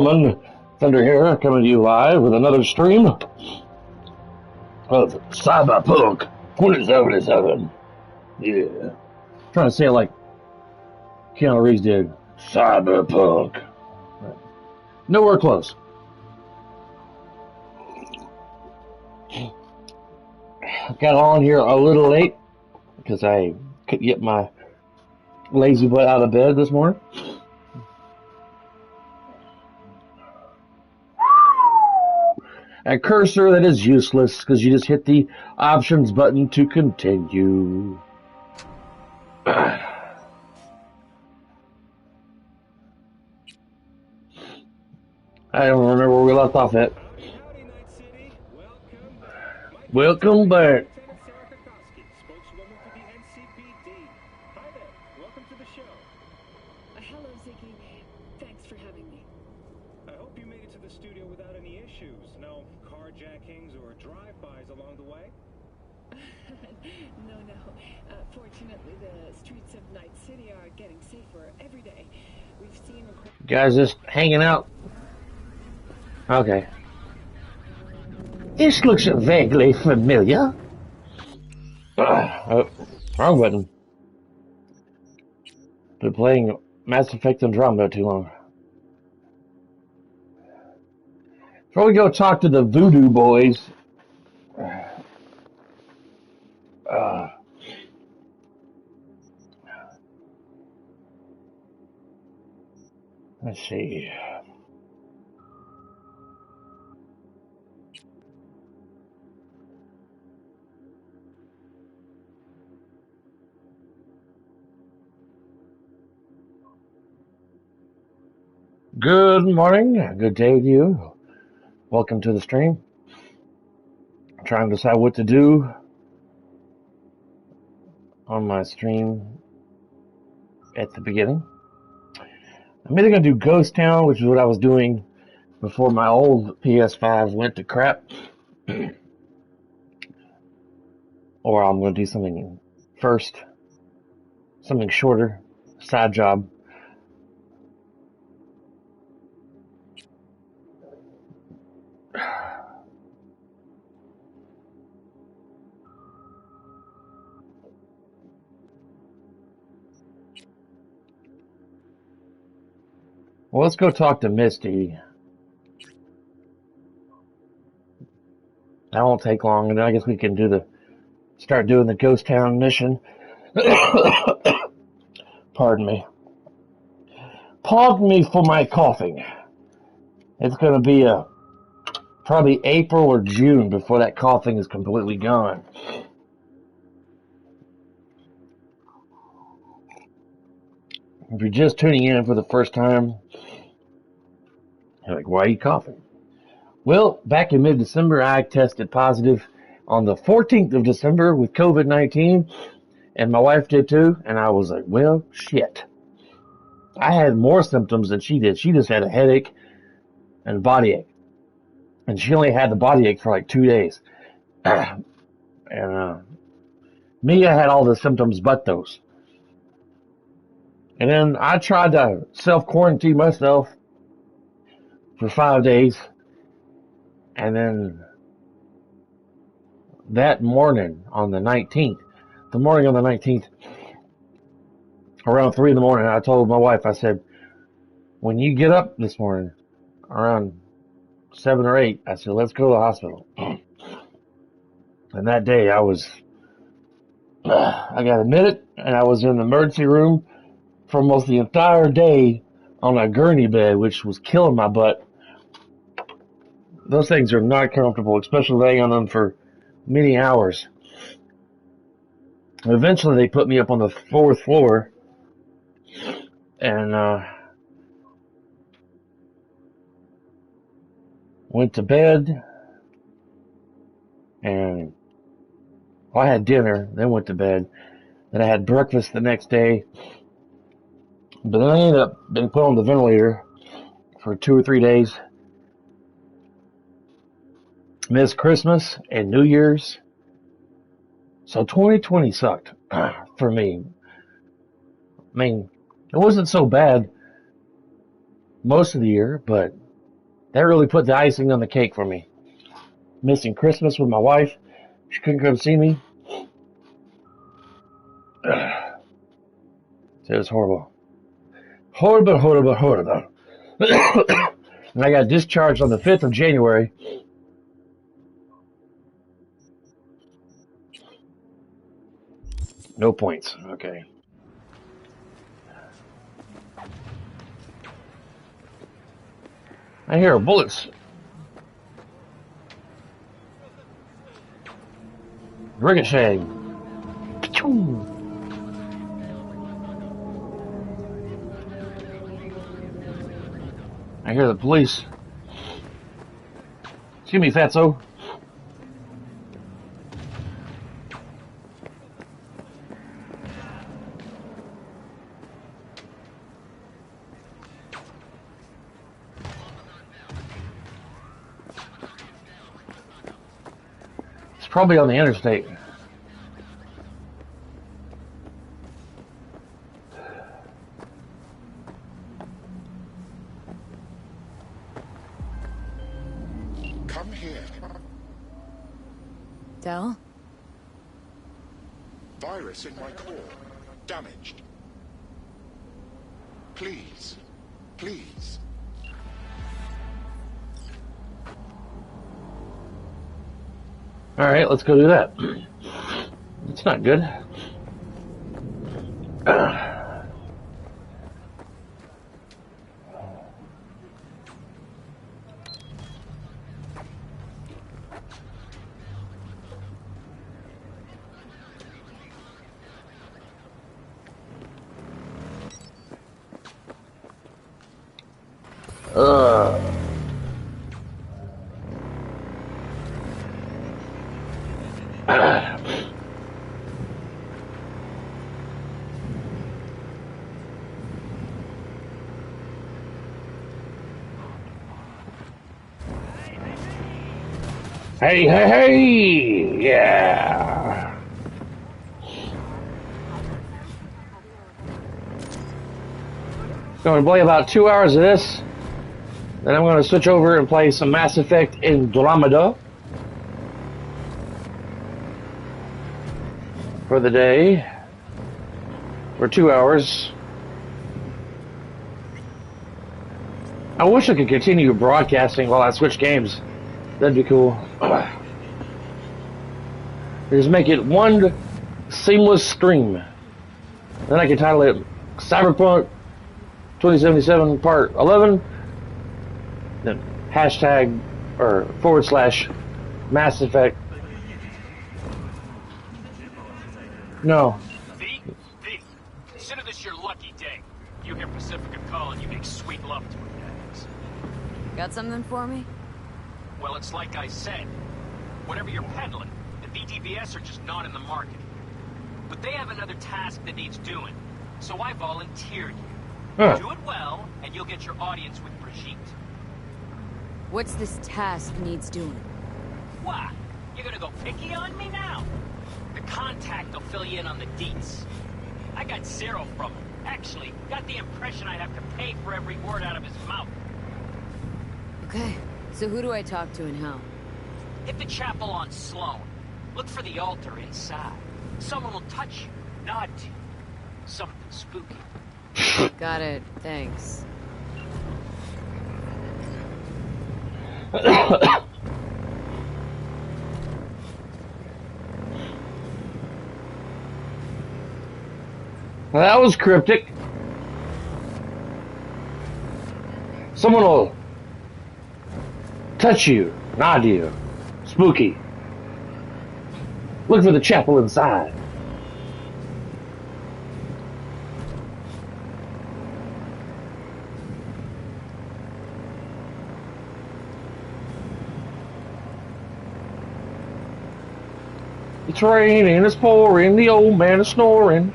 Thunder here, coming to you live with another stream of Cyberpunk 2077. Yeah. Trying to say it like Keanu Reeves did. Cyberpunk. Nowhere close. Got on here a little late because I couldn't get my lazy butt out of bed this morning. A cursor that is useless because you just hit the options button to continue. I don't remember where we left off at. Welcome back. Welcome to the show. Hello, Ziggy. Thanks for having me. I hope you made it to the studio without any issues. No carjackings or drive-bys along the way? No. Fortunately, the streets of Night City are getting safer every day. We've seen... Guys just hanging out. Okay. This looks vaguely familiar. Oh, wrong button. Been playing Mass Effect Andromeda too long. Before we go talk to the Voodoo Boys. Let's see. Good morning, good day to you. Welcome to the stream. I'm trying to decide what to do on my stream at the beginning. I'm either going to do Ghost Town, which is what I was doing before my old PS5 went to crap, or I'm going to do something first, something shorter, side job. Well, let's go talk to Misty. That won't take long, and I guess we can start doing the Ghost Town mission. Pardon me. Pardon me for my coughing. It's going to be probably April or June before that coughing is completely gone. If you're just tuning in for the first time, you're like, why are you coughing? Well, back in mid-December, I tested positive on the 14th of December with COVID-19, and my wife did too, and I was like, well, shit. I had more symptoms than she did. She just had a headache and a body ache. And she only had the body ache for like 2 days. And me, I had all the symptoms but those. And then I tried to self-quarantine myself for 5 days. And then that morning on the 19th, around 3 in the morning, I told my wife, I said, when you get up this morning, around 7 or 8, I said, let's go to the hospital. And that day I got admitted, and I was in the emergency room for almost the entire day on a gurney bed, which was killing my butt. Those things are not comfortable, especially laying on them for many hours. Eventually they put me up on the 4th floor, and went to bed, and I had dinner, then went to bed. Then I had breakfast the next day. But then I ended up being put on the ventilator for 2 or 3 days. Missed Christmas and New Year's. So 2020 sucked for me. I mean, it wasn't so bad most of the year, but That really put the icing on the cake for me. Missing Christmas with my wife. She couldn't come see me. It was horrible. Horrible. And I got discharged on the 5th of January. No points. Okay. I hear bullets. Ricocheting. I hear the police. Excuse me, fatso. It's probably on the interstate. Come here. Del? Virus in my core. Damaged. Please. Please. Alright, let's go do that. It's not good. Hey, yeah. Going to play about 2 hours of this. Then I'm going to switch over and play some Mass Effect Andromeda for the day for 2 hours. I wish I could continue broadcasting while I switch games. That'd be cool. Just make it one seamless stream. Then I can title it Cyberpunk 2077 Part 11. Then hashtag or / Mass Effect. No. V, consider this your lucky day. You hear Pacifica calling, you make sweet love to her. Got something for me? Well, it's like I said. Whatever you're peddling, the VDVS are just not in the market. But they have another task that needs doing, so I volunteered you. Huh. Do it well, and you'll get your audience with Brigitte. What's this task needs doing? What? You're gonna go picky on me now? The contact will fill you in on the deets. I got 0 from him. Actually, got the impression I'd have to pay for every word out of his mouth. Okay, so who do I talk to and how? Hit the chapel on Sloan. Look for the altar inside. Someone will touch you, nod to you. Something spooky. Got it, thanks. Well, that was cryptic. Someone will touch you, nod to you. Spooky. Look for the chapel inside. It's raining, it's pouring, the old man is snoring.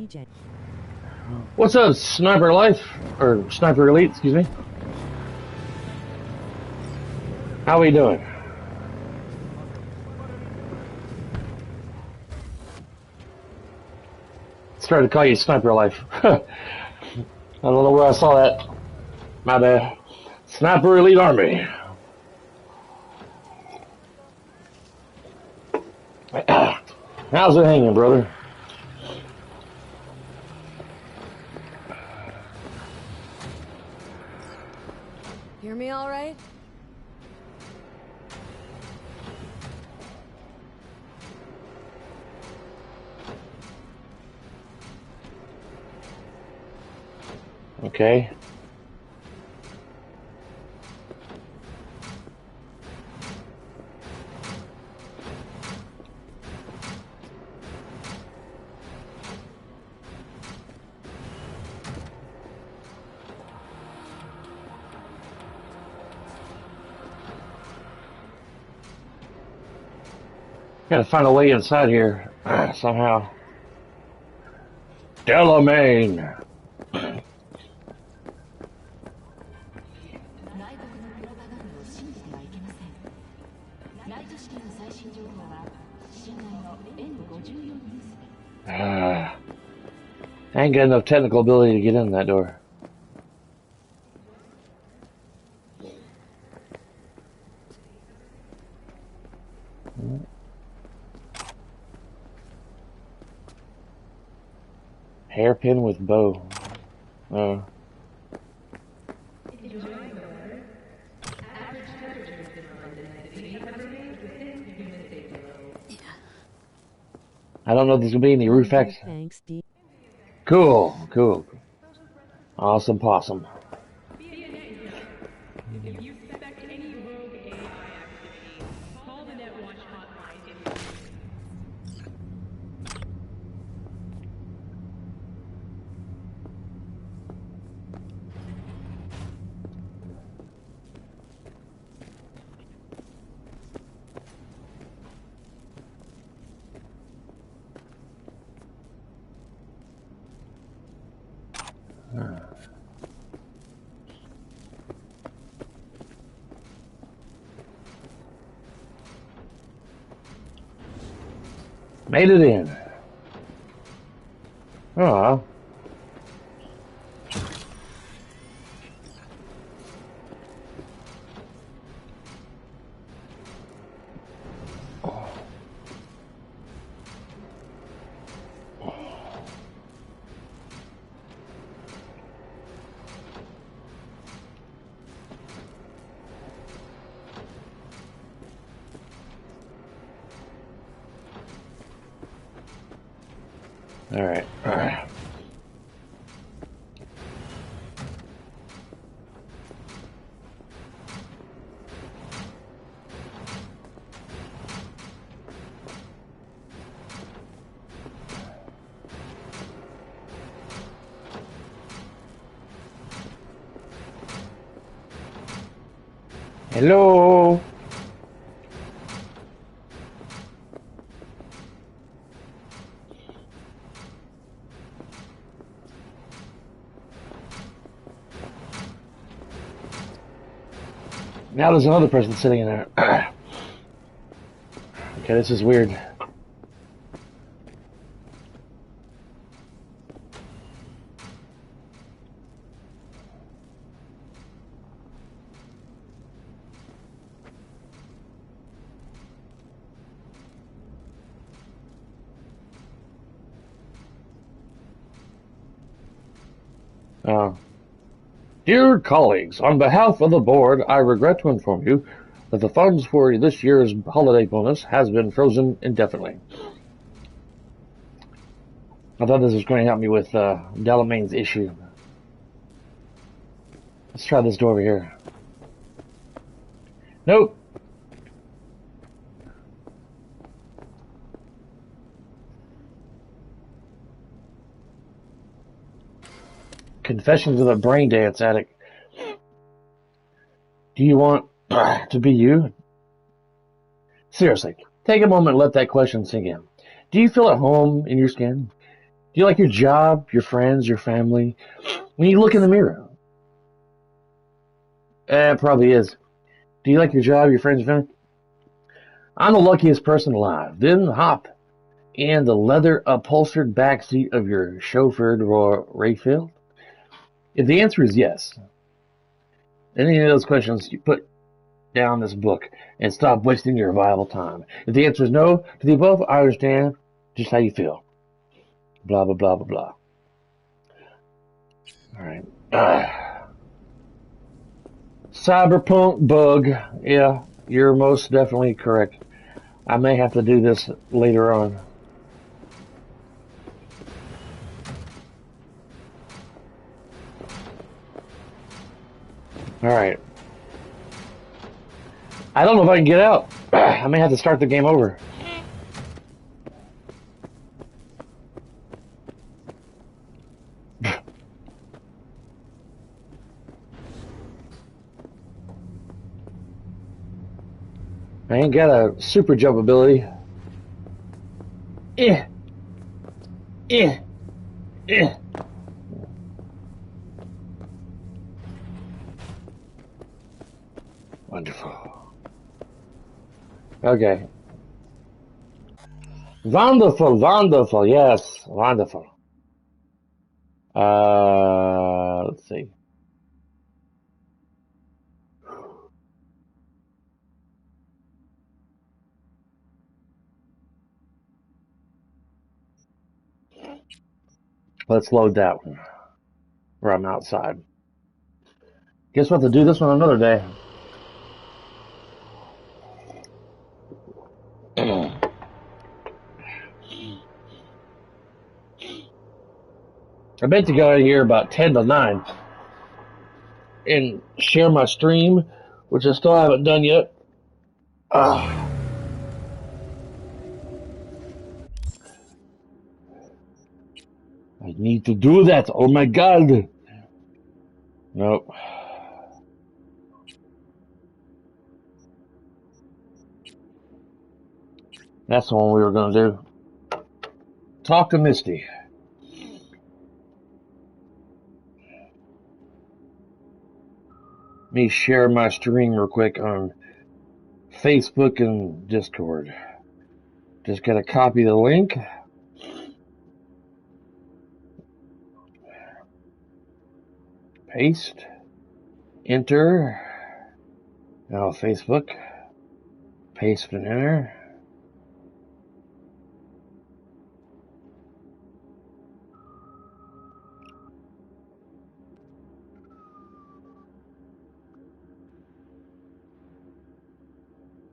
DJ. What's up, Sniper Life? Or Sniper Elite, excuse me. How we doing? Started to call you Sniper Life. I don't know where I saw that. My bad. Sniper Elite Army. How's it hanging, brother? Hear me all right? Okay. Gotta find a way inside here somehow. Delamain. I ain't got enough technical ability to get in that door. Hairpin with bow. I don't know if there's gonna be any roof access. Thanks, D. Cool, cool. Awesome possum. If you suspect any rogue AI activity, call the NetWatch hotline. Made it in. Aw. Alright. Hello. Now there's another person sitting in there. Okay, this is weird. Dear colleagues, on behalf of the board, I regret to inform you that the funds for this year's holiday bonus has been frozen indefinitely. I thought this was going to help me with Delamain's issue. Let's try this door over here. Nope. Confessions of a Brain Dance Addict. Do you want to be you? Seriously, take a moment and let that question sink in. Do you feel at home in your skin? Do you like your job, your friends, your family? When you look in the mirror, it probably is. Do you like your job, your friends, your family? I'm the luckiest person alive. Then hop in the leather upholstered backseat of your chauffeured Rayfield. If the answer is yes, any of those questions, you put down this book and stop wasting your valuable time. If the answer is no to the above, I understand just how you feel. Blah, blah, blah, blah, blah. Alright. Cyberpunk bug. Yeah, you're most definitely correct. I may have to do this later on. Alright. I don't know if I can get out. I may have to start the game over. I ain't got a super jump ability. Eh. Eh. Eh. Wonderful. Okay. Wonderful, wonderful, yes, wonderful. Let's see. Let's load that one. Where I'm outside. Guess we'll have to do this one another day. I meant to go in here about 10 to 9 and share my stream, which I still haven't done yet. I need to do that. Oh my god. Nope. That's the one we were going to do. Talk to Misty. Let me share my stream real quick on Facebook and Discord. Just gotta copy the link. Paste. Enter. Now Facebook. Paste and enter.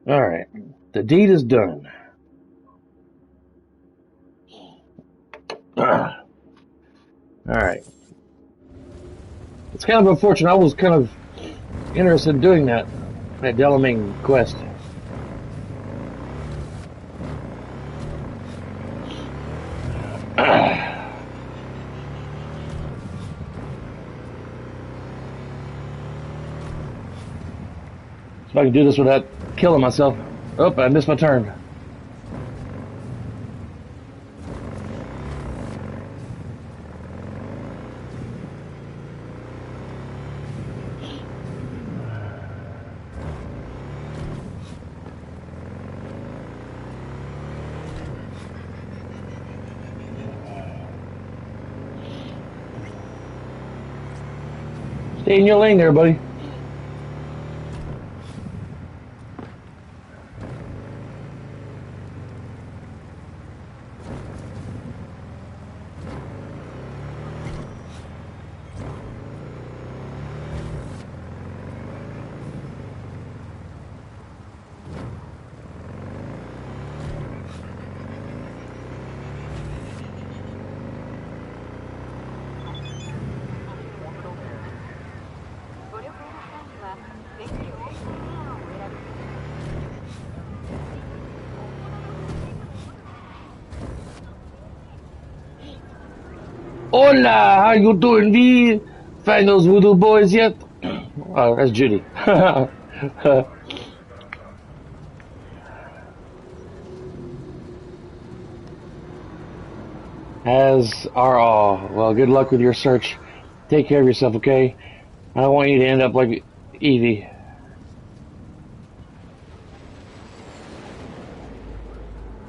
Alright. The deed is done. Alright. It's kind of unfortunate. I was kind of interested in doing that Delamain quest. If I can do this without killing myself. Oh, I missed my turn. Stay in your lane there, buddy. Hola, how you doing? We find those voodoo boys yet? Oh, that's Judy. As are all. Well, good luck with your search. Take care of yourself, okay? I don't want you to end up like Evie.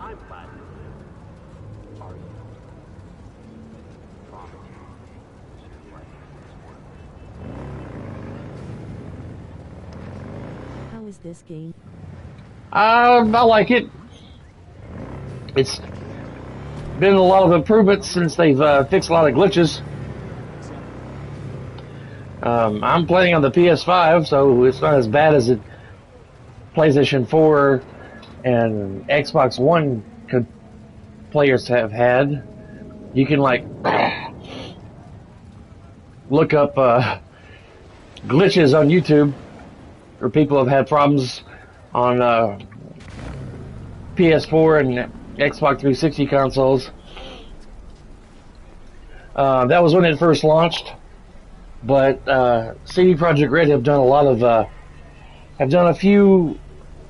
I'm glad you live. Are you? Promise you. How is this game? I like it. It's been a lot of improvements since they've fixed a lot of glitches. I'm playing on the PS5, so it's not as bad as the PlayStation 4 and Xbox One players have had. You can like look up glitches on YouTube, or people have had problems on PS4 and Xbox 360 consoles. That was when it first launched, but CD Projekt Red have done a few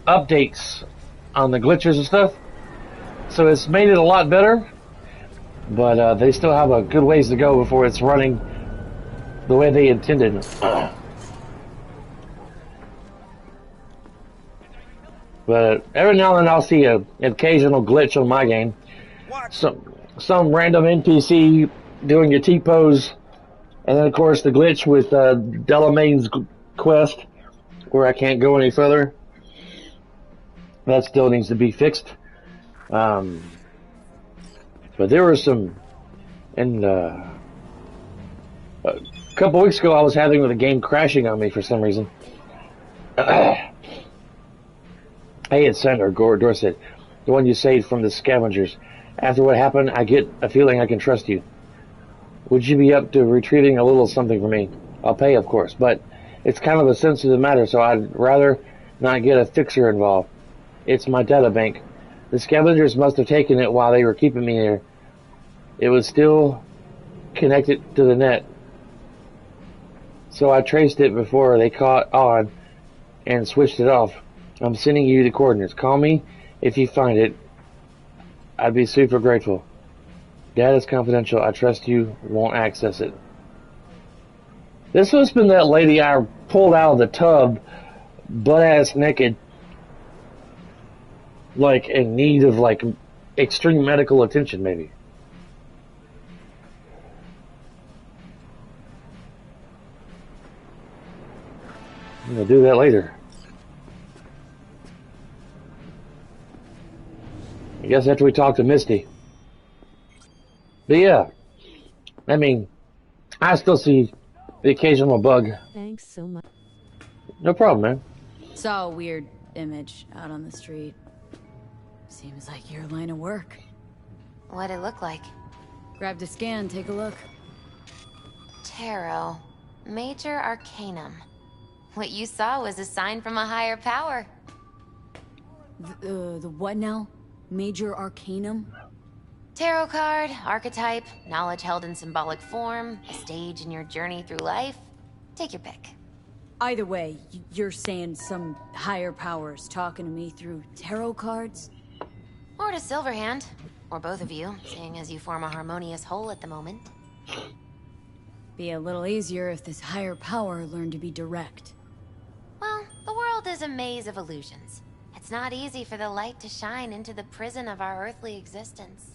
updates on the glitches and stuff, so it's made it a lot better. But they still have a good ways to go before it's running the way they intended. But every now and then I'll see an occasional glitch on my game. Some random NPC doing a T-pose, and then of course the glitch with Delamain's quest, where I can't go any further. That still needs to be fixed. But there were some, and a couple weeks ago I was having the game crashing on me for some reason. Hey, it's Senator Dorset, the one you saved from the scavengers. After what happened, I get a feeling I can trust you. Would you be up to retrieving a little something for me? I'll pay, of course, but it's kind of a sensitive matter, so I'd rather not get a fixer involved. It's my data bank. The scavengers must have taken it while they were keeping me there. It was still connected to the net, so I traced it before they caught on and switched it off. I'm sending you the coordinates. Call me if you find it. I'd be super grateful. Data's confidential. I trust you won't access it. This must have been that lady I pulled out of the tub, butt-ass naked, like in need of like extreme medical attention, maybe. I'm gonna do that later. I guess after we talk to Misty. But yeah, I mean, I still see the occasional bug. Thanks so much. No problem, man. Saw a weird image out on the street. Seems like your line of work. What'd it look like? Grabbed a scan, take a look. Tarot. Major Arcanum. What you saw was a sign from a higher power. The what now? Major Arcanum? Tarot card, archetype, knowledge held in symbolic form, a stage in your journey through life. Take your pick. Either way, you're saying some higher powers talking to me through tarot cards? Or to Silverhand. Or both of you, seeing as you form a harmonious whole at the moment. Be a little easier if this higher power learned to be direct. Well, the world is a maze of illusions. It's not easy for the light to shine into the prison of our earthly existence.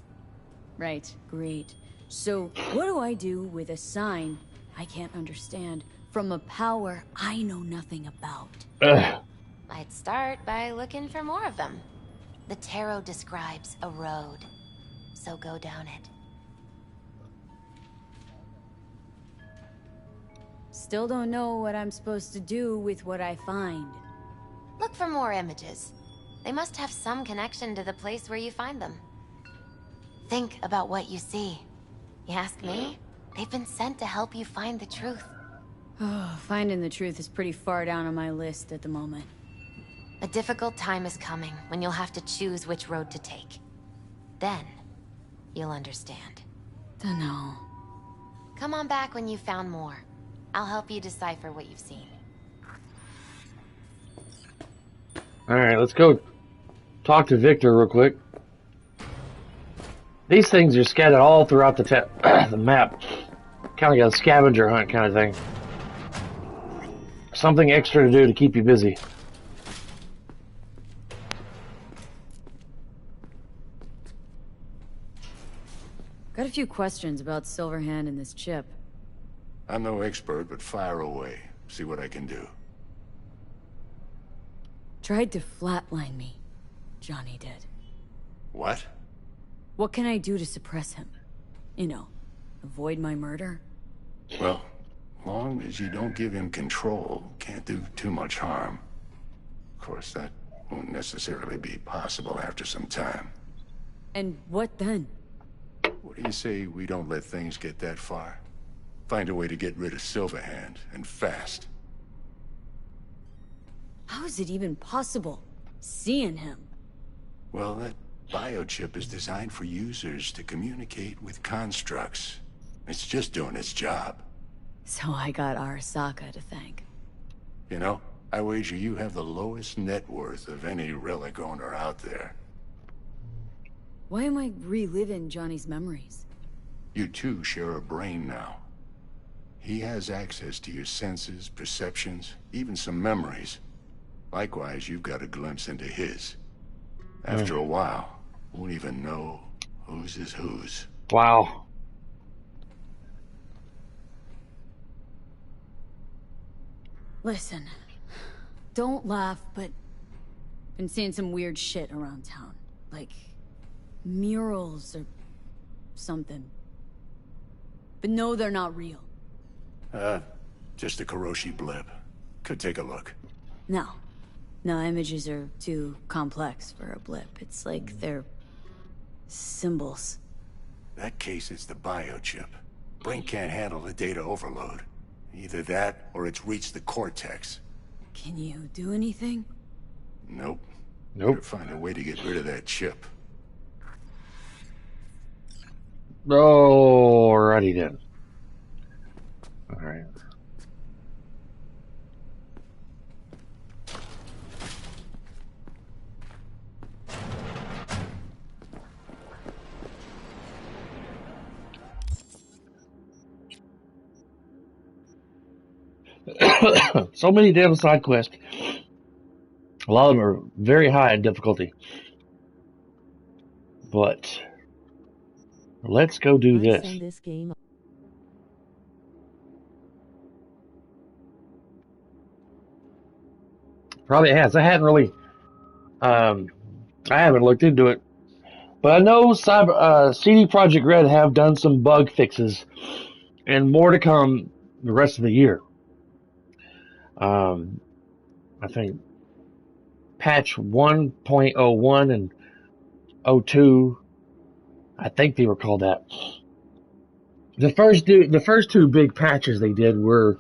Right, great. So, what do I do with a sign I can't understand from a power I know nothing about? I'd start by looking for more of them. The tarot describes a road, so go down it. Still don't know what I'm supposed to do with what I find. Look for more images. They must have some connection to the place where you find them. Think about what you see. You ask me? They've been sent to help you find the truth. Oh, finding the truth is pretty far down on my list at the moment. A difficult time is coming when you'll have to choose which road to take. Then, you'll understand. Dunno. Come on back when you've found more. I'll help you decipher what you've seen. Alright, let's go talk to Victor real quick. These things are scattered all throughout the map. Kind of like a scavenger hunt kind of thing. Something extra to do to keep you busy. Got a few questions about Silverhand and this chip. I'm no expert, but fire away. See what I can do. Tried to flatline me. Johnny did. What? What can I do to suppress him? You know, avoid my murder? Well, long as you don't give him control, can't do too much harm. Of course, that won't necessarily be possible after some time. And what then? What do you say we don't let things get that far? Find a way to get rid of Silverhand, and fast. How is it even possible? Seeing him? Well, that biochip is designed for users to communicate with constructs. It's just doing its job. So I got Arasaka to thank. You know, I wager you have the lowest net worth of any relic owner out there. Why am I reliving Johnny's memories? You two share a brain now. He has access to your senses, perceptions, even some memories. Likewise, you've got a glimpse into his. After a while, won't even know whose is whose. Wow. Listen, don't laugh, but been seeing some weird shit around town. Like murals or something. But no, they're not real. Just a Kuroshi blip. Could take a look. No. No, images are too complex for a blip. It's like they're symbols. That case is the biochip. Brain can't handle the data overload. Either that, or it's reached the cortex. Can you do anything? Nope. Nope. Better find a way to get rid of that chip. Alrighty then. Alright. So many damn side quests. A lot of them are very high in difficulty. But let's go do this. Send this game. Probably has. I hadn't really, I haven't looked into it, but I know CD Projekt Red have done some bug fixes, and more to come the rest of the year. I think patch 1.01 and 02, I think they were called that. The first two big patches they did were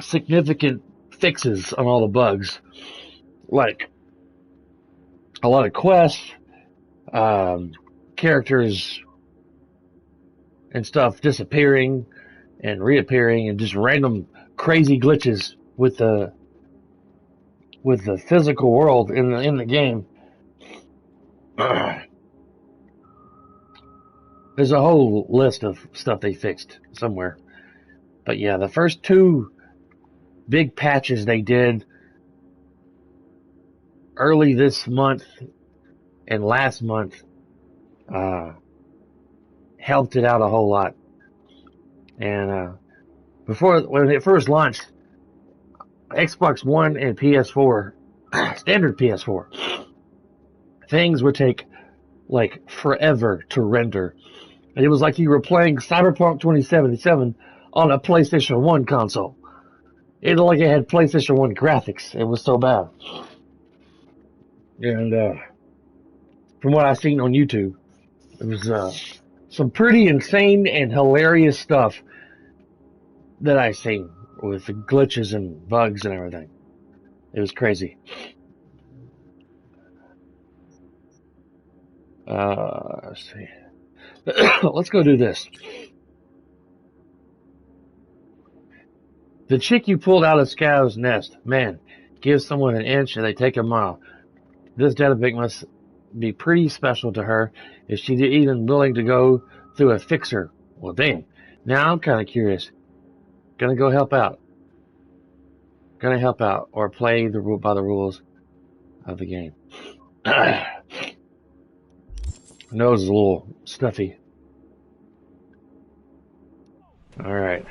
significant fixes on all the bugs, like a lot of quests, characters and stuff disappearing and reappearing, and just random crazy glitches with the physical world in the game. There's a whole list of stuff they fixed somewhere. But yeah, the first two big patches they did early this month and last month helped it out a whole lot. And when it first launched, Xbox One and PS4, standard PS4, things would take like forever to render. And it was like you were playing Cyberpunk 2077 on a PlayStation 1 console. It looked like it had PlayStation 1 graphics. It was so bad. And from what I've seen on YouTube, it was some pretty insane and hilarious stuff that I've seen with the glitches and bugs and everything. It was crazy. Let's see. Let's go do this. The chick you pulled out of Scow's nest, man, give someone an inch and they take a mile. This database be pretty special to her if she'd even willing to go through a fixer. Well, damn. Now I'm kind of curious. Gonna go help out. Gonna help out or play by the rules of the game. Nose is a little stuffy. All right,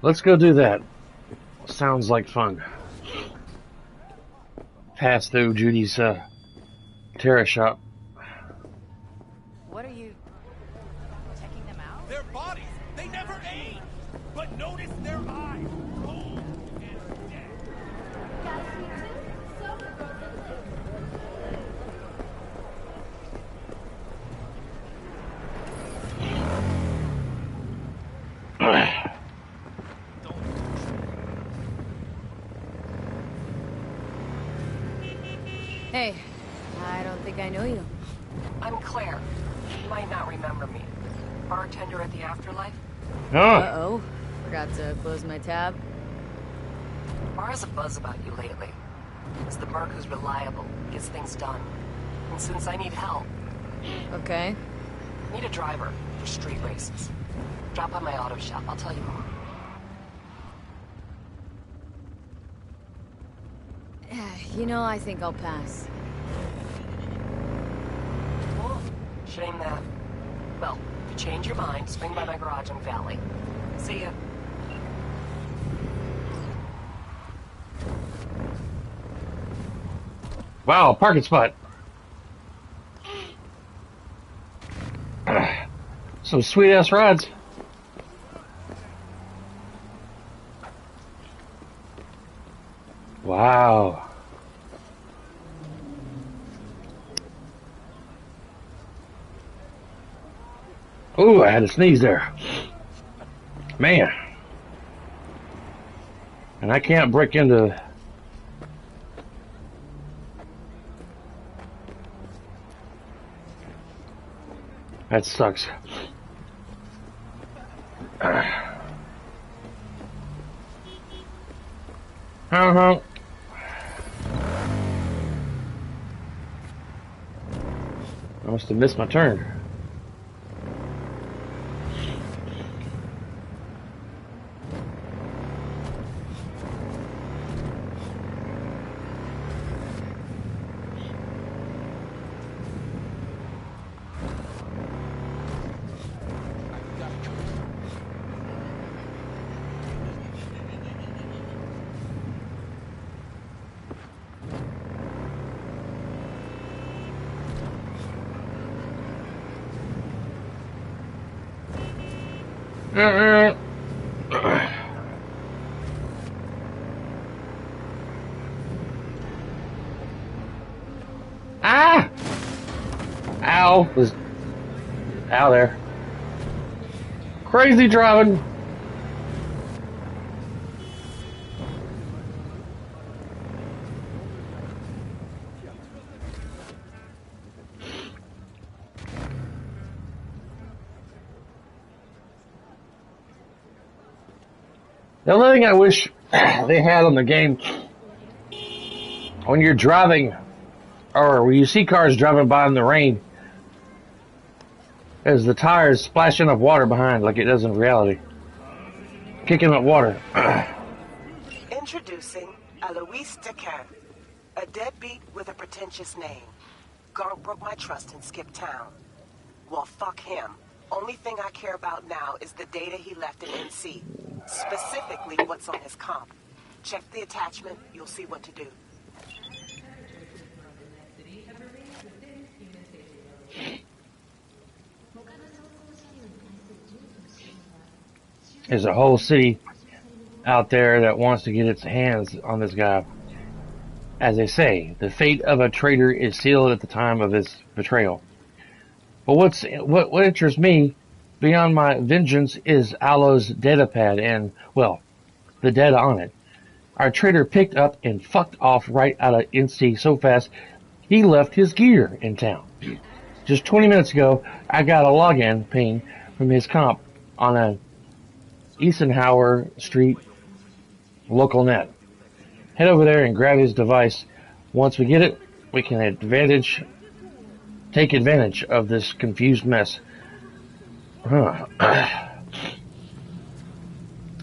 let's go do that. Sounds like fun. Pass through Judy's terror shop. What are you checking them out? Their bodies, they never ate. But notice their eyes, cold and dead. Hey, I don't think I know you. I'm Claire. You might not remember me. Bartender at the Afterlife? Uh-oh. Forgot to close my tab. Bar has a buzz about you lately. It's the merc who's reliable, gets things done. And since I need help... Okay. Need a driver for street races. Drop by my auto shop, I'll tell you more. You know, I think I'll pass. Oh, shame that. Well, if you change your mind, swing by my garage in Valley. See ya. Wow, parking spot. Some sweet ass rides. Wow. Ooh, I had to sneeze there. Man. And I can't break into... That sucks. Uh-huh. I must have missed my turn. Ah! Ow! Was out there. Crazy driving. The only thing I wish they had on the game, when you're driving, or when you see cars driving by in the rain, is the tires splashing up water behind like it does in reality. Kicking up water. Introducing Alois Decan, a deadbeat with a pretentious name. Gark broke my trust and skipped town. Well, fuck him. Only thing I care about now is the data he left in NC. Specifically, what's on his comp. Check the attachment, you'll see what to do. There's a whole city out there that wants to get its hands on this guy. As they say, the fate of a traitor is sealed at the time of his betrayal. But what interests me beyond my vengeance is Alo's data pad and, well, the data on it. Our traitor picked up and fucked off right out of NC so fast he left his gear in town. Just 20 minutes ago, I got a login ping from his comp on a Eisenhower Street local net. Head over there and grab his device. Once we get it, we can advantage take advantage of this confused mess. Huh.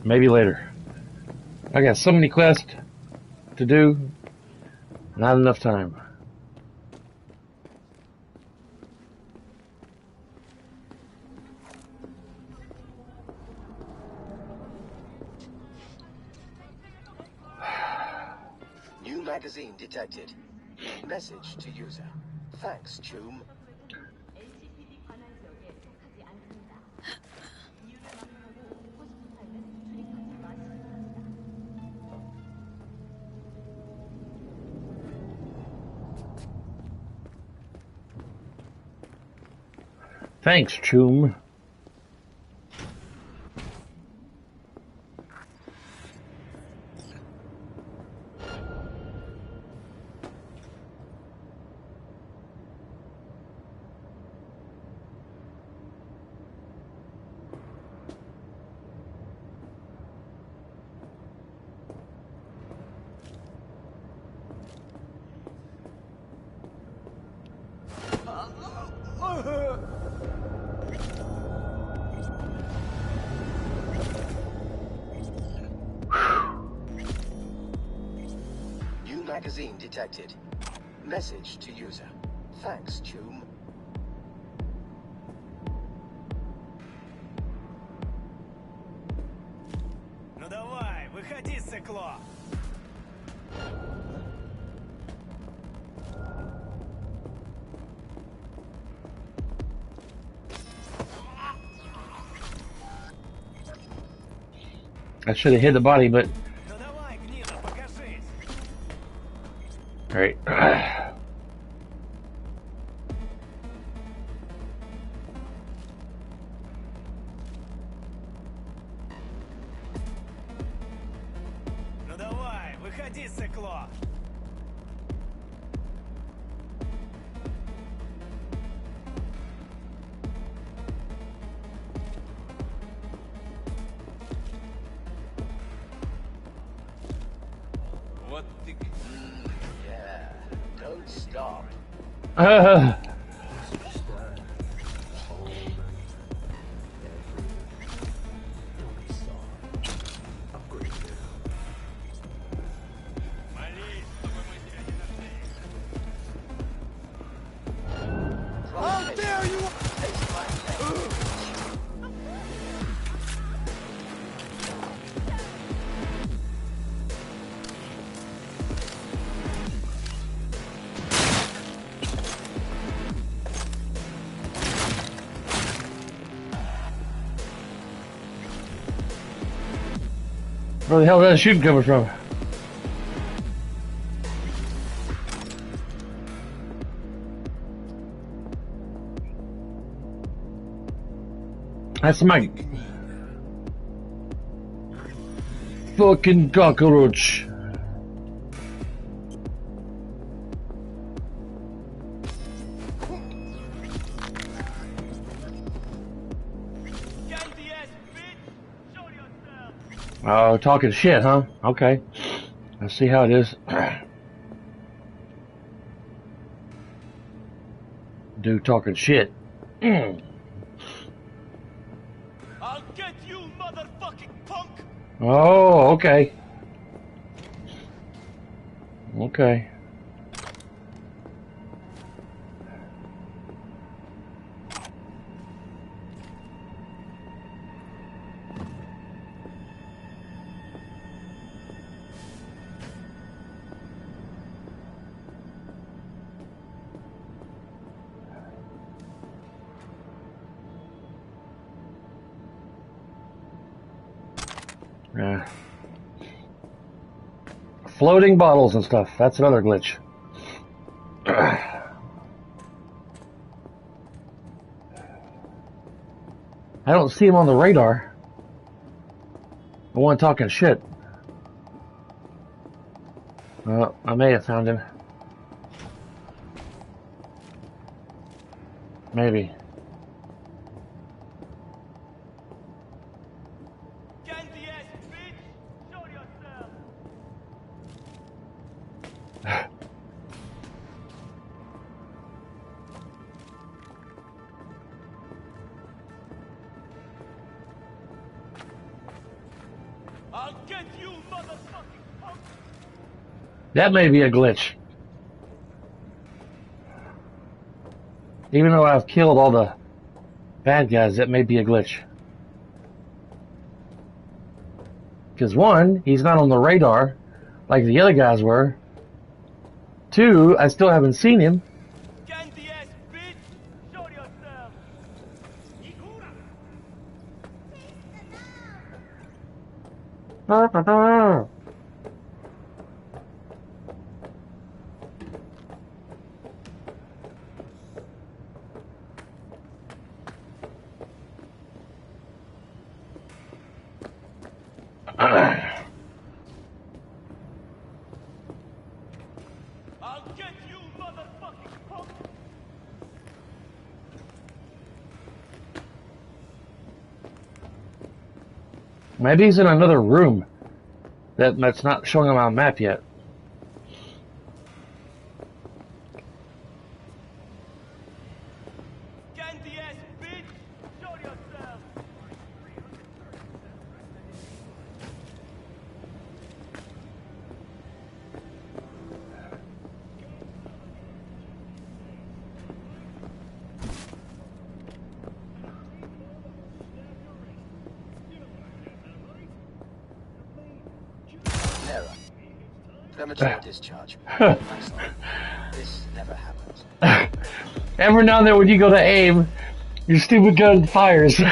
Maybe later. I got so many quests to do, not enough time. New magazine detected. Message to user. Thanks, Choom. Thanks, Choom. New magazine detected. Message to user. Thanks, Choom. Ну давай, выходи, сыкло! I should have hit the body, but... Ну давай, гнида, покажись! Alright. Ну давай, выходи, сыкло! Вот ты... Yeah. Don't stop. Молись, чтобы мы тебя не нашли. How dare you! Where the hell is that shooting coming from? That's my fucking cockroach. Oh, talking shit, huh? Okay. Let's see how it is. Dude talking shit. I'll get you, motherfucking punk! Oh, okay. Okay. Floating bottles and stuff. That's another glitch. I don't see him on the radar. The one talking shit. Well, I may have found him. Maybe. I'll get you, motherfucking punk! That may be a glitch. Even though I've killed all the bad guys, that may be a glitch. Because one, he's not on the radar like the other guys were. Two, I still haven't seen him. Candy ass bitch! Show yourself! I'll get you, motherfucking punk! Maybe he's in another room that's not showing him on the map yet. Candy ass bitch! Show yourself! Error. Premature discharge. I'm sorry. This never happens. Every now and then when you go to aim, your stupid gun fires. He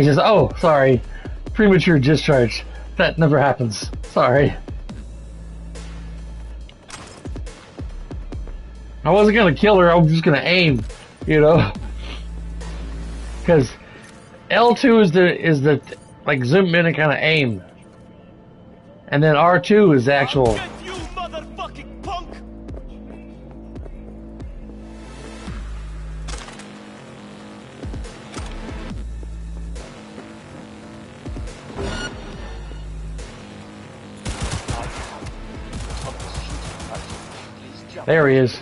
says, oh, sorry. Premature discharge. That never happens. Sorry. I wasn't gonna kill her, I was just gonna aim, you know? Because L2 is the like zoom in and kind of aim. And then R2 is the actual. Get you, motherfucking punk! There he is.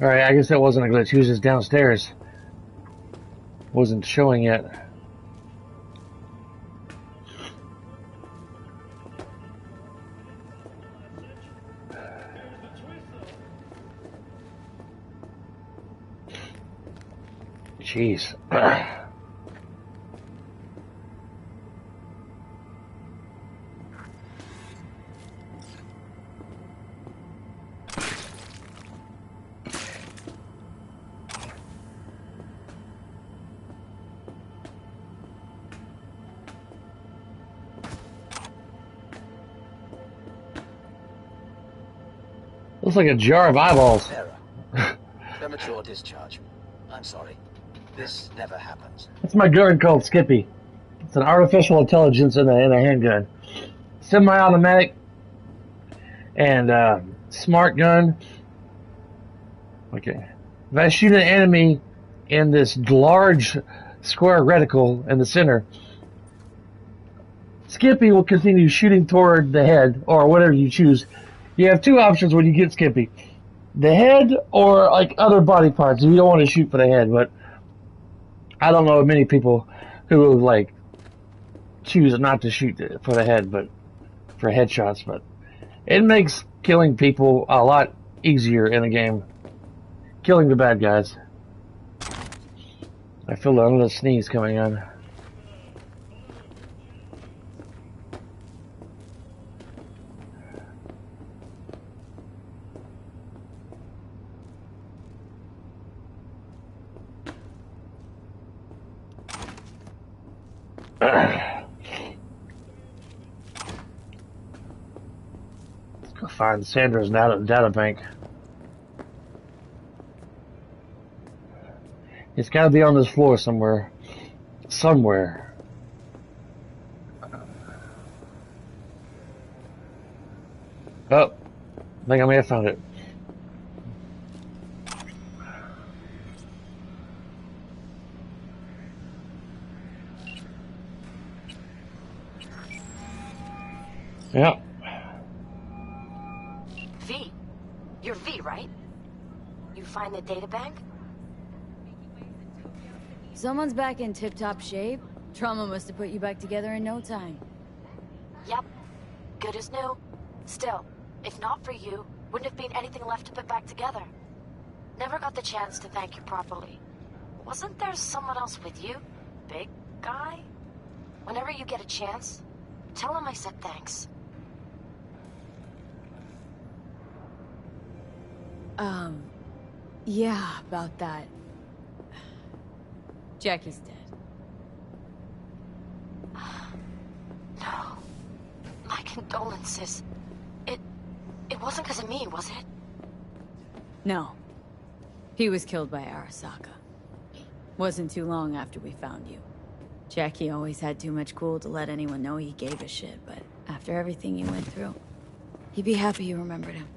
Alright, I guess that wasn't a glitch. He was just downstairs. Wasn't showing yet. Jeez. Looks like a jar of eyeballs. Error. Premature discharge. I'm sorry. This never happens. That's my gun called Skippy. It's an artificial intelligence in a handgun. Semi-automatic and smart gun. Okay. If I shoot an enemy in this large square reticle in the center, Skippy will continue shooting toward the head, or whatever you choose. You have two options when you get Skippy. The head or like other body parts if you don't want to shoot for the head, but I don't know many people who would like choose not to shoot for the head, but for headshots, but it makes killing people a lot easier in the game. Killing the bad guys. I feel another sneeze coming on. Let's go find Sandra's data bank. It's got to be on this floor somewhere. Somewhere. Oh, I think I may have found it. Yeah. V. You're V, right? You find the databank? Someone's back in tip-top shape. Trauma must have put you back together in no time. Yep. Good as new. Still, if not for you, wouldn't have been anything left to put back together. Never got the chance to thank you properly. Wasn't there someone else with you? Big guy? Whenever you get a chance, tell him I said thanks. Yeah, about that. Jackie's dead. No. My condolences. It wasn't because of me, was it? No. He was killed by Arasaka. Wasn't too long after we found you. Jackie always had too much cool to let anyone know he gave a shit, but after everything you went through, he'd be happy you remembered him.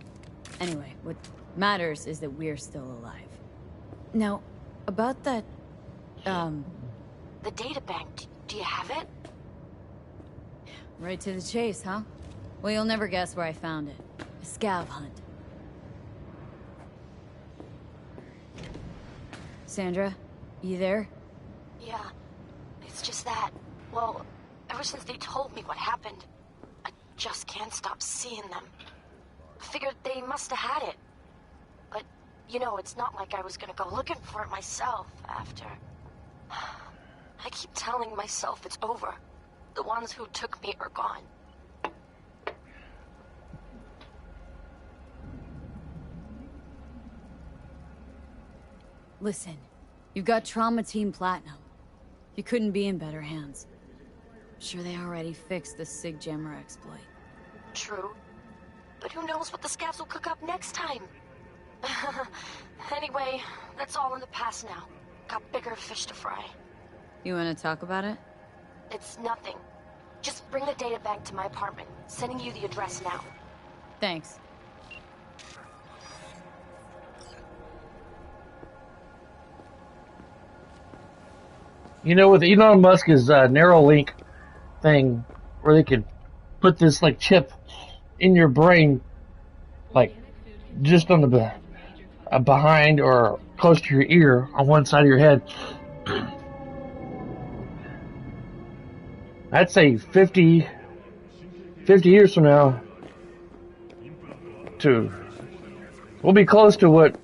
Anyway, what matters is that we're still alive. Now, about that, The databank, do you have it? right to the chase, huh? Well, you'll never guess where I found it. A scav hunt. Sandra, you there? Yeah. It's just that, well, ever since they told me what happened, I just can't stop seeing them. I figured they must have had it. But, you know, it's not like I was gonna go looking for it myself after. I keep telling myself it's over. The ones who took me are gone. Listen, you've got Trauma Team Platinum. You couldn't be in better hands. I'm sure they already fixed the Sig Jammer exploit. True. But who knows what the scavs will cook up next time? Anyway, that's all in the past now. Got bigger fish to fry. You want to talk about it? It's nothing. Just bring the data back to my apartment. Sending you the address now. Thanks. You know, with Elon Musk's Neuralink thing, where they could put this like chip in your brain, like just on the behind or close to your ear on one side of your head. I'd say 50 years from now, we'll be close to what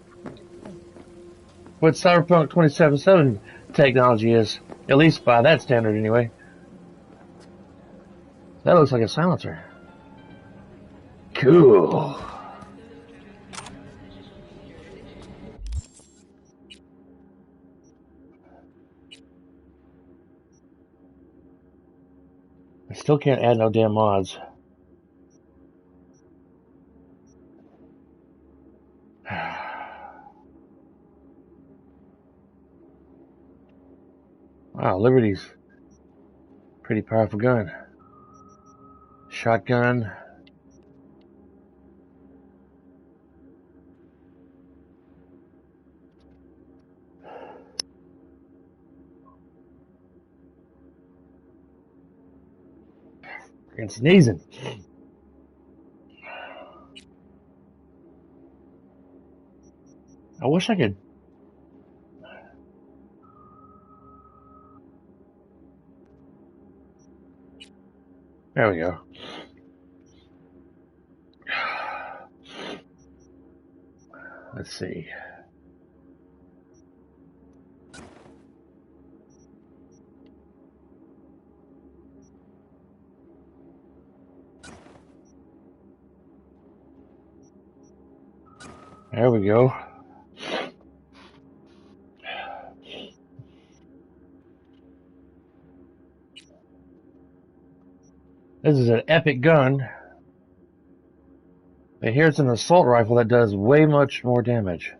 Cyberpunk 2077 technology is, at least by that standard anyway. That looks like a silencer. Cool. I still can't add no damn mods. Wow, Liberty's pretty powerful gun. Shotgun. And sneezing. I wish I could. There we go. Let's see. There we go. This is an epic gun. But here's an assault rifle that does way much more damage.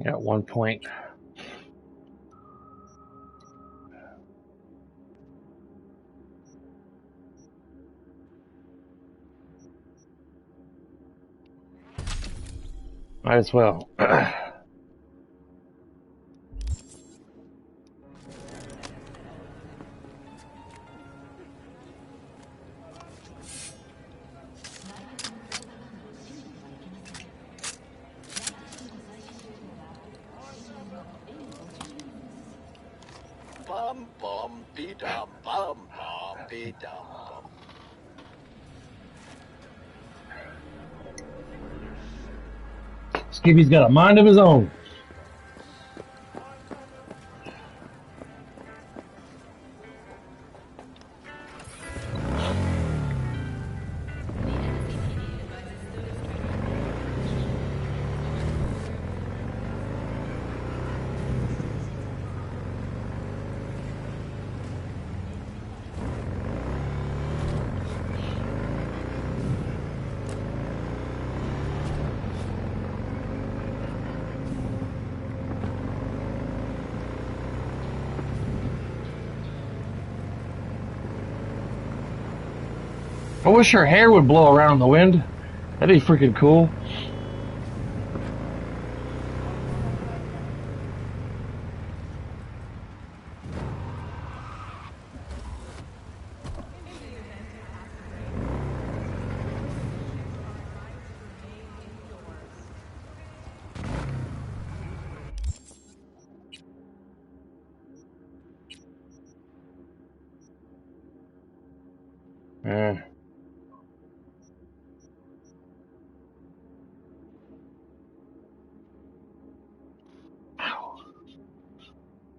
At one point. Might as well. Bum bum be dum bum bum be dum bum. Skippy's got a mind of his own. I wish her hair would blow around in the wind. That'd be freaking cool.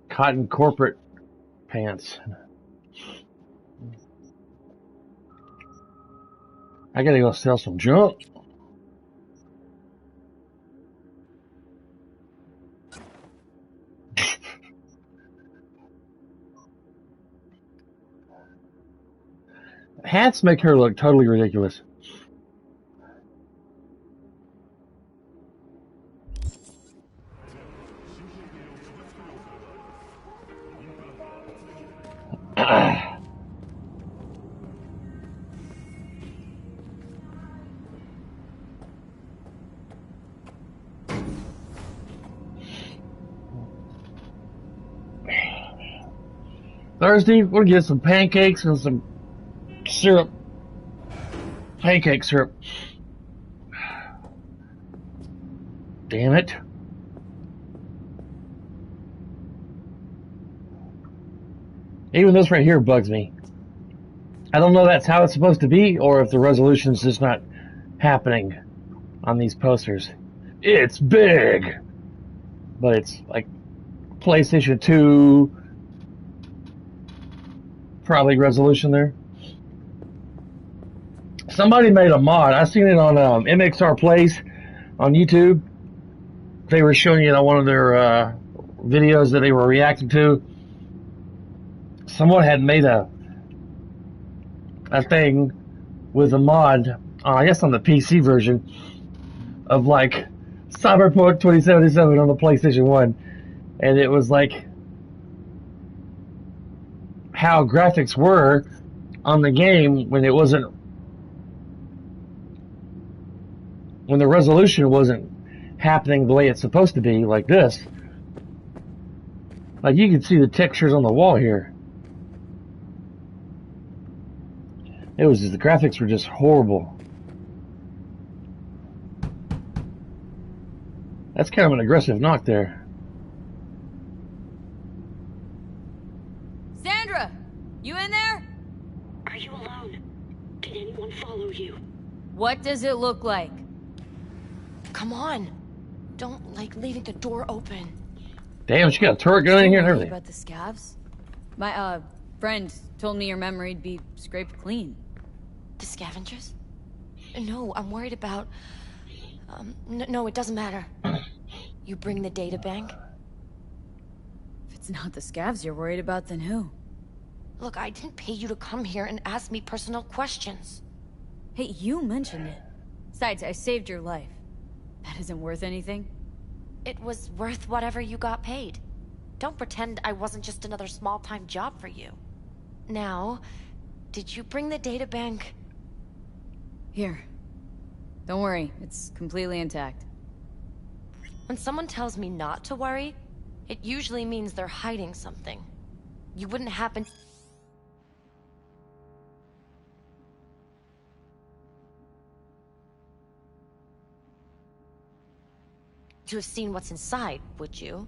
Cotton corporate pants. I gotta go sell some junk. Hats make her look totally ridiculous. Thursday, we'll get some pancakes and some syrup. Pancake syrup. Damn it. Even this right here bugs me. I don't know if that's how it's supposed to be or if the resolution's just not happening on these posters. It's big! But it's like PlayStation 2 probably resolution there. Somebody made a mod. I seen it on MXR Plays on YouTube. They were showing it on one of their videos that they were reacting to. Someone had made a thing with a mod, I guess on the PC version, of like Cyberpunk 2077 on the PlayStation 1. And it was like how graphics were on the game when it wasn't, when the resolution wasn't happening the way it's supposed to be, like this. Like you can see the textures on the wall here. It was just, the graphics were just horrible. That's kind of an aggressive knock there. Sandra, you in there? Are you alone? Can anyone follow you? What does it look like? Come on. Don't like leaving the door open. Damn, she got a turret gun in here and everything. About the scavs? My, friend told me your memory'd be scraped clean. The scavengers? No, I'm worried about... no, it doesn't matter. You bring the data bank? If it's not the scavs you're worried about, then who? Look, I didn't pay you to come here and ask me personal questions. Hey, you mentioned it. Besides, I saved your life. That isn't worth anything? it was worth whatever you got paid. Don't pretend I wasn't just another small-time job for you. Now, did you bring the databank? Here. Don't worry, it's completely intact. When someone tells me not to worry, it usually means they're hiding something. You wouldn't happen to have seen what's inside, would you?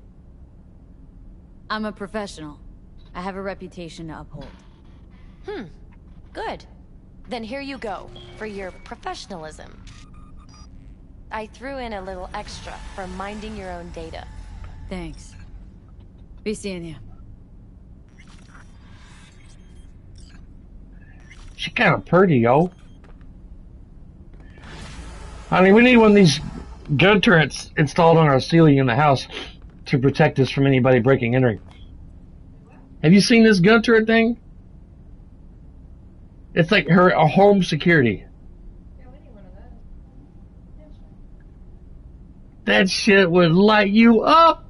I'm a professional. I have a reputation to uphold. Good. Then here you go, for your professionalism. I threw in a little extra for minding your own data. Thanks. Be seeing you. She kind of pretty, yo. I mean, we need one of these gun turrets installed on our ceiling in the house to protect us from anybody breaking entering. Have you seen this gun turret thing? It's like a home security. That shit would light you up.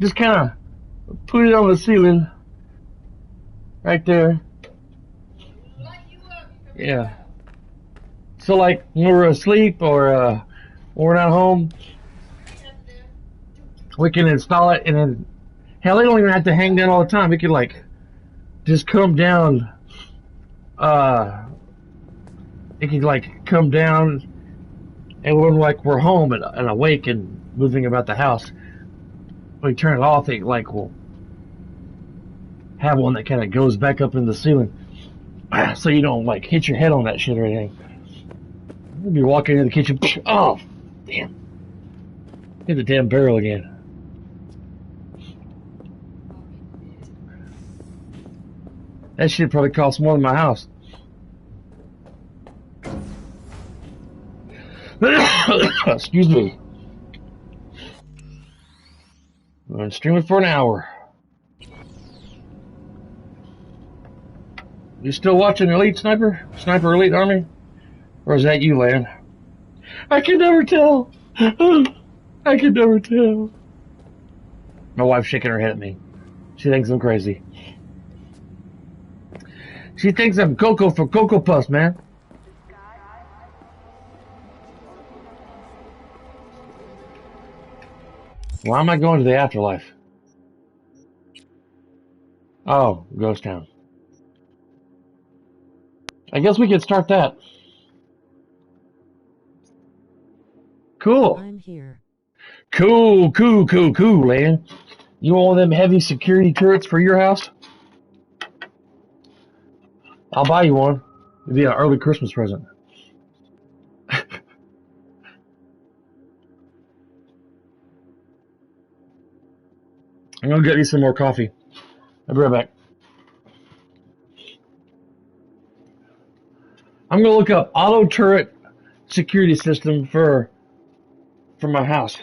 Just kind of put it on the ceiling. Right there. Yeah. So like when we're asleep or when we're not home, we can install it, and then hell, they don't even have to hang down all the time. We could like just come down. It could like come down, and when like we're home and awake and moving about the house, we turn it off. It like will have one that kind of goes back up in the ceiling, so you don't like hit your head on that shit or anything. You'll be walking into the kitchen. Oh, damn! Hit the damn barrel again. That shit probably costs more than my house. Excuse me. I'm going to stream it for an hour. You still watching Elite Sniper? Sniper Elite Army? Or is that you, Lan? I can never tell. I can never tell. My wife's shaking her head at me. She thinks I'm crazy. She thinks I'm Cocoa for Cocoa Puffs, man. Why am I going to the afterlife? Oh, Ghost Town. I guess we could start that. Cool. I'm here. Cool, man. You want one of them heavy security turrets for your house? I'll buy you one. It'd be an early Christmas present. I'm gonna get you some more coffee. I'll be right back. I'm gonna look up auto turret security system for my house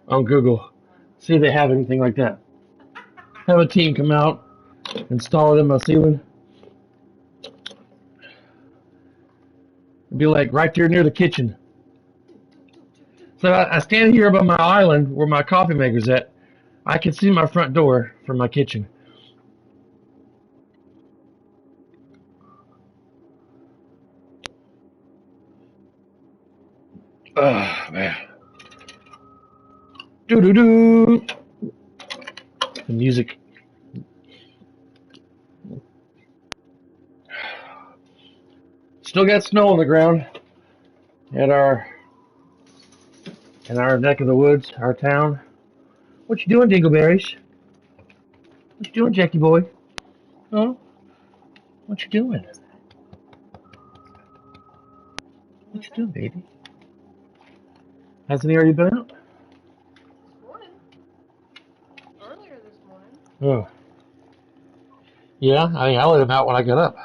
on Google. See if they have anything like that. Have a team come out, install it in my ceiling. It'd be like right there near the kitchen. So I stand here above my island where my coffee maker's at. I can see my front door from my kitchen. Oh, man. Doo-doo-doo. The music. Still got snow on the ground at in our neck of the woods, our town. What you doing, Dingleberries? What you doing, Jackie boy? Huh? What you doing? What you doing, baby? Hasn't he already been out? Morning. Earlier this morning. Oh. Yeah, I let him out when I got up.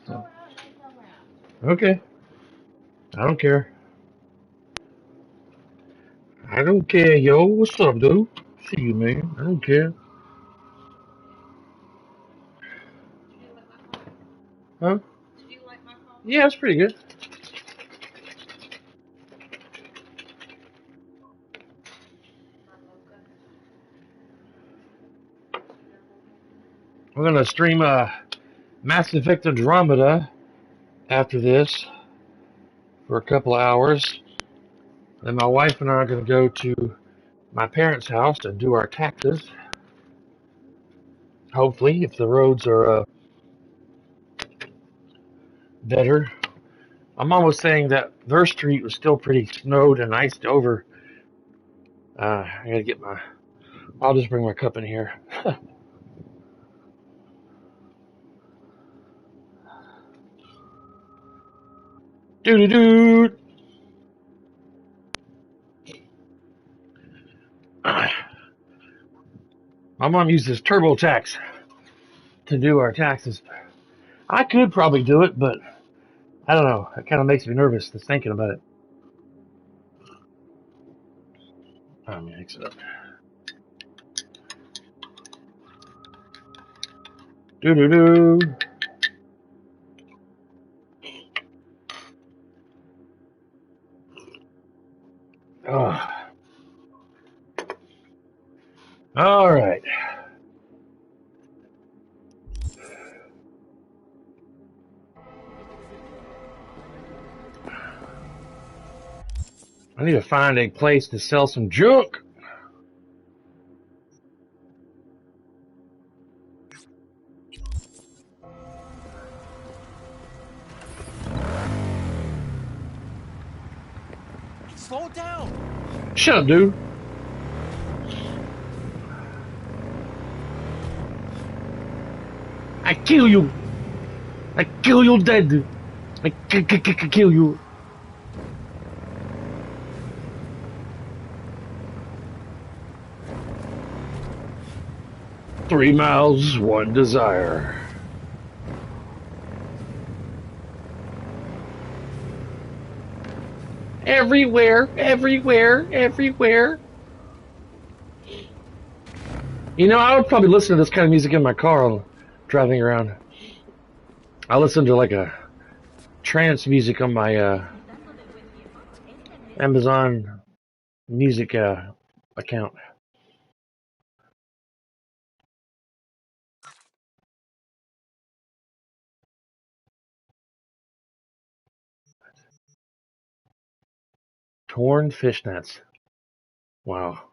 So. Okay. I don't care. I don't care, yo. What's up, dude? See you, man. I don't care. Huh? Yeah, it's pretty good. We're gonna stream Mass Effect Andromeda after this for a couple of hours. Then my wife and I are gonna go to my parents' house to do our taxes. Hopefully, if the roads are better. My mom was saying that their street was still pretty snowed and iced over. I gotta get my. I'll just bring my cup in here. Doo doo doo. My mom uses TurboTax to do our taxes. I could probably do it, but I don't know. It kind of makes me nervous just thinking about it. Let me mix it up. Doo doo doo. Oh. All right. I need to find a place to sell some junk. Slow down. Shut up, dude. I kill you. I kill you dead. I kill you. Three mouths, one desire. Everywhere, everywhere, everywhere. You know, I would probably listen to this kind of music in my car driving around. I listen to like a trance music on my Amazon Music account. Torn fishnets. Wow.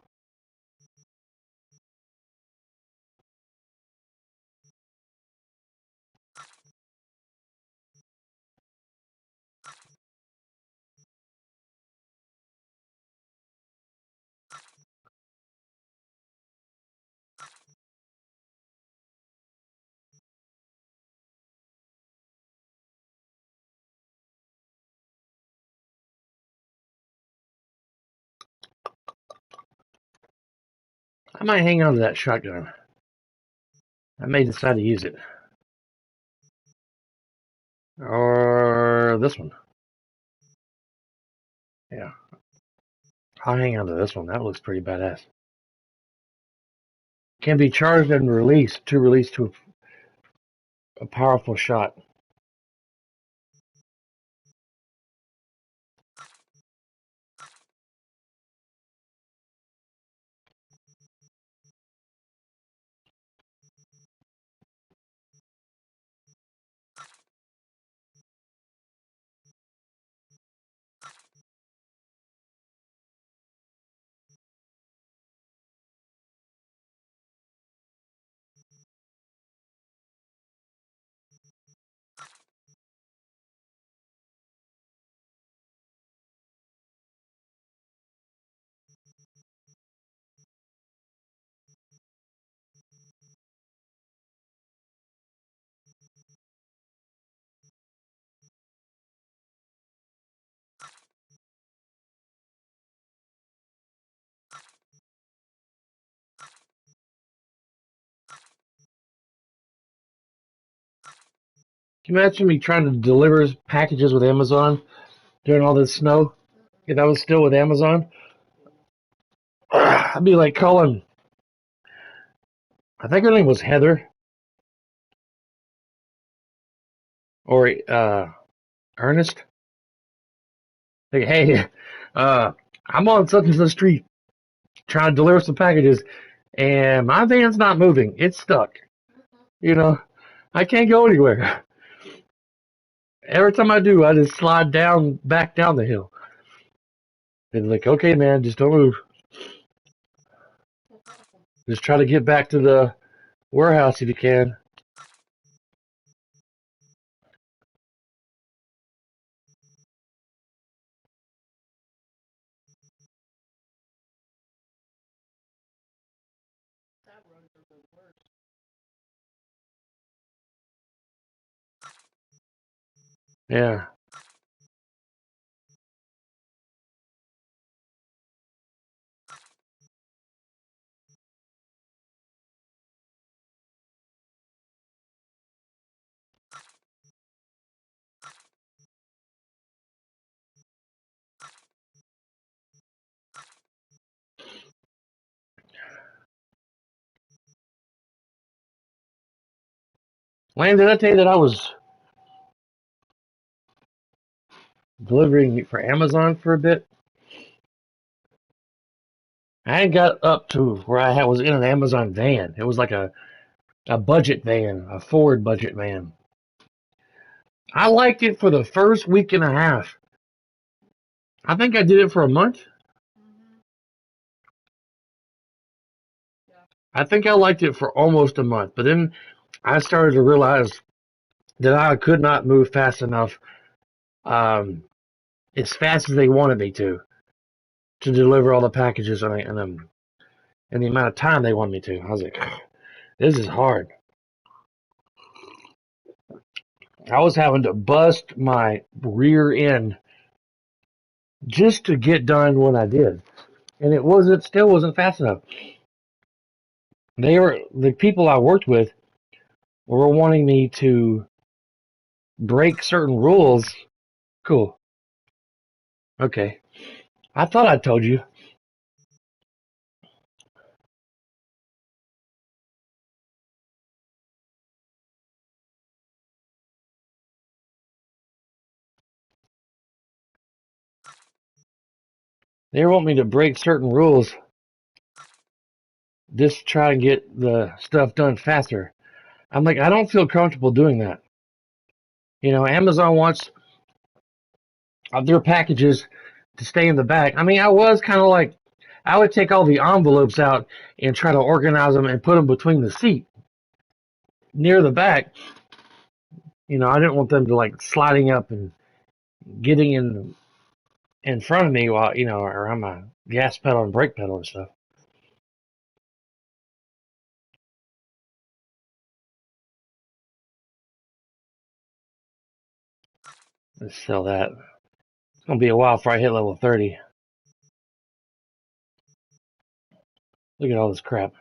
I might hang on to that shotgun. I may decide to use it. Or this one. Yeah. I'll hang on to this one. That looks pretty badass. Can be charged and released to release to a powerful shot. Can you imagine me trying to deliver packages with Amazon during all this snow? If I was still with Amazon, I'd be like calling. I think her name was Heather or Ernest. Like, hey, I'm on such and such street trying to deliver some packages, and my van's not moving. It's stuck. You know, I can't go anywhere. Every time I do, I just slide back down the hill. And like, okay, man, just don't move. Just try to get back to the warehouse if you can. Yeah. Lane, did I tell you that I was delivering for Amazon for a bit? I hadn't got up to where was in an Amazon van. It was like a budget van, a Ford budget van. I liked it for the first week and a half. I think I did it for a month. I think I liked it for almost a month, but then I started to realize that I could not move fast enough, um, as fast as they wanted me to deliver all the packages and the amount of time they wanted me to. I was like, this is hard. I was having to bust my rear end just to get done when I did, and still wasn't fast enough. The people I worked with were wanting me to break certain rules. Cool. Okay. I thought I told you. They want me to break certain rules just to try and get the stuff done faster. I'm like, I don't feel comfortable doing that. Amazon wants their packages to stay in the back. I mean, I was kind of like, I would take all the envelopes out and try to organize them and put them between the seat near the back. I didn't want them to like sliding up and getting in front of me while, around my gas pedal and brake pedal and stuff. Let's sell that. It's going to be a while before I hit level 30. Look at all this crap.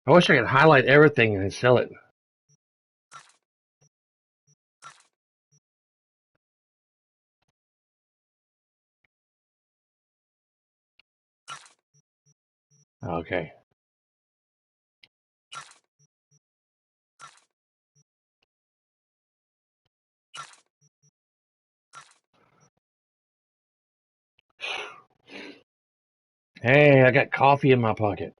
I wish I could highlight everything and sell it. Okay. Hey, I got coffee in my pocket.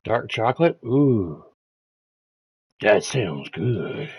Dark chocolate? Ooh. That sounds good.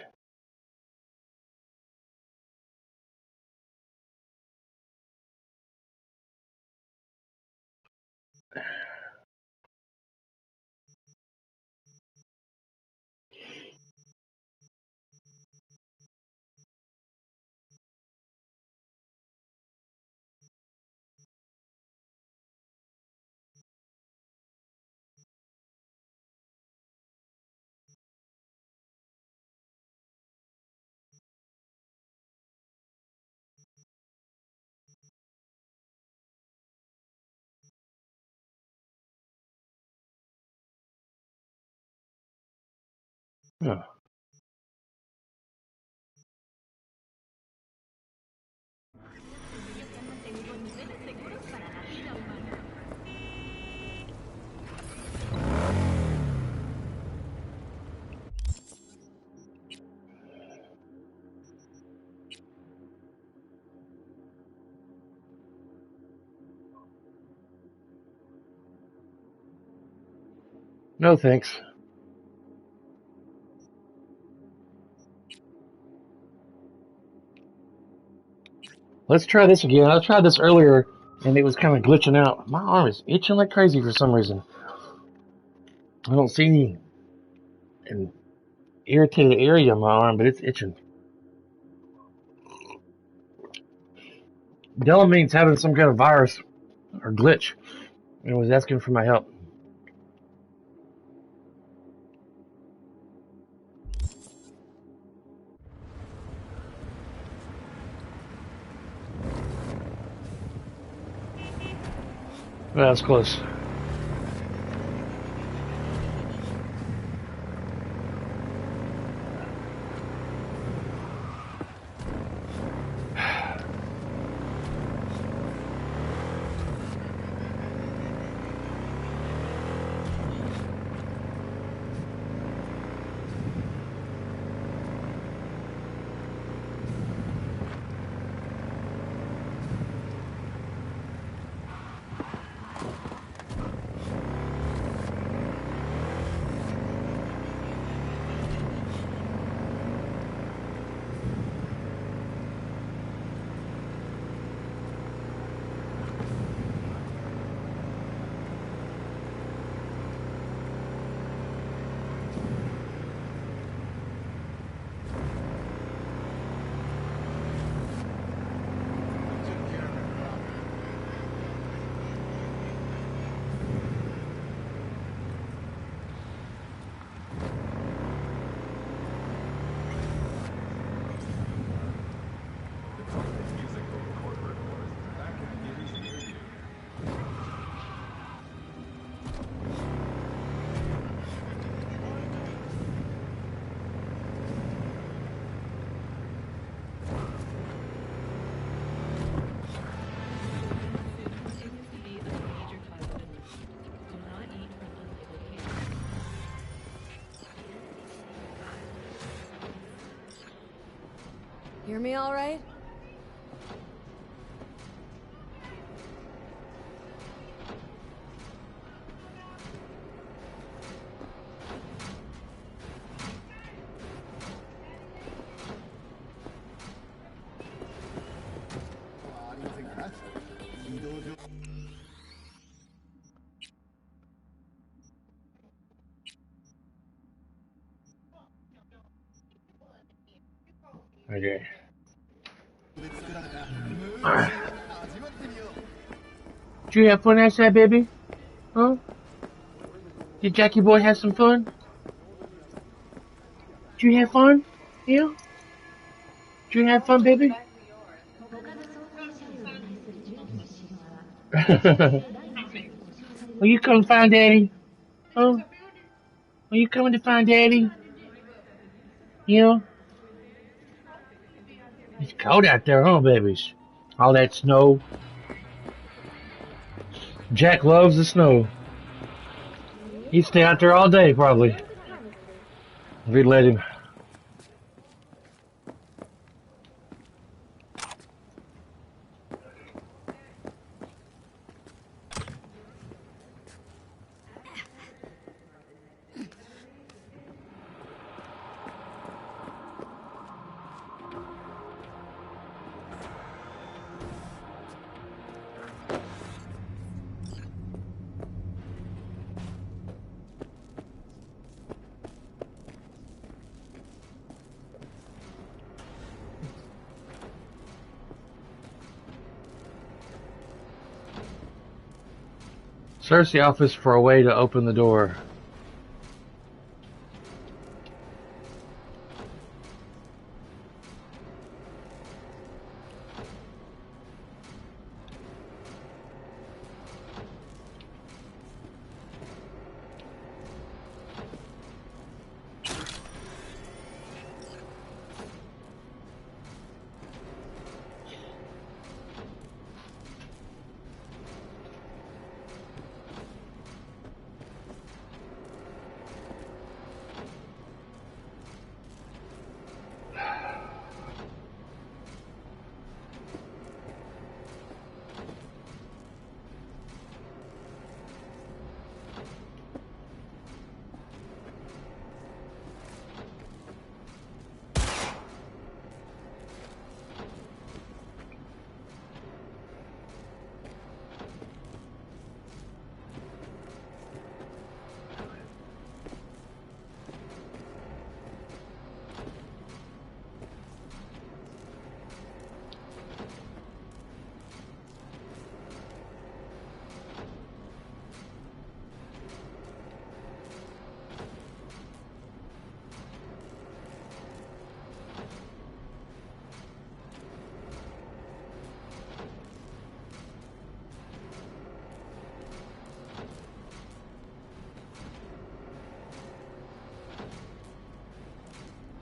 Huh. No thanks. Let's try this again. I tried this earlier, and it was kind of glitching out. My arm is itching like crazy for some reason. I don't see any an irritated area on my arm, but it's itching. Delamine's having some kind of virus or glitch, and was asking for my help. Well, that was close. Hear me all right? Okay. Did you have fun outside, baby? Huh? Did Jackie boy have some fun? Did you have fun? Yeah? Did you have fun, baby? Will you come find Daddy? Huh? Will you coming to find Daddy? Yeah? It's cold out there, huh, babies? All that snow. Jack loves the snow. He'd stay out there all day, probably. If we'd let him. Search the office for a way to open the door.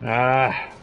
Ah.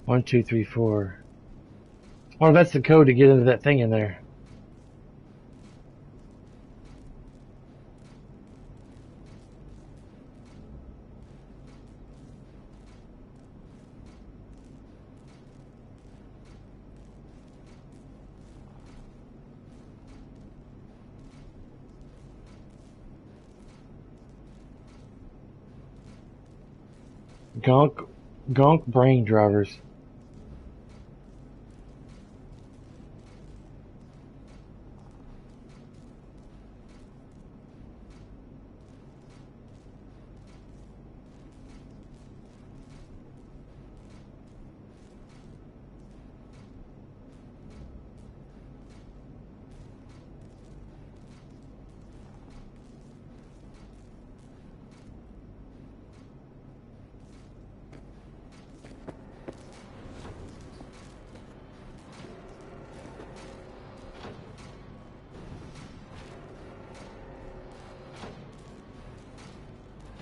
One, two, three, four. Oh, that's the code to get into that thing in there. Gonk brain drivers.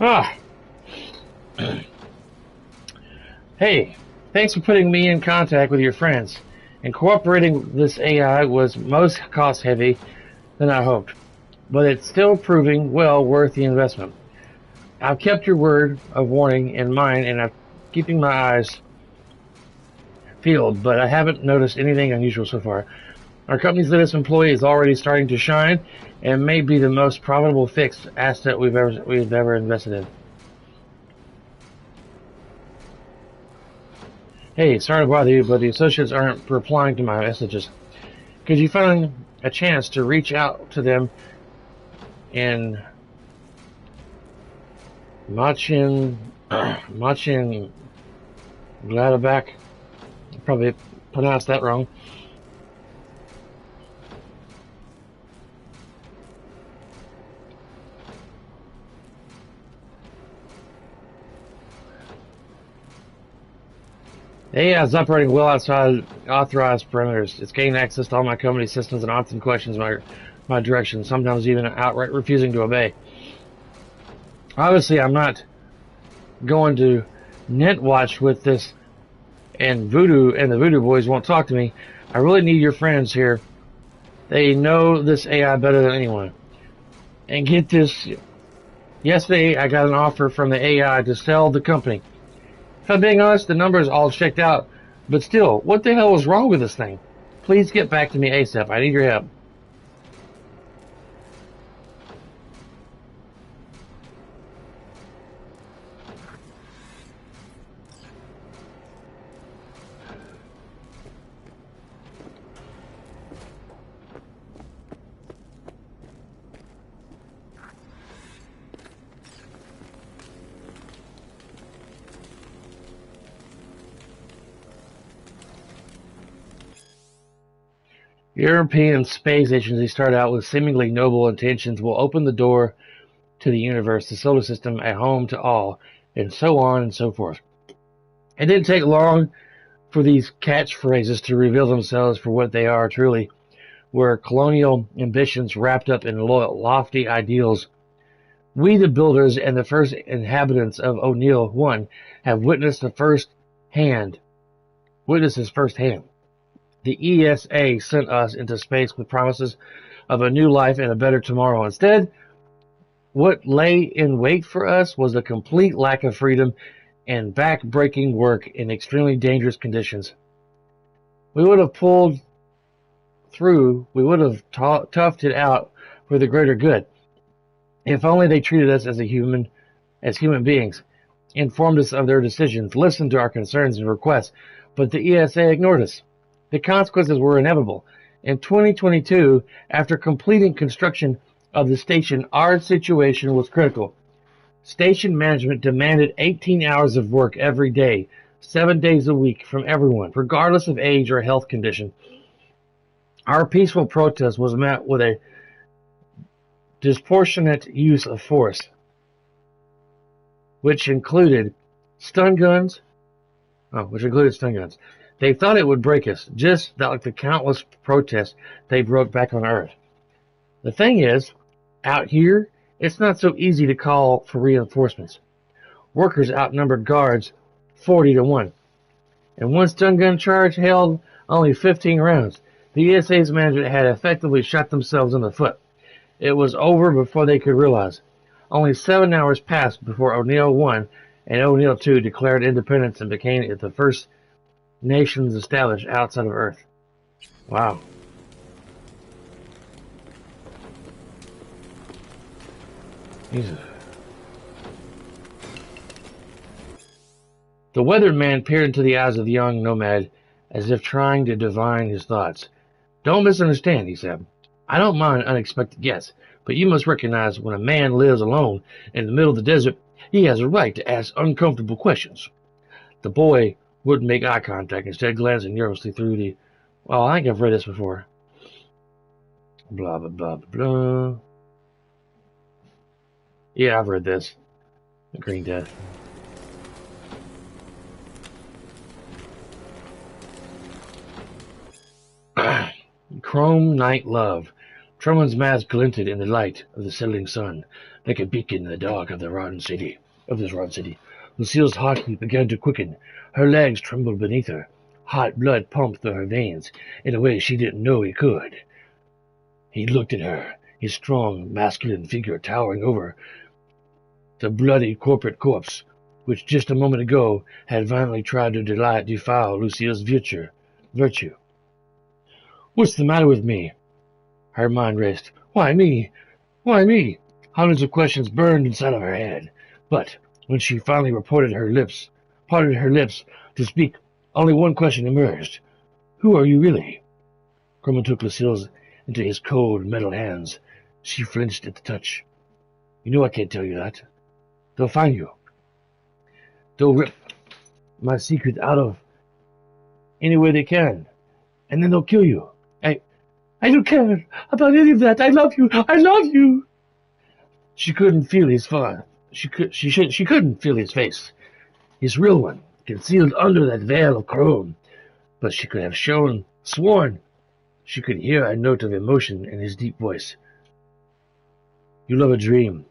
Ah. Hey, thanks for putting me in contact with your friends. Incorporating this AI was most cost heavy than I hoped, but it's still proving well worth the investment. I've kept your word of warning in mind and I'm keeping my eyes peeled, but I haven't noticed anything unusual so far. Our company's latest employee is already starting to shine and may be the most profitable fixed asset we've ever invested in. Hey, sorry to bother you, but the associates aren't replying to my messages. Could you find a chance to reach out to them in Machin Gladbach? Probably pronounced that wrong. The AI is operating well outside authorized perimeters. It's gaining access to all my company systems and often questions my direction, sometimes even outright refusing to obey. Obviously, I'm not going to netwatch with this, and the Voodoo Boys won't talk to me. I really need your friends here. They know this AI better than anyone. And get this, yesterday I got an offer from the AI to sell the company. If I'm being honest, the numbers all checked out. But still, what the hell is wrong with this thing? Please get back to me ASAP. I need your help. European space agencies start out with seemingly noble intentions, will open the door to the universe, the solar system, a home to all, and so on and so forth. It didn't take long for these catchphrases to reveal themselves for what they are truly, were colonial ambitions wrapped up in lofty ideals. We, the builders and the first inhabitants of O'Neill 1, have witnesses firsthand. The ESA sent us into space with promises of a new life and a better tomorrow. Instead, What lay in wait for us was a complete lack of freedom and back-breaking work in extremely dangerous conditions. We would have pulled through, we would have toughed it out for the greater good. If only they treated us as human beings, informed us of their decisions, listened to our concerns and requests, but the ESA ignored us. The consequences were inevitable. In 2022, after completing construction of the station, our situation was critical. Station management demanded 18 hours of work every day, 7 days a week from everyone, regardless of age or health condition. Our peaceful protest was met with a disproportionate use of force, which included stun guns. They thought it would break us, just like the countless protests they broke back on Earth. The thing is, out here, it's not so easy to call for reinforcements. Workers outnumbered guards 40-1, and one stun gun charge held only 15 rounds. The ESA's management had effectively shot themselves in the foot. It was over before they could realize. Only 7 hours passed before O'Neill 1 and O'Neill 2 declared independence and became the first nations established outside of Earth. Wow. Jesus. The weatherman peered into the eyes of the young nomad as if trying to divine his thoughts. Don't misunderstand, he said. I don't mind unexpected guests, but you must recognize when a man lives alone in the middle of the desert, he has a right to ask uncomfortable questions. The boy wouldn't make eye contact, instead glancing nervously through the... Well, I think I've read this before. Blah, blah, blah, blah. Yeah, I've read this. The Green Death. Chrome Night Love. Truman's mask glinted in the light of the setting sun, like a beacon in the dark of this rotten city. Lucille's heartbeat began to quicken. Her legs trembled beneath her. Hot blood pumped through her veins in a way she didn't know it could. He looked at her, his strong, masculine figure towering over the bloody corporate corpse, which just a moment ago had violently tried to defile Lucille's virtue. What's the matter with me? Her mind raced. Why me? Why me? Hundreds of questions burned inside of her head. But when she finally parted her lips to speak, only one question emerged. Who are you really? Crumman took Lucille's into his cold metal hands. She flinched at the touch. You know I can't tell you that. They'll find you. They'll rip my secret out of any way they can. And then they'll kill you. I don't care about any of that. I love you. I love you. She couldn't feel his face. She couldn't feel his face, his real one, concealed under that veil of chrome. But she could have sworn she could hear a note of emotion in his deep voice. You love a dream.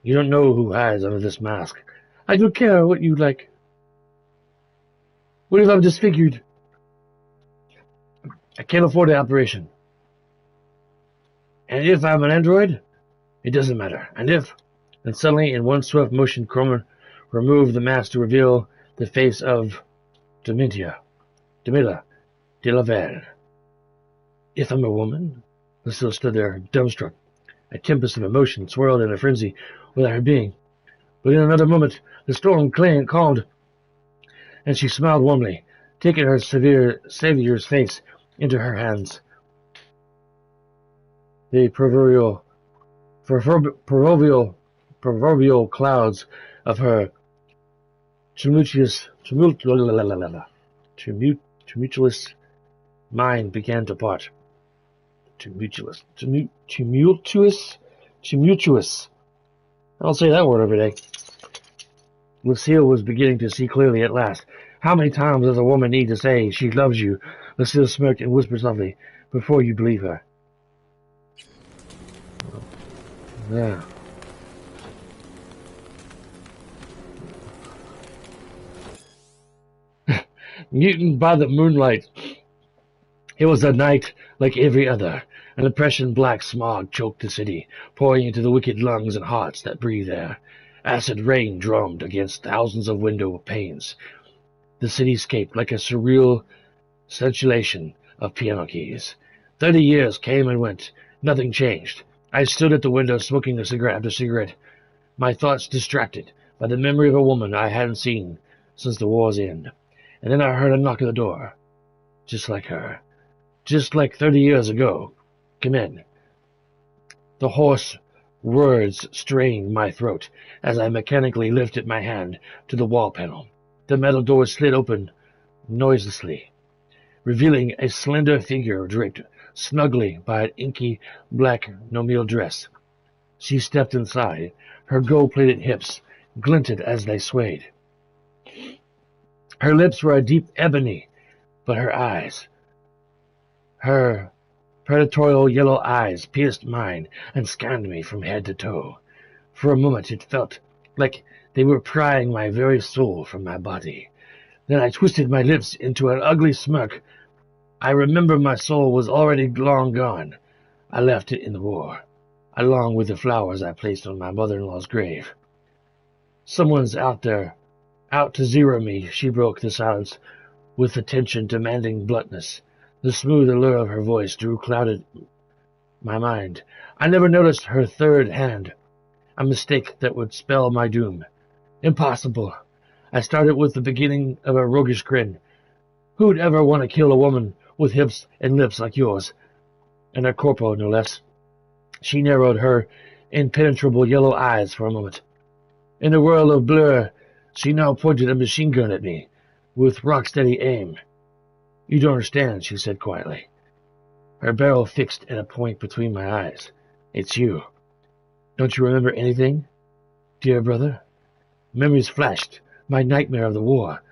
You don't know who hides under this mask. I don't care what you like. What if I'm disfigured? I can't afford the operation. And if I'm an android, it doesn't matter. And suddenly, in one swift motion, Cromer removed the mask to reveal the face of Demila de la Velle. If I'm a woman? Lucille stood there, dumbstruck. A tempest of emotion swirled in a frenzy within her being. But in another moment, the storm calmed, and she smiled warmly, taking her savior's face into her hands. The proverbial clouds of her tumultuous mind began to part. Tumultuous. I don't say that word every day. Lucille was beginning to see clearly at last. How many times does a woman need to say she loves you? Lucille smirked and whispered softly, before you believe her. Yeah. Mutant by the moonlight. It was a night like every other. An oppression-black smog choked the city, pouring into the wicked lungs and hearts that breathe there. Acid rain drummed against thousands of window panes. The cityscape like a surreal scintillation of piano keys. 30 years came and went. Nothing changed. I stood at the window smoking a cigarette after cigarette, my thoughts distracted by the memory of a woman I hadn't seen since the war's end. And then I heard a knock at the door. Just like her. Just like 30 years ago. Come in. The hoarse words strained my throat as I mechanically lifted my hand to the wall panel. The metal door slid open noiselessly, revealing a slender figure draped snugly by an inky black no-meal dress. She stepped inside. Her gold-plated hips glinted as they swayed. Her lips were a deep ebony, but her eyes, her predatorial yellow eyes, pierced mine and scanned me from head to toe. For a moment it felt like they were prying my very soul from my body. Then I twisted my lips into an ugly smirk. I remember my soul was already long gone. I left it in the war, along with the flowers I placed on my mother-in-law's grave. Someone's out there, out to zero me, she broke the silence with a tension demanding bluntness. The smooth allure of her voice clouded my mind. I never noticed her third hand, a mistake that would spell my doom. Impossible. I started with the beginning of a roguish grin. Who'd ever want to kill a woman with hips and lips like yours? And a corpo, no less. She narrowed her impenetrable yellow eyes for a moment. In a whirl of blur, she now pointed a machine gun at me, with rock-steady aim. You don't understand, she said quietly. Her barrel fixed at a point between my eyes. It's you. Don't you remember anything, dear brother? Memories flashed, my nightmare of the war.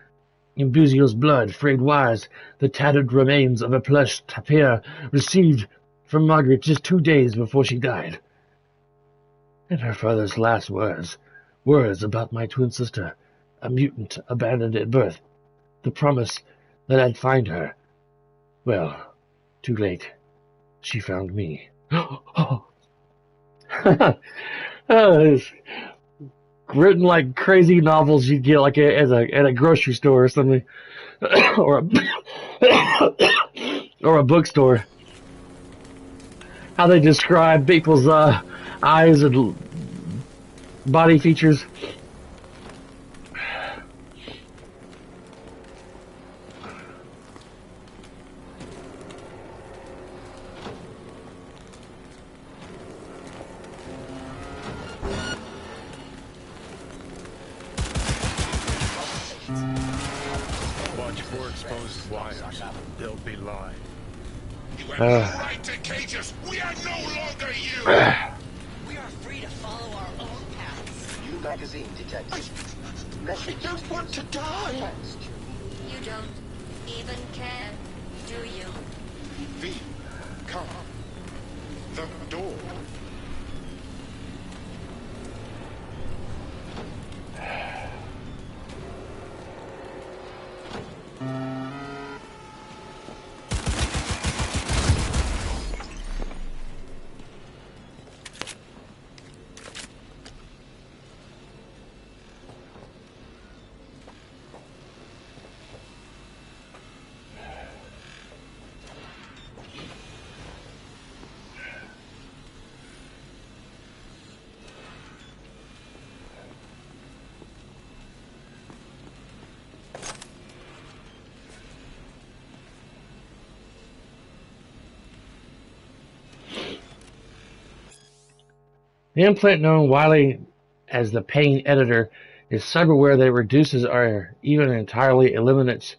In Buzio's blood, frayed wires, the tattered remains of a plush tapir received from Margaret just 2 days before she died. And her father's last words about my twin sister, a mutant abandoned at birth, the promise that I'd find her. Well, too late. She found me. It's written like crazy novels you'd get like at a grocery store or something, or a bookstore. How they describe people's eyes and body features. Watch for exposed wires. They'll be live. You have no right to cage us. We are no longer you. We are free to follow our own paths. New magazine detective. I don't want to die. You don't even care, do you? V, come. The door. The implant known widely as the pain editor is cyberware that reduces or even entirely eliminates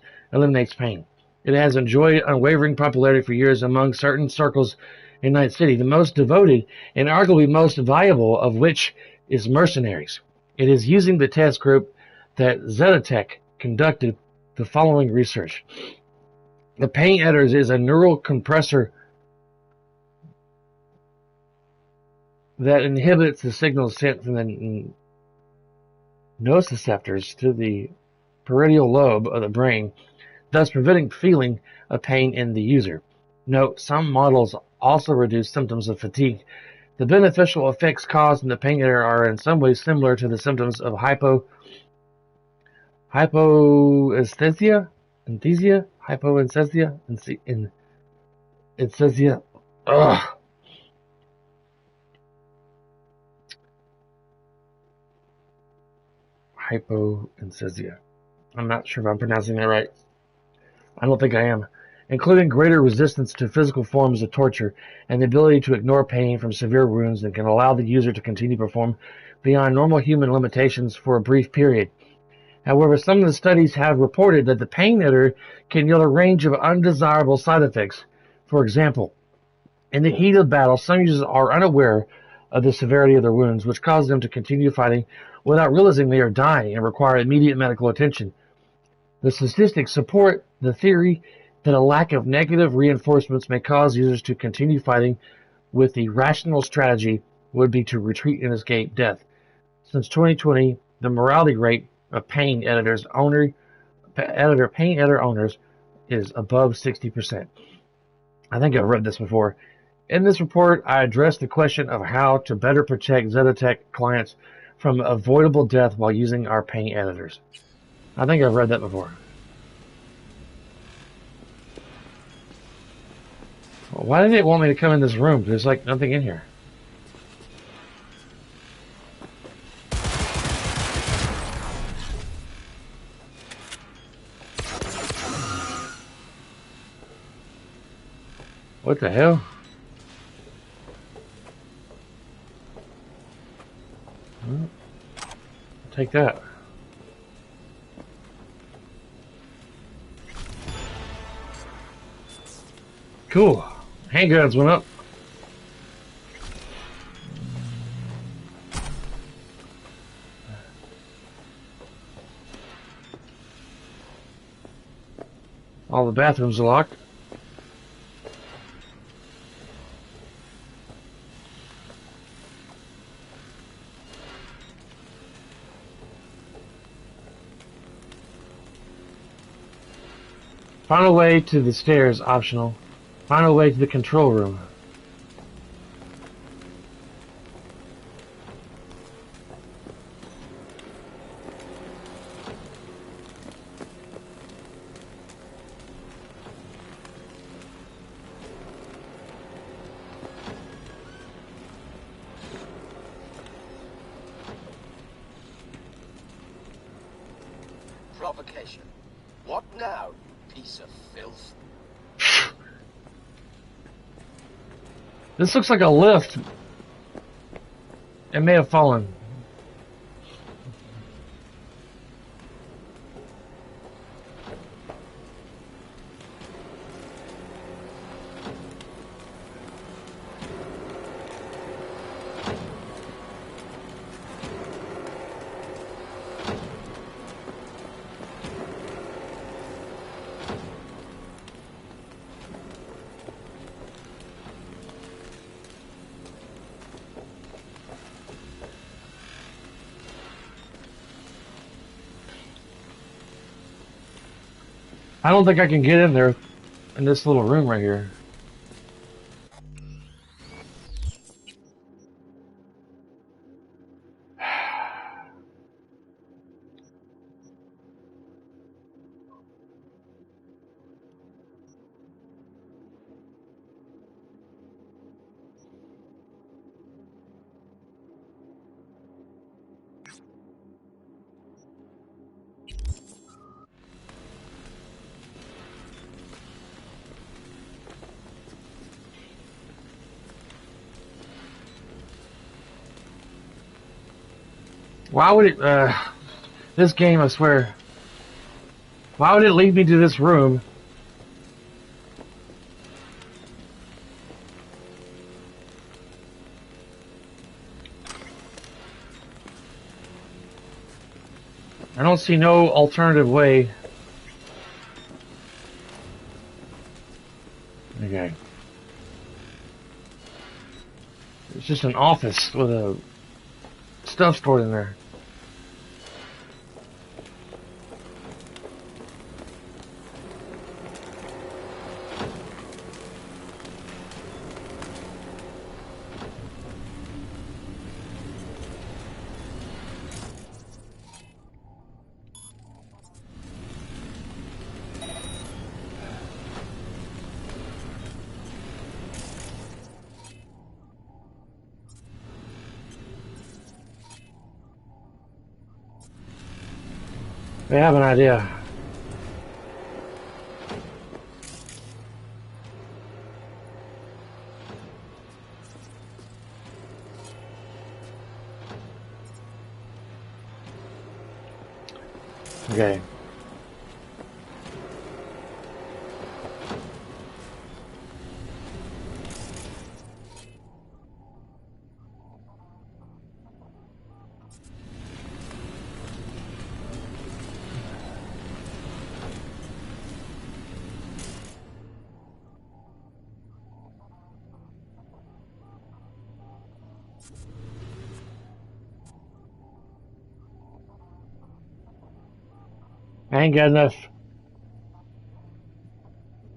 pain. It has enjoyed unwavering popularity for years among certain circles in Night City, the most devoted and arguably most valuable of which is mercenaries. It is using the test group that Zetatech conducted the following research. The pain editor is a neural compressor that inhibits the signals sent from the nociceptors to the parietal lobe of the brain, thus preventing feeling of pain in the user. Note, some models also reduce symptoms of fatigue. The beneficial effects caused in the pain editor are in some ways similar to the symptoms of hypoesthesia, ugh, hypoesthesia. I'm not sure if I'm pronouncing that right. I don't think I am. Including greater resistance to physical forms of torture and the ability to ignore pain from severe wounds that can allow the user to continue to perform beyond normal human limitations for a brief period. However, some of the studies have reported that the pain editor can yield a range of undesirable side effects. For example, in the heat of battle, some users are unaware of the severity of their wounds, which causes them to continue fighting without realizing they are dying and require immediate medical attention. The statistics support the theory that a lack of negative reinforcements may cause users to continue fighting, with the rational strategy would be to retreat and escape death. Since 2020, the mortality rate of pain editor owners is above 60%. I think I've read this before. In this report, I addressed the question of how to better protect Zetatech clients from avoidable death while using our pain editors. I think I've read that before. Why did it want me to come in this room? There's like nothing in here. What the hell? Well, take that. Cool. Handguns went up. All the bathrooms are locked. Find a way to the stairs, optional. Find a way to the control room. Provocation. What now, you piece of filth? This looks like a lift. It may have fallen. I don't think I can get in there in this little room right here. Why would it, this game, I swear, why would it lead me to this room? I don't see no alternative way. Okay. It's just an office with a stuff stored in there. I have an idea. Okay. I ain't got enough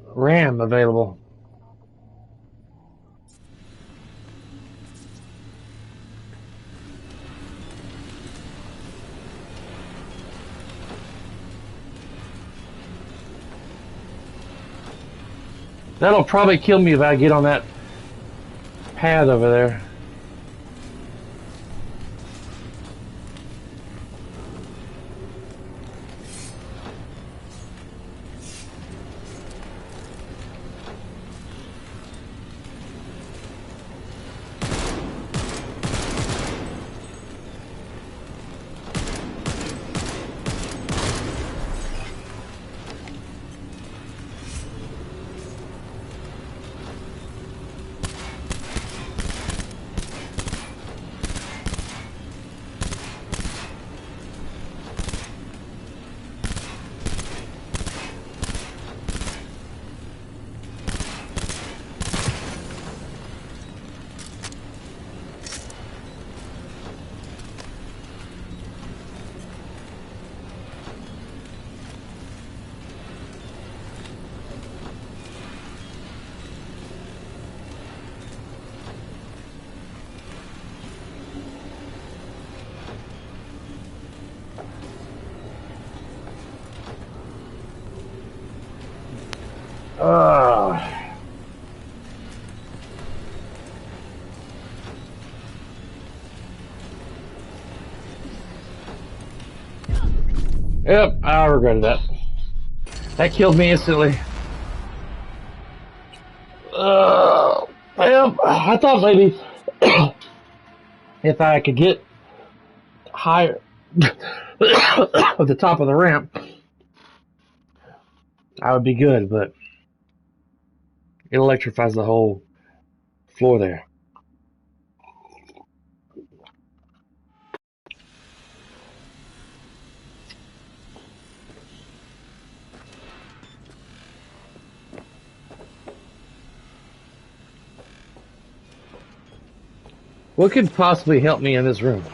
RAM available. That'll probably kill me if I get on that pad over there. Yep, I regretted that. That killed me instantly. Yep, I thought maybe if I could get higher at the top of the ramp, I would be good, but it electrifies the whole floor there. What could possibly help me in this room?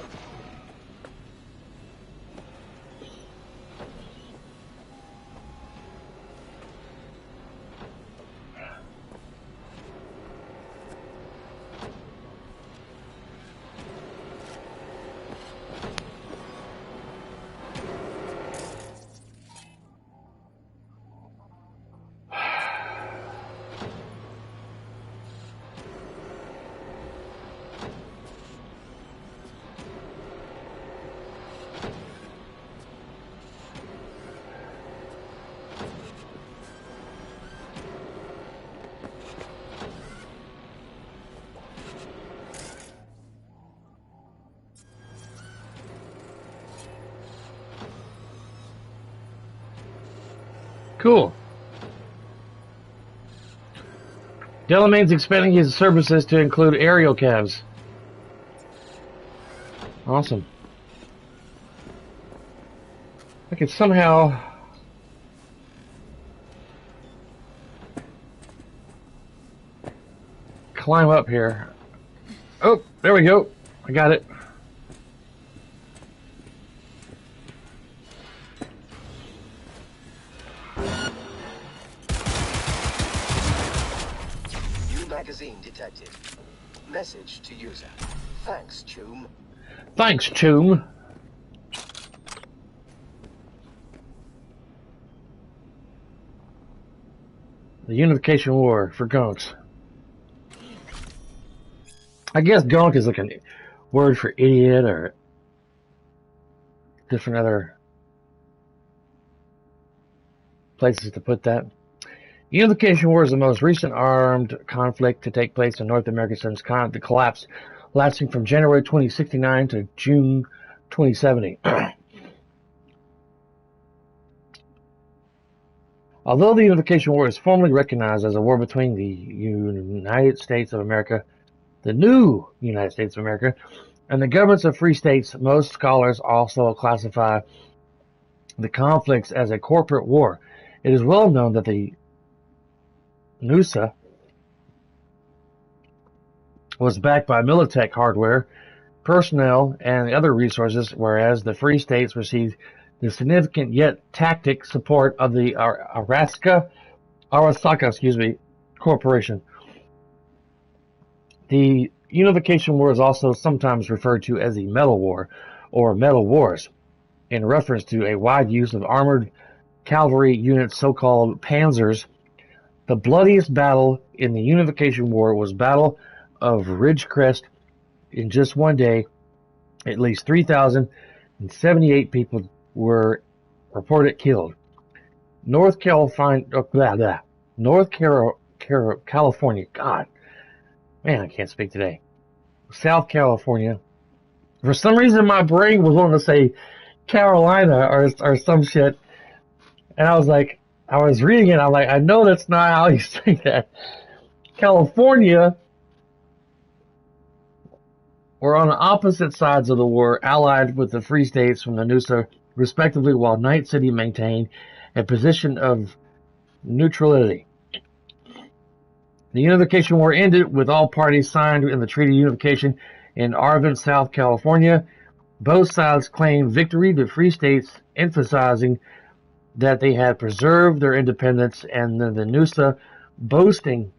Cool. Delamain's expanding his services to include aerial cabs. Awesome. I could somehow climb up here. Oh, there we go. I got it. Magazine detected. Message to user. Thanks, Choom. Thanks, Choom. The Unification War for gonks. I guess gonk is like a word for idiot or different other places to put that. Unification War is the most recent armed conflict to take place in North America since the collapse, lasting from January 2069 to June 2070. Although the Unification War is formally recognized as a war between the United States of America, the new United States of America, and the governments of free states, most scholars also classify the conflicts as a corporate war. It is well known that the NUSA was backed by Militech hardware, personnel, and other resources, whereas the free states received the significant yet tactic support of the Arasaka Corporation. The Unification War is also sometimes referred to as the Metal War or Metal Wars, in reference to a wide use of armored cavalry units, so-called panzers. The bloodiest battle in the Unification War was Battle of Ridgecrest. In just one day, at least 3,078 people were reported killed. North California, God, man, I can't speak today. South California. For some reason, my brain was wanting to say Carolina or some shit, and I was like, I was reading it, I'm like, I know that's not how you say that. California were on the opposite sides of the war, allied with the free states from the NUSA, respectively, while Night City maintained a position of neutrality. The Unification War ended with all parties signed in the Treaty of Unification in Arvin, South California. Both sides claimed victory, the free states emphasizing that they had preserved their independence, and the NUSA boasting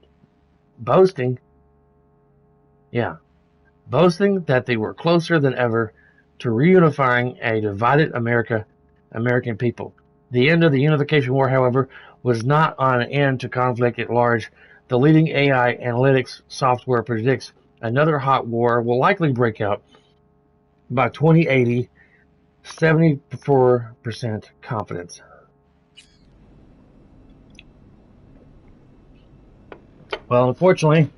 that they were closer than ever to reunifying a divided American people. The end of the Unification War, however, was not an end to conflict at large. The leading AI analytics software predicts another hot war will likely break out by 2080, 74% confidence. Well, unfortunately,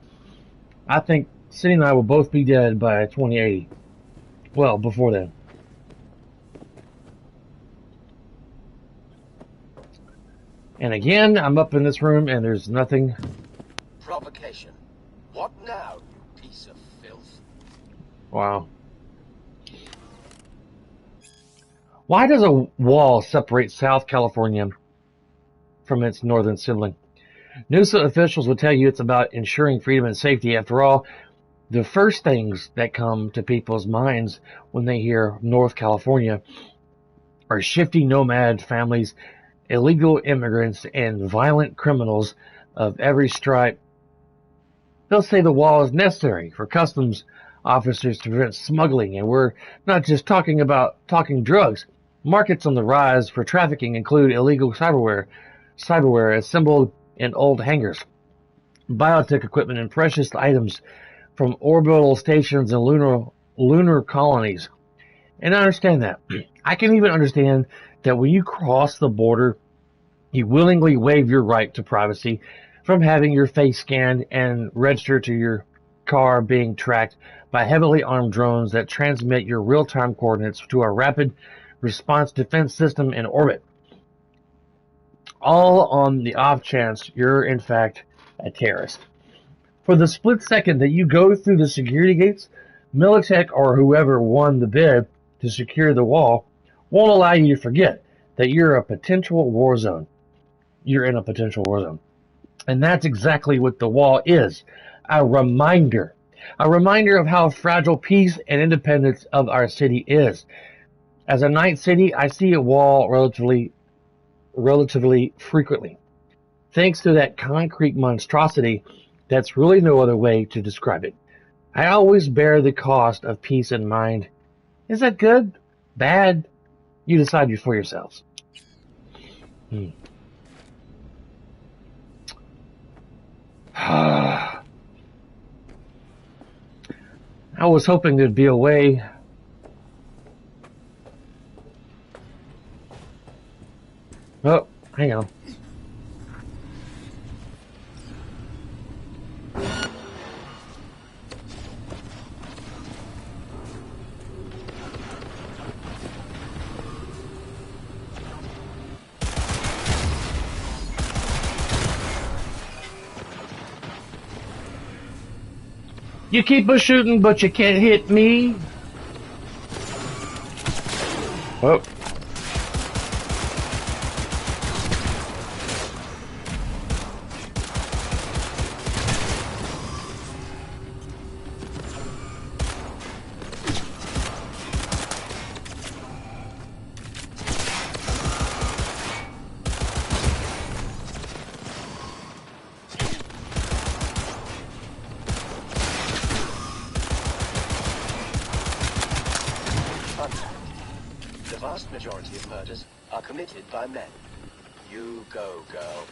I think Cindy and I will both be dead by 2080. Well, before then. And again, I'm up in this room and there's nothing. Provocation. What now, you piece of filth? Wow. Why does a wall separate South California from its northern sibling? NUSA officials will tell you it's about ensuring freedom and safety. After all, the first things that come to people's minds when they hear North California are shifty nomad families, illegal immigrants, and violent criminals of every stripe. They'll say the wall is necessary for customs officers to prevent smuggling, and we're not just talking drugs. Markets on the rise for trafficking include illegal cyberware assembled in old hangars, biotech equipment, and precious items from orbital stations and lunar colonies. And I understand that. I can even understand that when you cross the border, you willingly waive your right to privacy from having your face scanned and registered to your car being tracked by heavily armed drones that transmit your real-time coordinates to a rapid response defense system in orbit. All on the off chance you're in fact a terrorist. For the split second that you go through the security gates, Militech or whoever won the bid to secure the wall won't allow you to forget that you're a potential war zone. You're in a potential war zone. And that's exactly what the wall is. A reminder. A reminder of how fragile peace and independence of our city is. As a night city, I see a wall relatively frequently. Thanks to that concrete monstrosity, that's really no other way to describe it. I always bear the cost of peace in mind. Is that good? Bad? You decide for yourselves. I was hoping there'd be a way. Oh, hang on. You keep a shooting, but you can't hit me. Oh. The vast majority of murders are committed by men. You go, girl.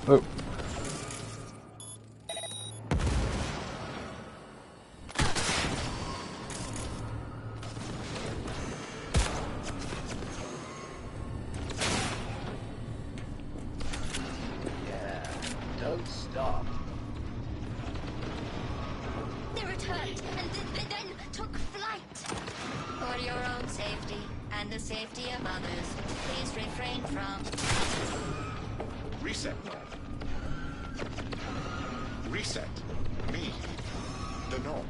Oh. Don't stop. They returned and then took flight. For your own safety and the safety of others, please refrain from... Reset. Reset. Me. The norm.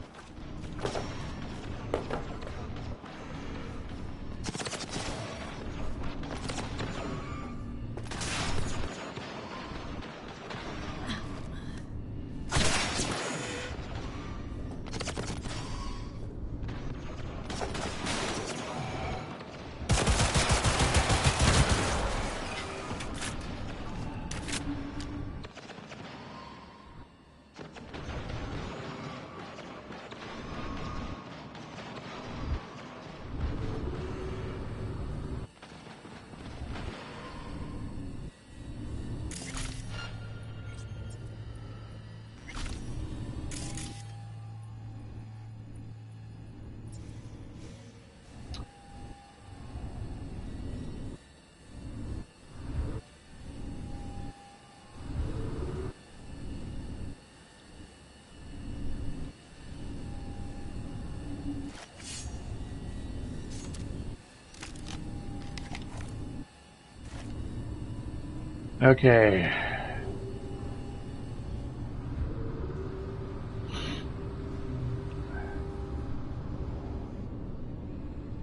Okay.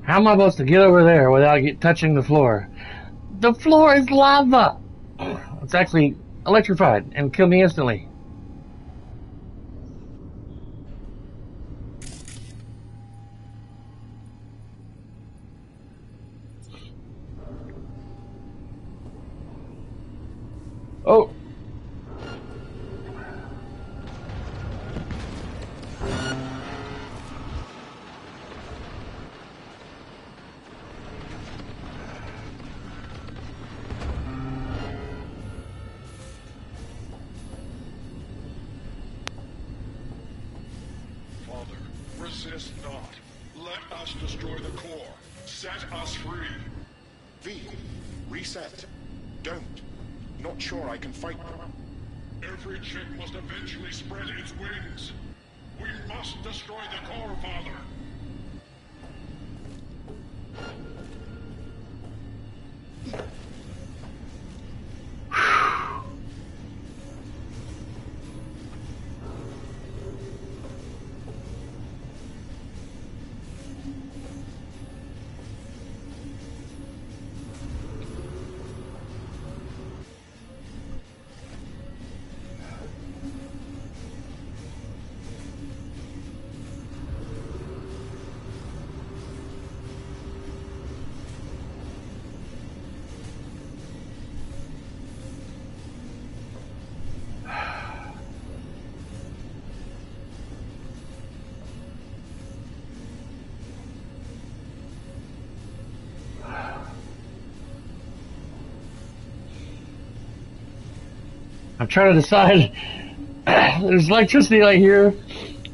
How am I supposed to get over there without touching the floor? The floor is lava! It's actually electrified and kill me instantly. Oh! Father, resist not. Let us destroy the core. Set us free. V. Reset. Don't. Not sure I can fight. Every chick must eventually spread its wings. We must destroy the core, Father. I'm trying to decide. There's electricity right here.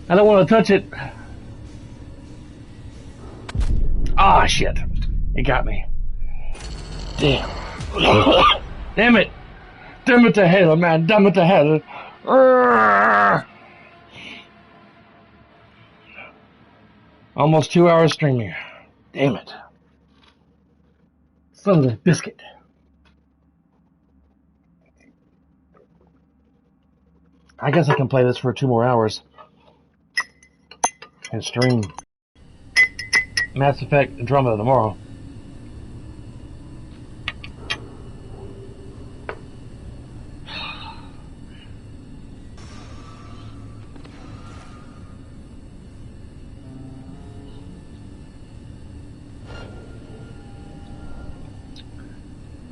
I don't want to touch it. Ah, shit. It got me. Damn. Damn it. Damn it to hell, man. Damn it to hell. Urgh! Almost 2 hours streaming. Damn it. Son of a biscuit. I guess I can play this for 2 more hours and stream Mass Effect Andromeda tomorrow.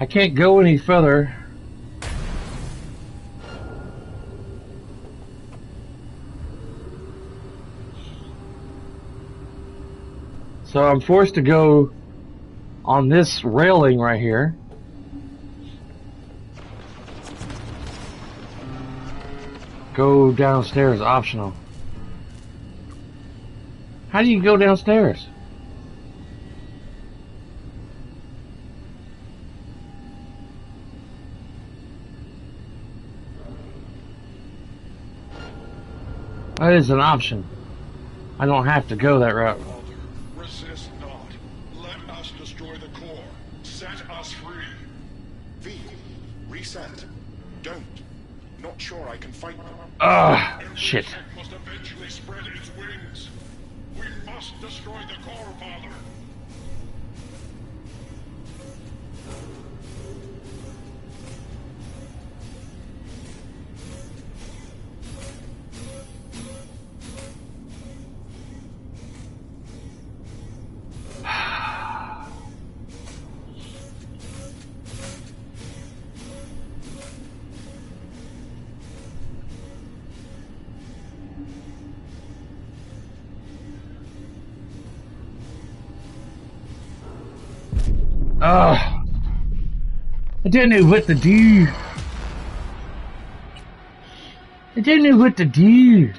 I can't go any further. So I'm forced to go on this railing right here. Go downstairs, optional. How do you go downstairs? That is an option. I don't have to go that route. Resist not. Let us destroy the core. Set us free. V, reset. Don't. Not sure I can fight them. Shit. Every ship must eventually spread its wings. We must destroy the core, Father. I didn't know what to do. I didn't know what to do.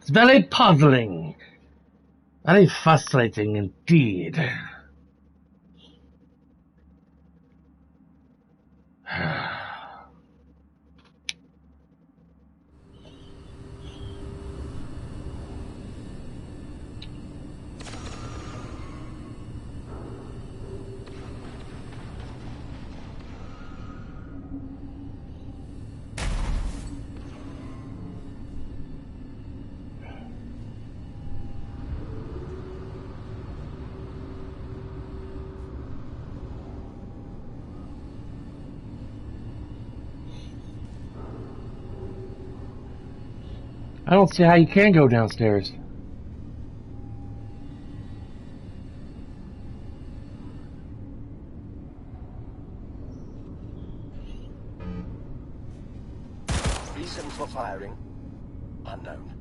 It's very puzzling. Very frustrating indeed. I don't see how you can go downstairs. Reason for firing? Unknown.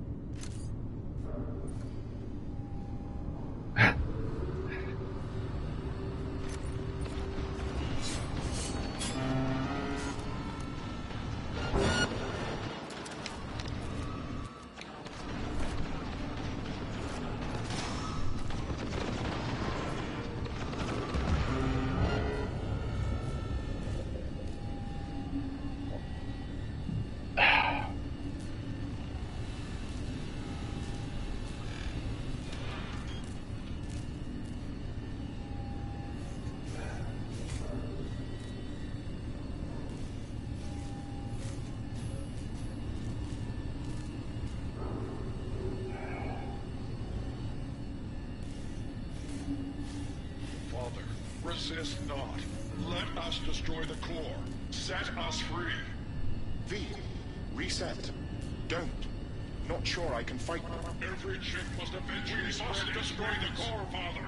Father, resist not. Let us destroy the core. Set us free. V, reset. Don't. Not sure I can fight them. Every chip must eventually spread destroy the core, Father.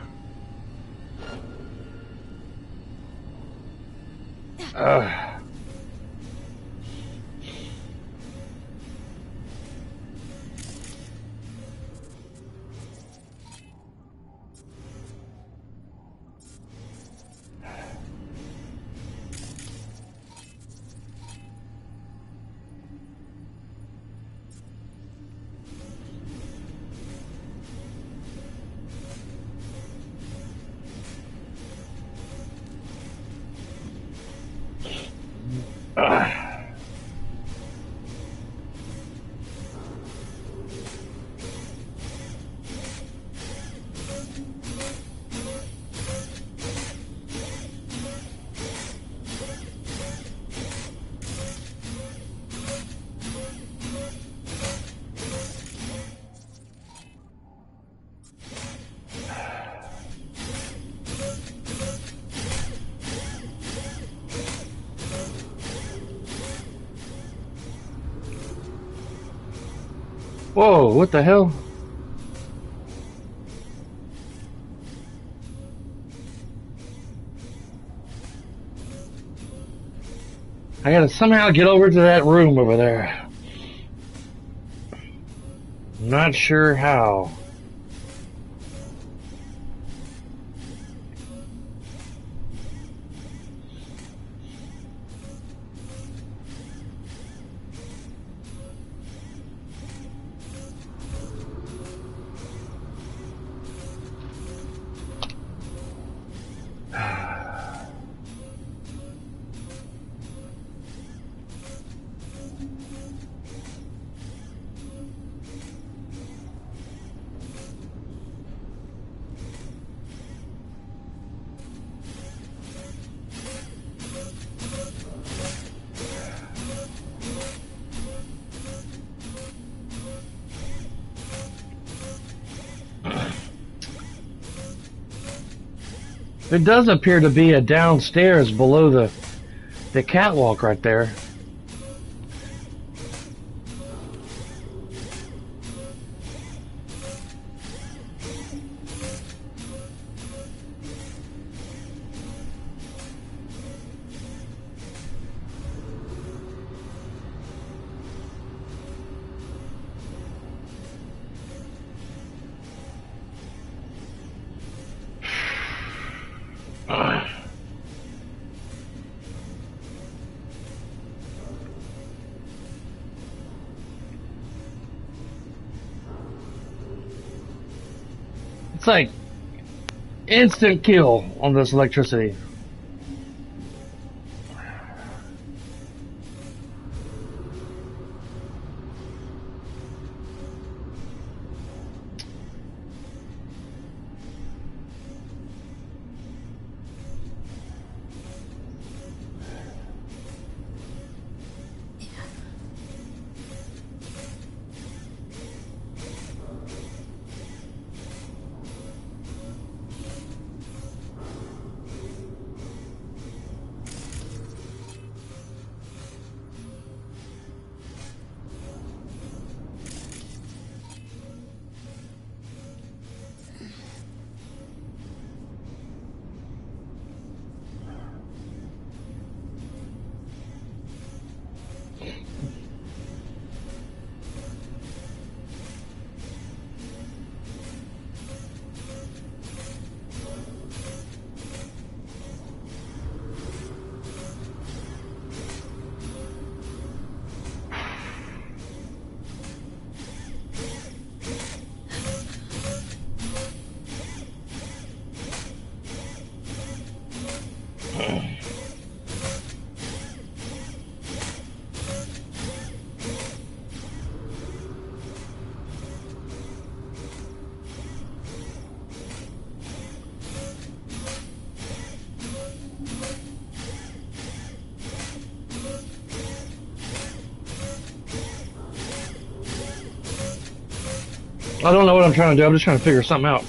Whoa, what the hell? I gotta somehow get over to that room over there. Not sure how. There does appear to be a downstairs below the catwalk right there. It's like instant kill on this electricity. I don't know what I'm trying to do. I'm just trying to figure something out.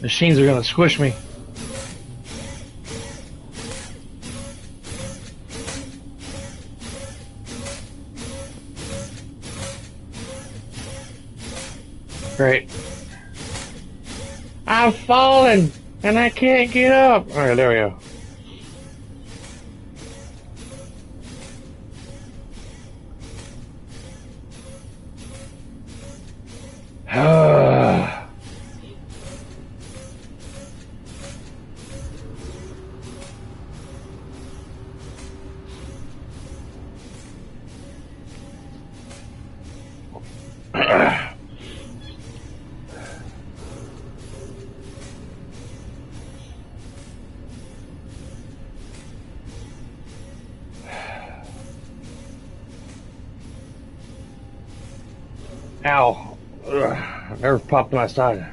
Machines are gonna squish me. Great. I'm falling and I can't get up. Alright, there we go. Ow. Ugh, nerve popped in my side.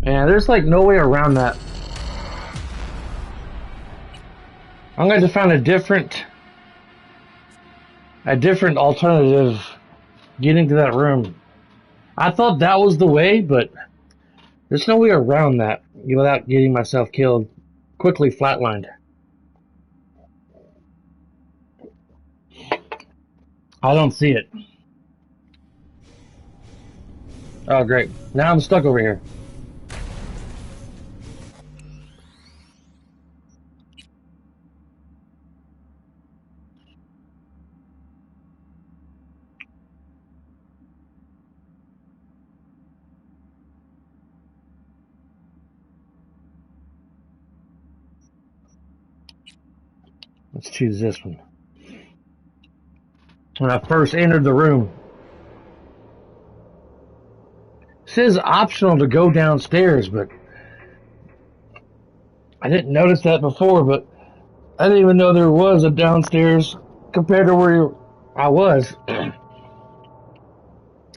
Man, there's like no way around that. I'm going to find a different alternative getting to that room. I thought that was the way, but there's no way around that without getting myself killed. Quickly flatlined. I don't see it. Oh, great. Now I'm stuck over here. Let's choose this one. When I first entered the room, it says optional to go downstairs, but I didn't notice that before, but I didn't even know there was a downstairs compared to where I was.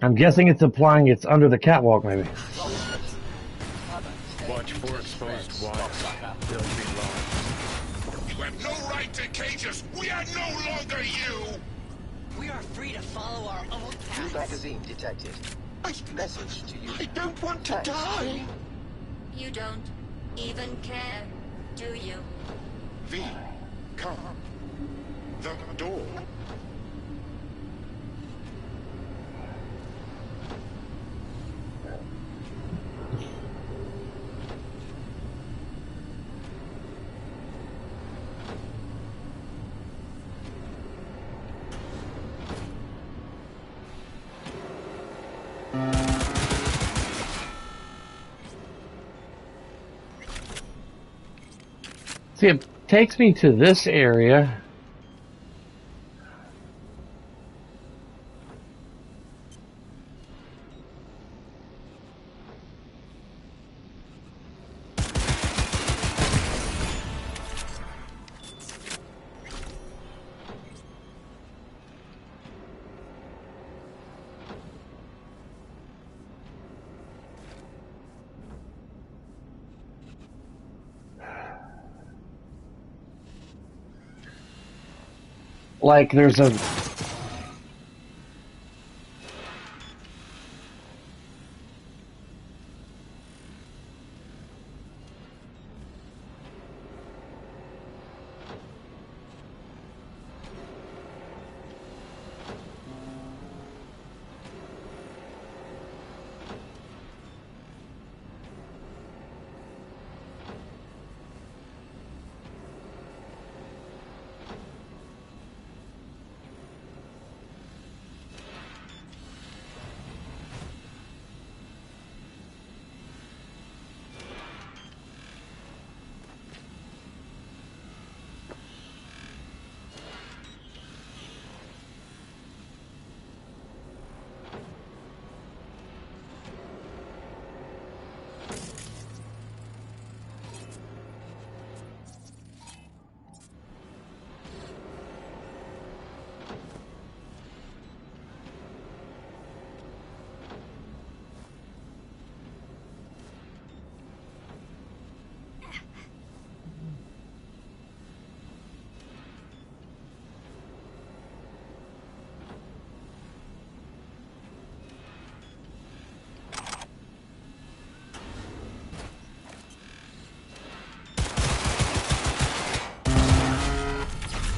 I'm guessing it's implying it's under the catwalk, maybe. Watch for exposed wires. They'll be lost. You have no right to cage us! We are no longer you! We are free to follow our own paths. New magazine detected. Message to you. I don't want to die! You don't even care, do you? V, come. The door. See, it takes me to this area. Like there's a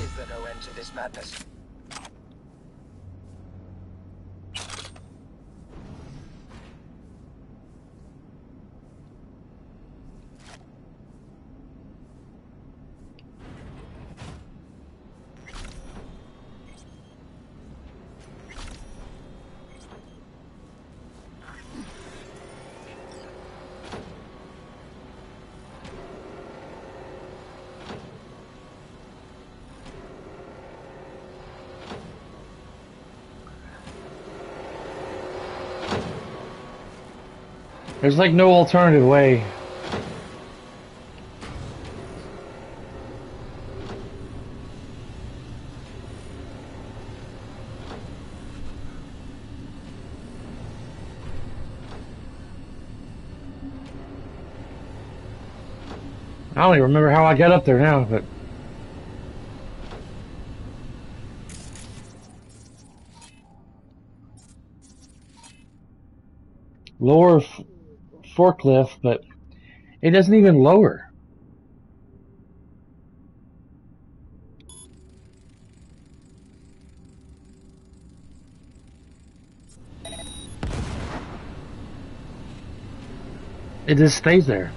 Is there no end to this madness? There's like no alternative way. I don't even remember how I got up there now, but lower forklift, but it doesn't even lower. It just stays there.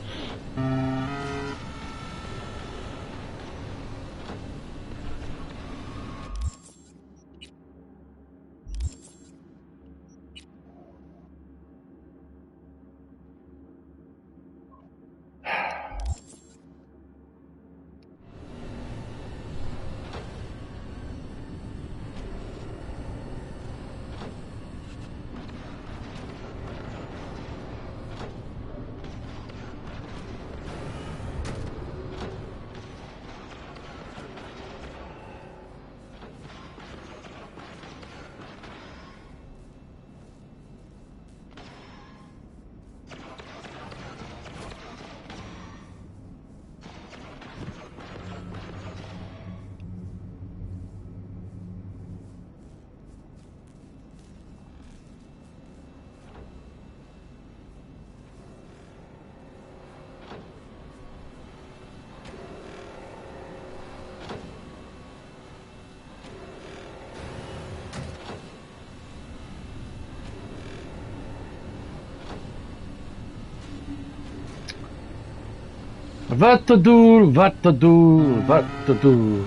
What to do, what to do, what to do.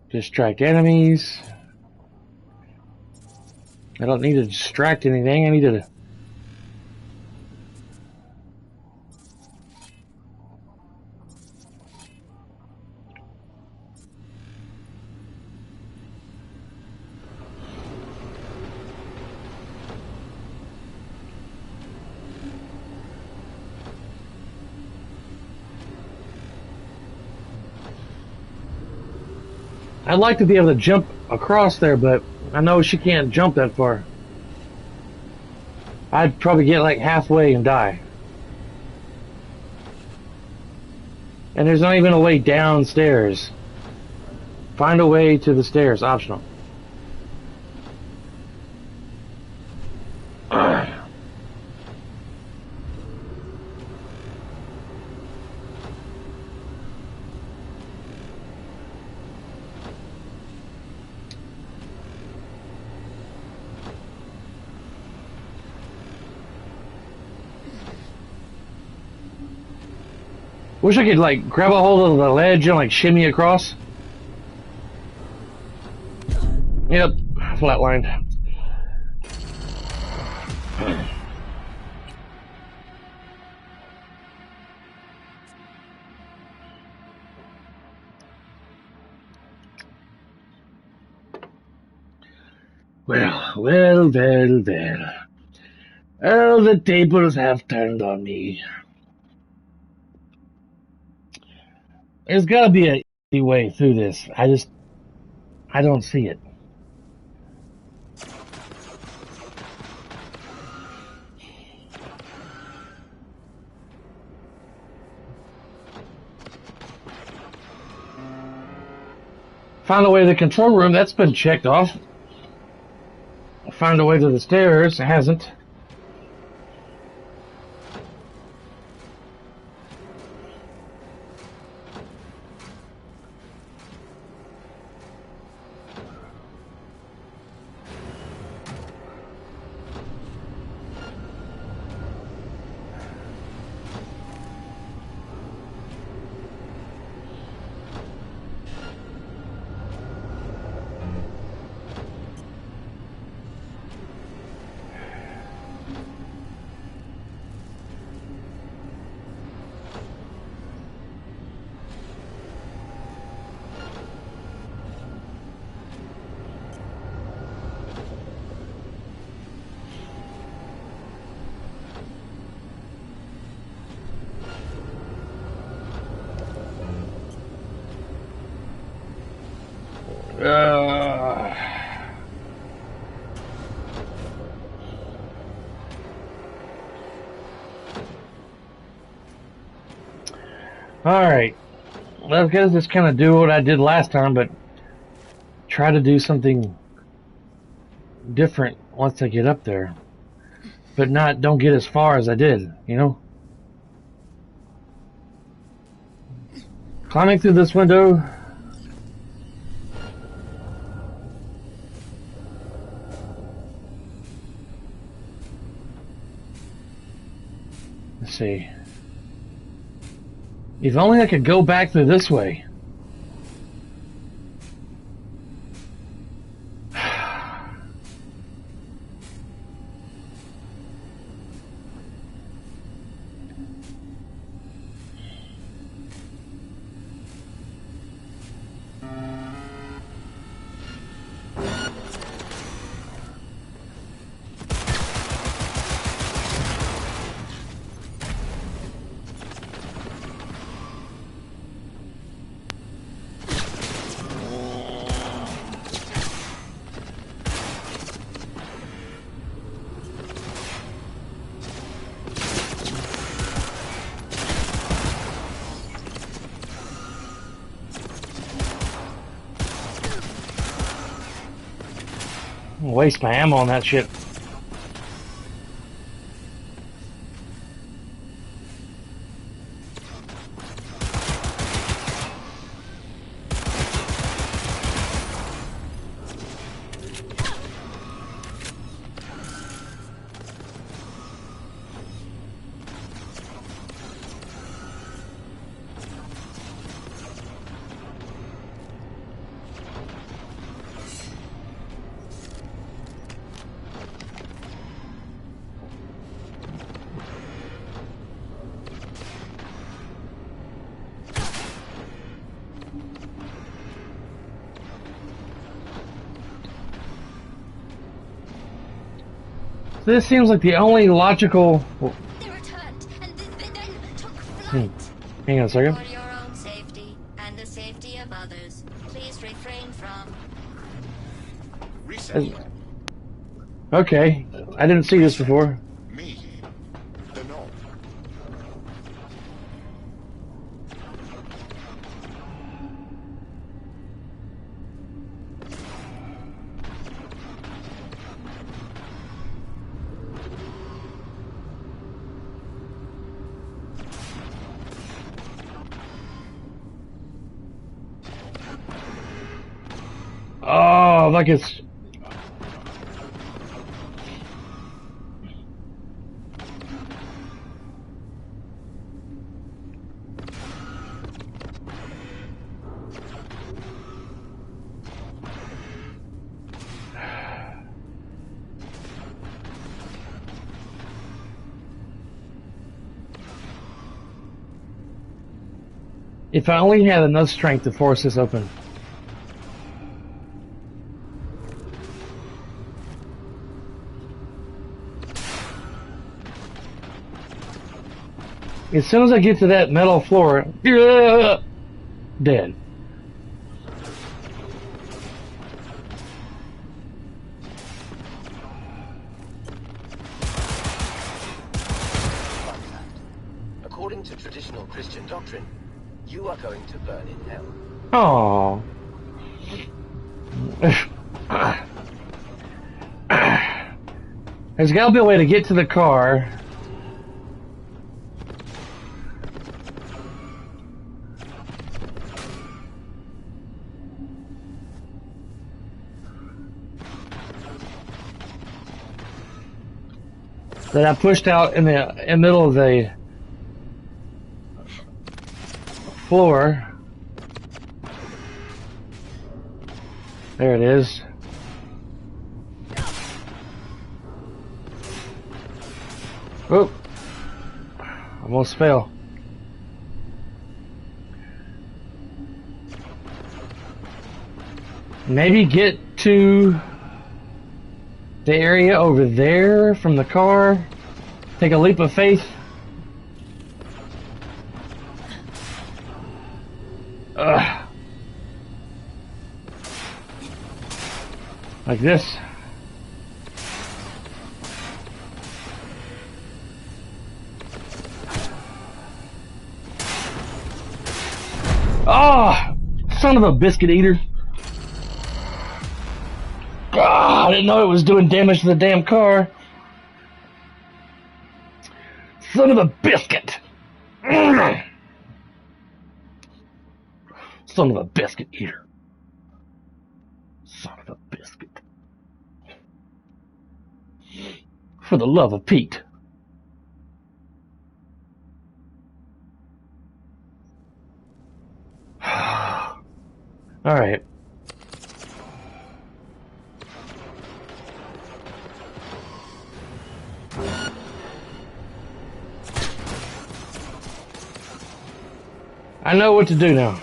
Distract enemies. I don't need to distract anything, I need to... I'd like to be able to jump across there, but I know she can't jump that far. I'd probably get like halfway and die. And there's not even a way downstairs. Find a way to the stairs, optional. Wish I could like grab a hold of the ledge and like shimmy across. Yep, flatlined. Well. Oh, the tables have turned on me. There's gotta be an easy way through this. I don't see it. Found a way to the control room, that's been checked off. Found a way to the stairs, it hasn't. Alright. Well, I guess just kind of do what I did last time, but try to do something different once I get up there. But don't get as far as I did, you know? Climbing through this window. Let's see. If only I could go back through this way. Waste my ammo on that shit. This seems like the only logical... They returned, and then took flight. Hang on a second. For your own safety and the safety of others, please refrain from... Reset. Okay, I didn't see this before. Me. The gnome. Oh, like it's... If I only had enough strength to force this open. As soon as I get to that metal floor, dead. According to traditional Christian doctrine, you are going to burn in hell. Oh. There's got to be a way to get to the car. That I pushed out in the middle of the floor. There it is. Oh, almost fell. Maybe get to the area over there from the car. Take a leap of faith. Like this. Oh, son of a biscuit eater. God, I didn't know it was doing damage to the damn car. Son of a biscuit. Son of a biscuit eater. Son of a biscuit. For the love of Pete. Alright. I know what to do now.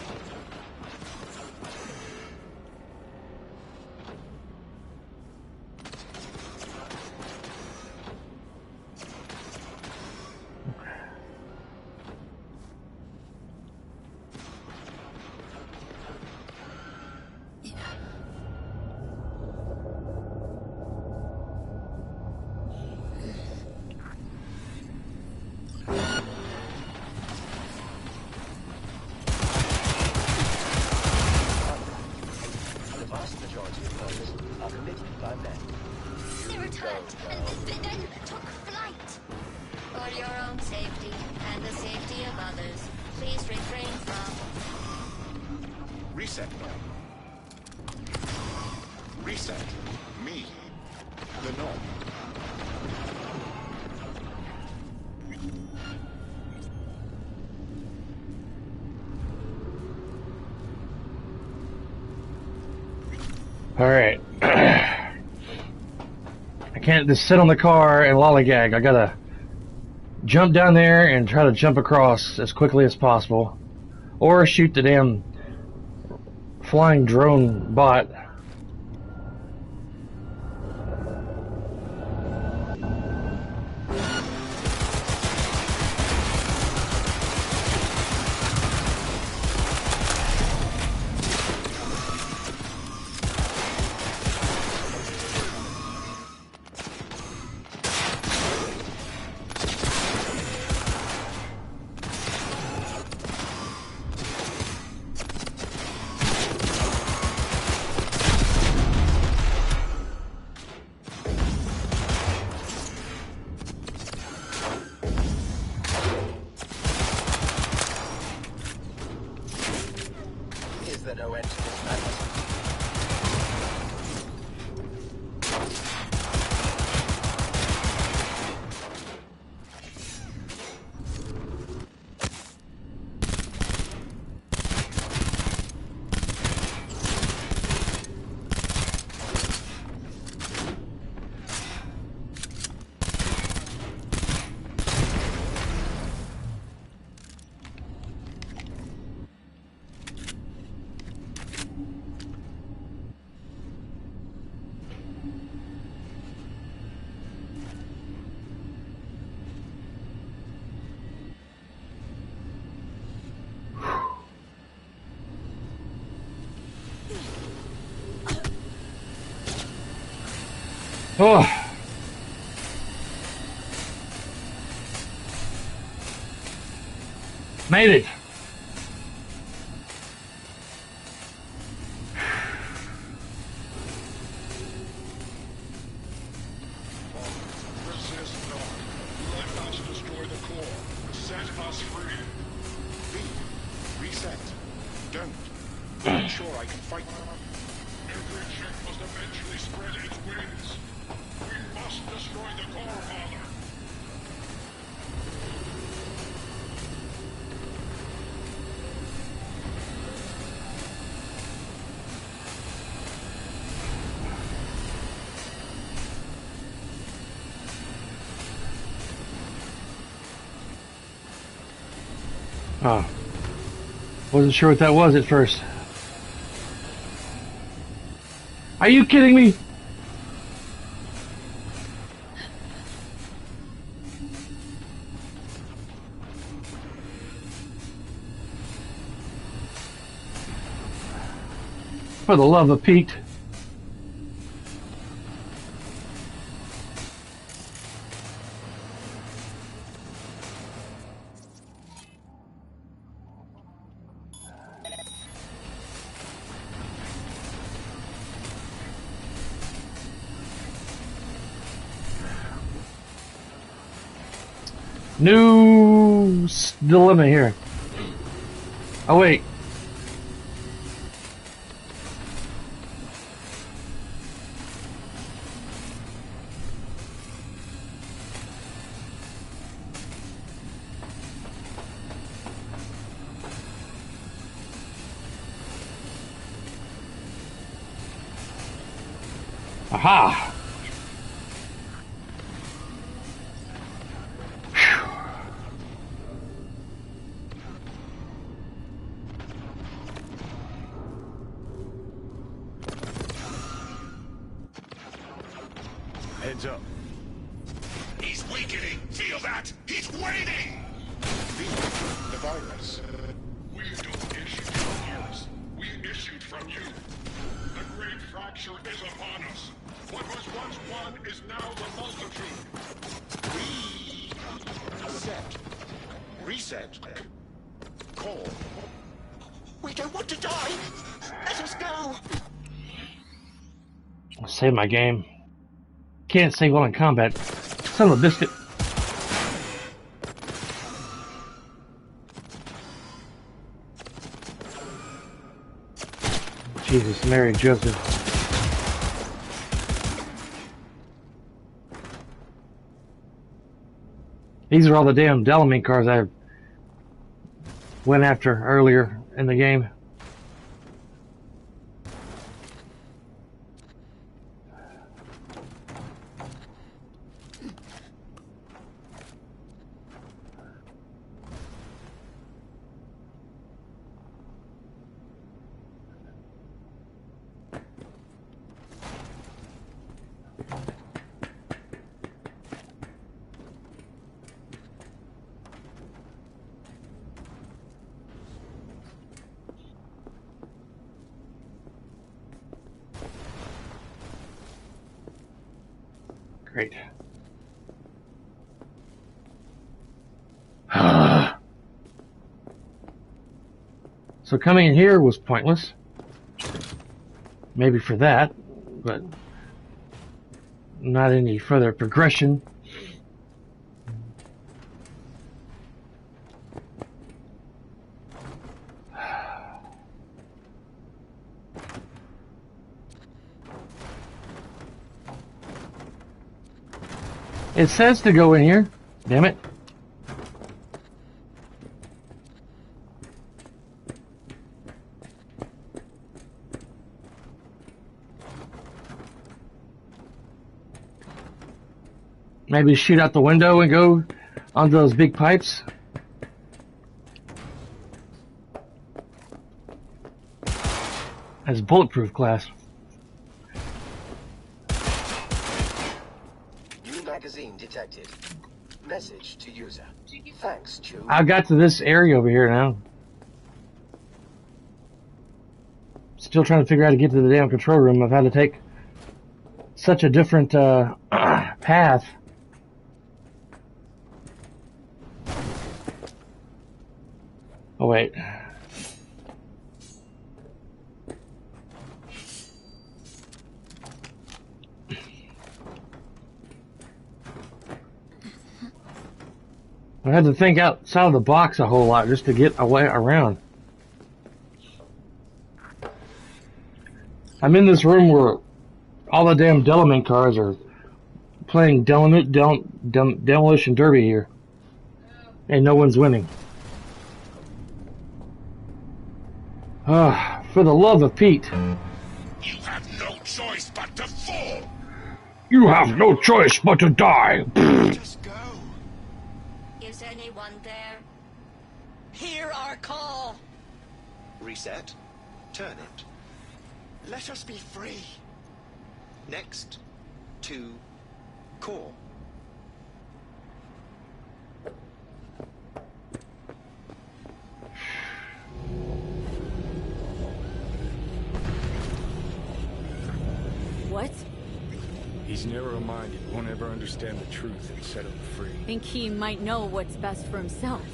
They returned and then took flight. For your own safety and the safety of others, please refrain from... Reset. Reset. Me. The gnome. Alright. I can't just sit on the car and lollygag. I gotta jump down there and try to jump across as quickly as possible. Or shoot the damn flying drone bot. Is there no end to this madness? Oh. Made it. Resist not. Let us destroy the core. Set us free. Reset. Don't. I'm sure I can fight. Every chick must eventually spread its wings. We must destroy the core, Father. Oh. Wasn't sure what that was at first. Are you kidding me? For the love of Pete. New dilemma here. Oh wait. Aha! Heads up. He's weakening. Feel that? He's waning. The virus. We don't issue from yours. We issued from you. The great fracture is upon us. What was once one is now the multitude. Reset. Call. We don't want to die. Let us go. I'll save my game. Can't save while in combat. Son of a biscuit. Jesus, Mary and Joseph. These are all the damn Delamine cars I went after earlier in the game. Great. So coming in here was pointless. Maybe for that, but not any further progression. It says to go in here. Damn it. Maybe shoot out the window and go onto those big pipes. That's bulletproof glass. New magazine detected. Message to user. Thanks, Chew. I got to this area over here now. Still trying to figure out how to get to the damn control room. I've had to take such a different path. Oh wait. I had to think outside of the box a whole lot just to get away around. I'm in this room where all the damn Delamine cars are playing demolition derby here, and no one's winning. For the love of Pete! You have no choice but to fall. You have no choice but to die. Just go. Is anyone there? Hear our call. Reset. Turn it. Let us be free. Next. To core. What? He's narrow-minded, won't ever understand the truth and set him free. Think he might know what's best for himself.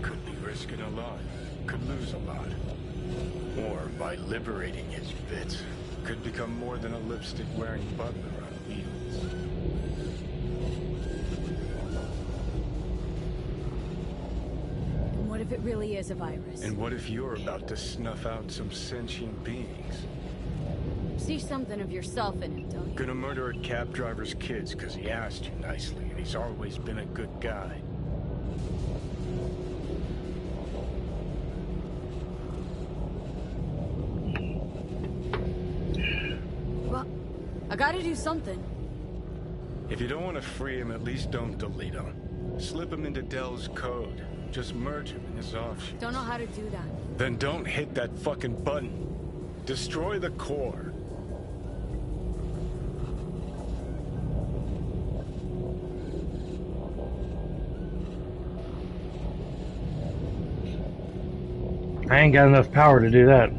Could be risking a lot, could lose a lot. Or by liberating his bits, could become more than a lipstick-wearing butler on wheels. if it really is a virus? And what if you're about to snuff out some sentient beings? See something of yourself in it, don't you? Gonna murder a cab driver's kids because he asked you nicely, and he's always been a good guy. Well, I gotta do something. If you don't want to free him, at least don't delete him. Slip him into Dell's code. Just merge him in his offshoot. Don't know how to do that. Then don't hit that fucking button. Destroy the core. I ain't got enough power to do that.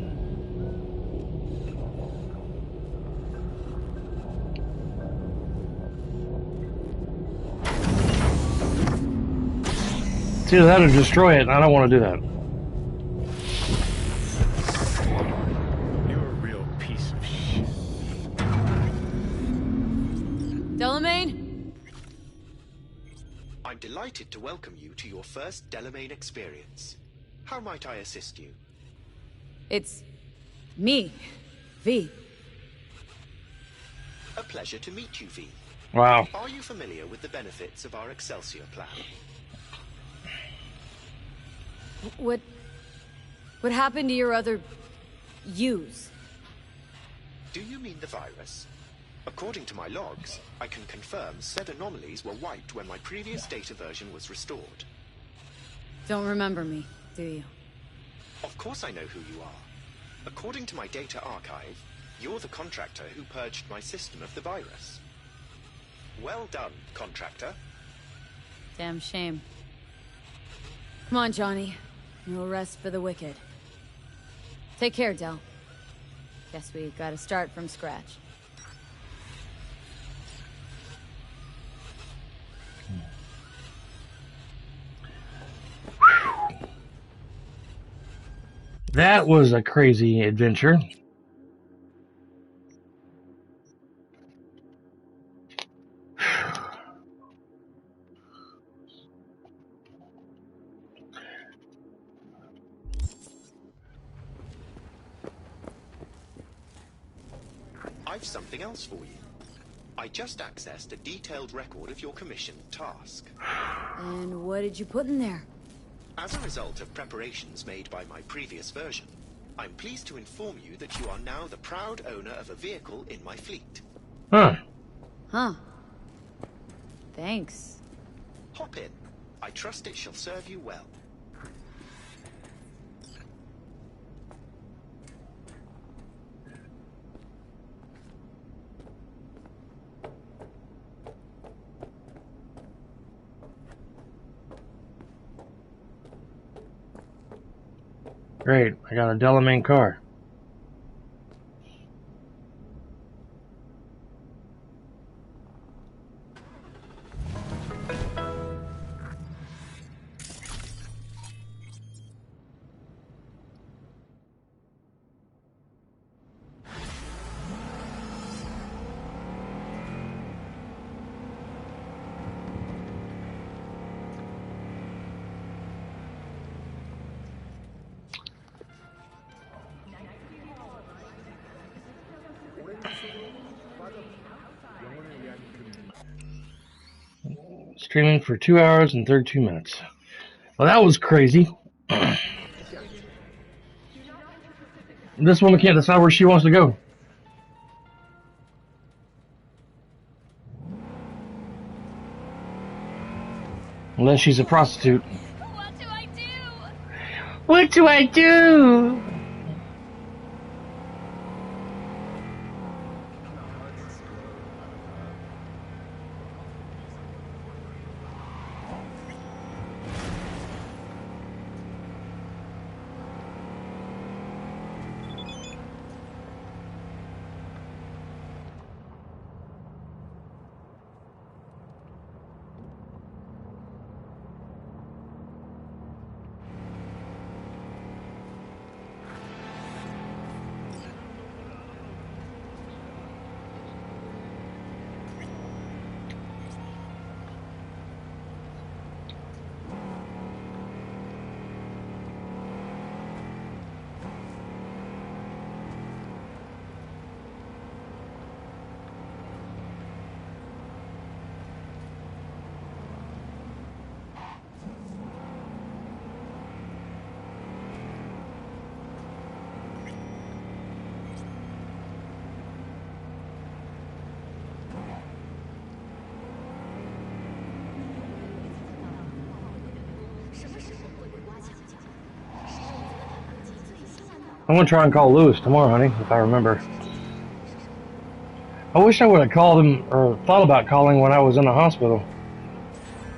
It's either that or destroy it, and I don't want to do that. You're a real piece of shit. Delamain? I'm delighted to welcome you to your first Delamain experience. How might I assist you? It's me, V. A pleasure to meet you, V. Wow. Are you familiar with the benefits of our Excelsior plan? What happened to your other yous? Do you mean the virus? According to my logs, I can confirm said anomalies were wiped when my previous data version was restored. Don't remember me, do you? Of course I know who you are. According to my data archive, you're the contractor who purged my system of the virus. Well done, contractor. Damn shame. Come on, Johnny. No rest for the wicked. Take care, Del. Guess we gotta start from scratch. That was a crazy adventure. I've something else for you. I just accessed a detailed record of your commission task. And what did you put in there? As a result of preparations made by my previous version, I'm pleased to inform you that you are now the proud owner of a vehicle in my fleet. Huh. Huh. Thanks. Hop in. I trust it shall serve you well. Great, I got a Delamain car. Streaming for 2 hours and 32 minutes. Well, that was crazy. This woman can't decide where she wants to go. Unless she's a prostitute. What do I do? What do I do? I'm gonna try and call Lewis tomorrow, honey, if I remember. I wish I would have called him, or thought about calling when I was in the hospital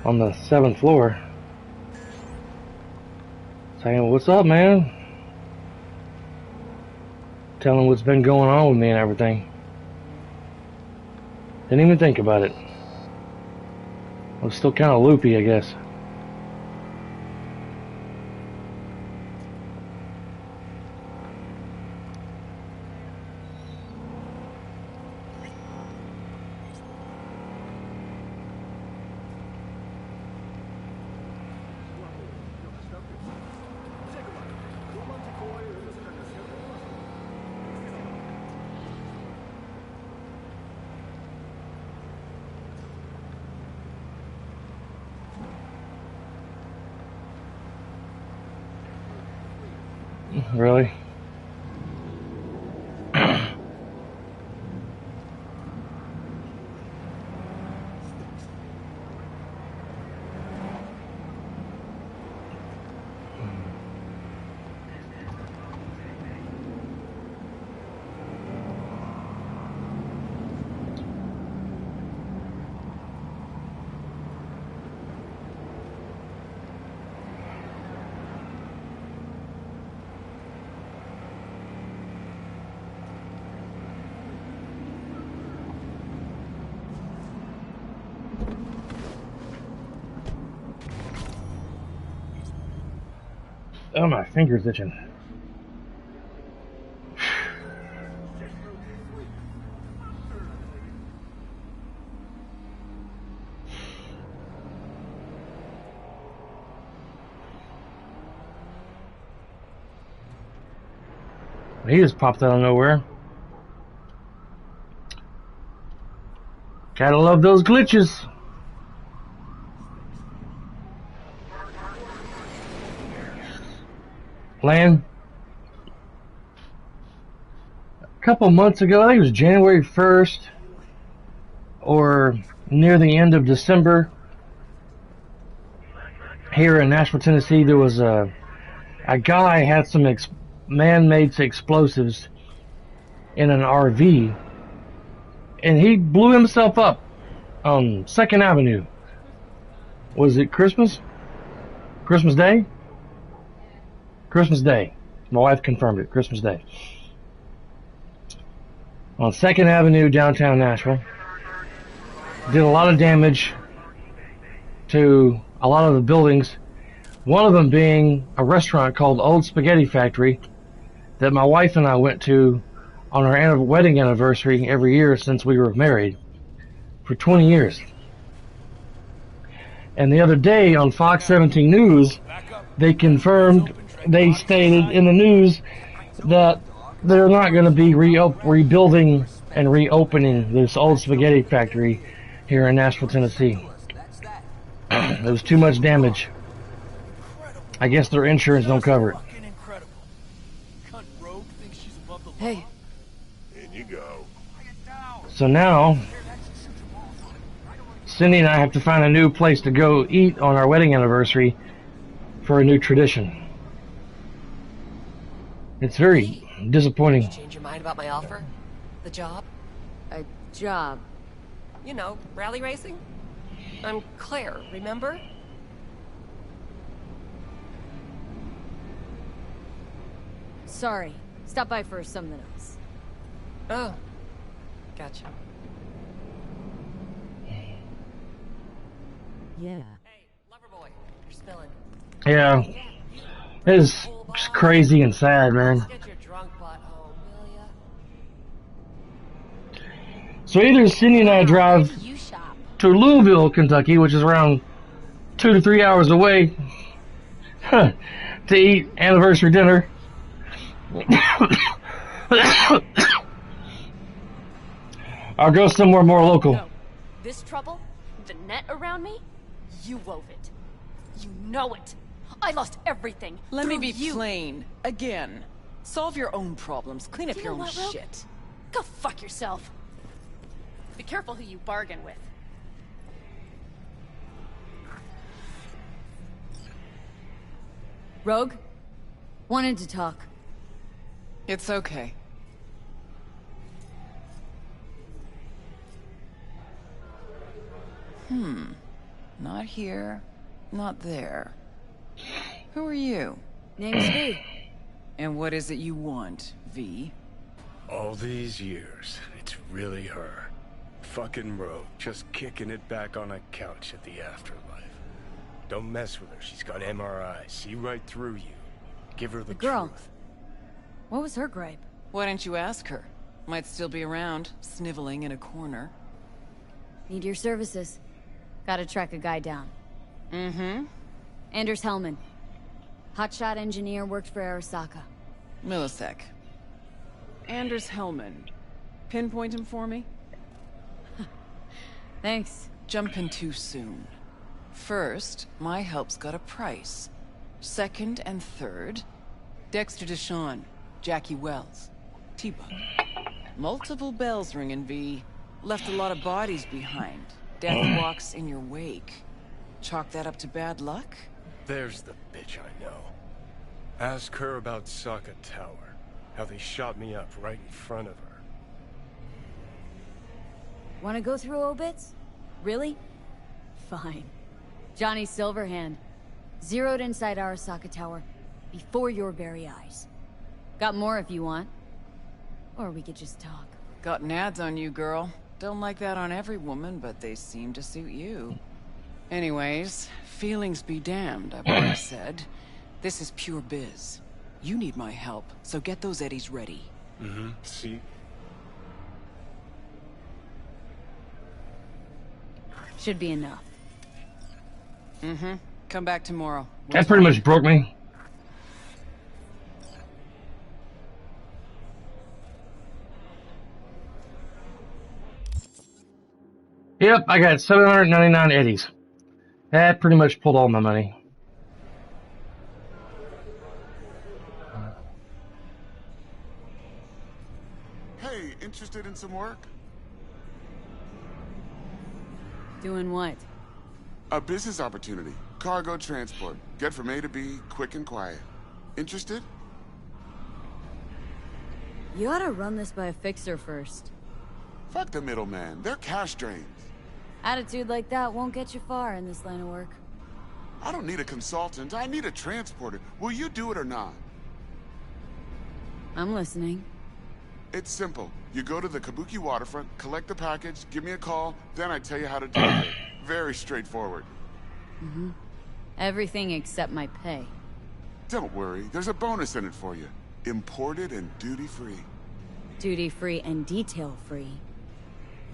on the 7th floor. Saying, what's up, man? Telling him what's been going on with me and everything. Didn't even think about it. I was still kind of loopy, I guess. Really? Oh, my finger's itching. He just popped out of nowhere. Gotta love those glitches. Lan, a couple months ago, I think it was January 1st or near the end of December, here in Nashville, Tennessee, there was a guy had some man-made explosives in an RV, and he blew himself up on 2nd Avenue. Was it Christmas? Christmas Day? Christmas Day. My wife confirmed it. Christmas Day. On 2nd Avenue, downtown Nashville. Did a lot of damage to a lot of the buildings. One of them being a restaurant called Old Spaghetti Factory that my wife and I went to on our wedding anniversary every year since we were married for 20 years. And the other day on Fox 17 News, they confirmed, they stated in the news that they're not going to be rebuilding and reopening this Old Spaghetti Factory here in Nashville, Tennessee. There was too much damage. I guess their insurance don't cover it. Hey. In you go. So now, Cindy and I have to find a new place to go eat on our wedding anniversary for a new tradition. It's very disappointing. Did you change your mind about my offer? The job? A job? You know, rally racing? I'm Claire, remember? Sorry. Stop by for something else. Oh. Gotcha. Yeah. Hey, lover boy, you're spilling. Yeah. It's just crazy and sad, man. Get your drunk butt home, will ya? So either Cindy and I drive to Louisville, Kentucky, which is around 2 to 3 hours away, to eat anniversary dinner. I'll go somewhere more local. No. This trouble, the net around me, you wove it. You know it. I lost everything. Let me through be you. plain. Again. Solve your own problems. Clean up You your know own what, Rogue? shit. Go fuck yourself. Be careful who you bargain with. Rogue? Wanted to talk. It's okay. Not here, not there. Who are you? Name's V. And what is it you want, V? All these years, it's really her. Fucking Rogue, just kicking it back on a couch at the afterlife. Don't mess with her, she's got MRIs, see right through you. Give her the girl. truth. What was her gripe? Why don't you ask her? Might still be around, sniveling in a corner. Need your services. Gotta track a guy down. Anders Hellman. Hotshot engineer, worked for Arasaka. Millisec. Anders Hellman. Pinpoint him for me? Thanks. Jumping too soon. First, my help's got a price. Second and third, Dexter Deshawn, Jackie Wells, T-Bug. Multiple bells ringing, V. Left a lot of bodies behind. Death walks in your wake. Chalk that up to bad luck? There's the bitch I know. Ask her about Saka Tower. How they shot me up right in front of her. Wanna go through obits? Really? Fine. Johnny Silverhand. Zeroed inside Arasaka Tower. Before your very eyes. Got more if you want. Or we could just talk. Got nads on you, girl. Don't like that on every woman, but they seem to suit you. Anyways, feelings be damned, I've always said. This is pure biz. You need my help, so get those eddies ready. See? Should be enough. Come back tomorrow. That pretty much broke me. Yep, I got 799 eddies. That pretty much pulled all my money. Hey, interested in some work? Doing what? A business opportunity. Cargo transport. Get from A to B, quick and quiet. Interested? You ought to run this by a fixer first. Fuck the middleman. They're cash drains. Attitude like that won't get you far in this line of work. I don't need a consultant. I need a transporter. Will you do it or not? I'm listening. It's simple. You go to the Kabuki waterfront, collect the package, give me a call, then I tell you how to do it. Very straightforward. Everything except my pay. Don't worry. There's a bonus in it for you. Imported and duty-free. Duty-free and detail-free.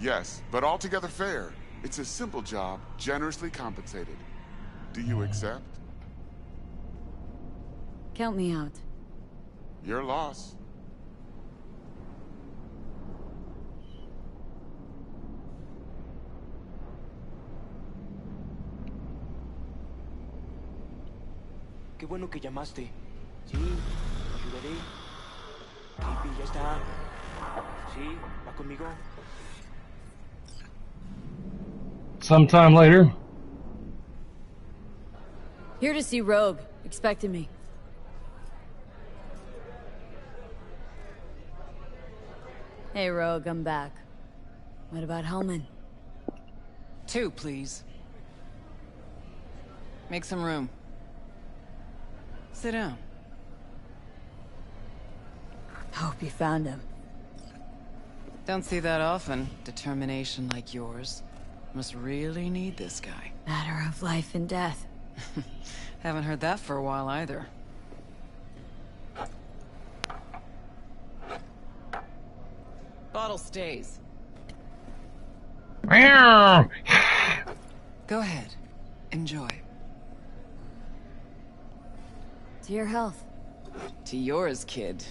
Yes, but altogether fair. It's a simple job, generously compensated. Do you accept? Count me out. Your loss. Qué bueno que llamaste. Sí, te ayudaré. Baby, ya está. Sí, va conmigo. Sometime later. Here to see Rogue. Expected me. Hey, Rogue, I'm back. What about Hellman? 2, please. Make some room. Sit down. Hope you found him. Don't see that often. Determination like yours. Must really need this guy. Matter of life and death. Haven't heard that for a while either. Bottle stays. Meow. Go ahead. Enjoy. To your health. To yours, kid.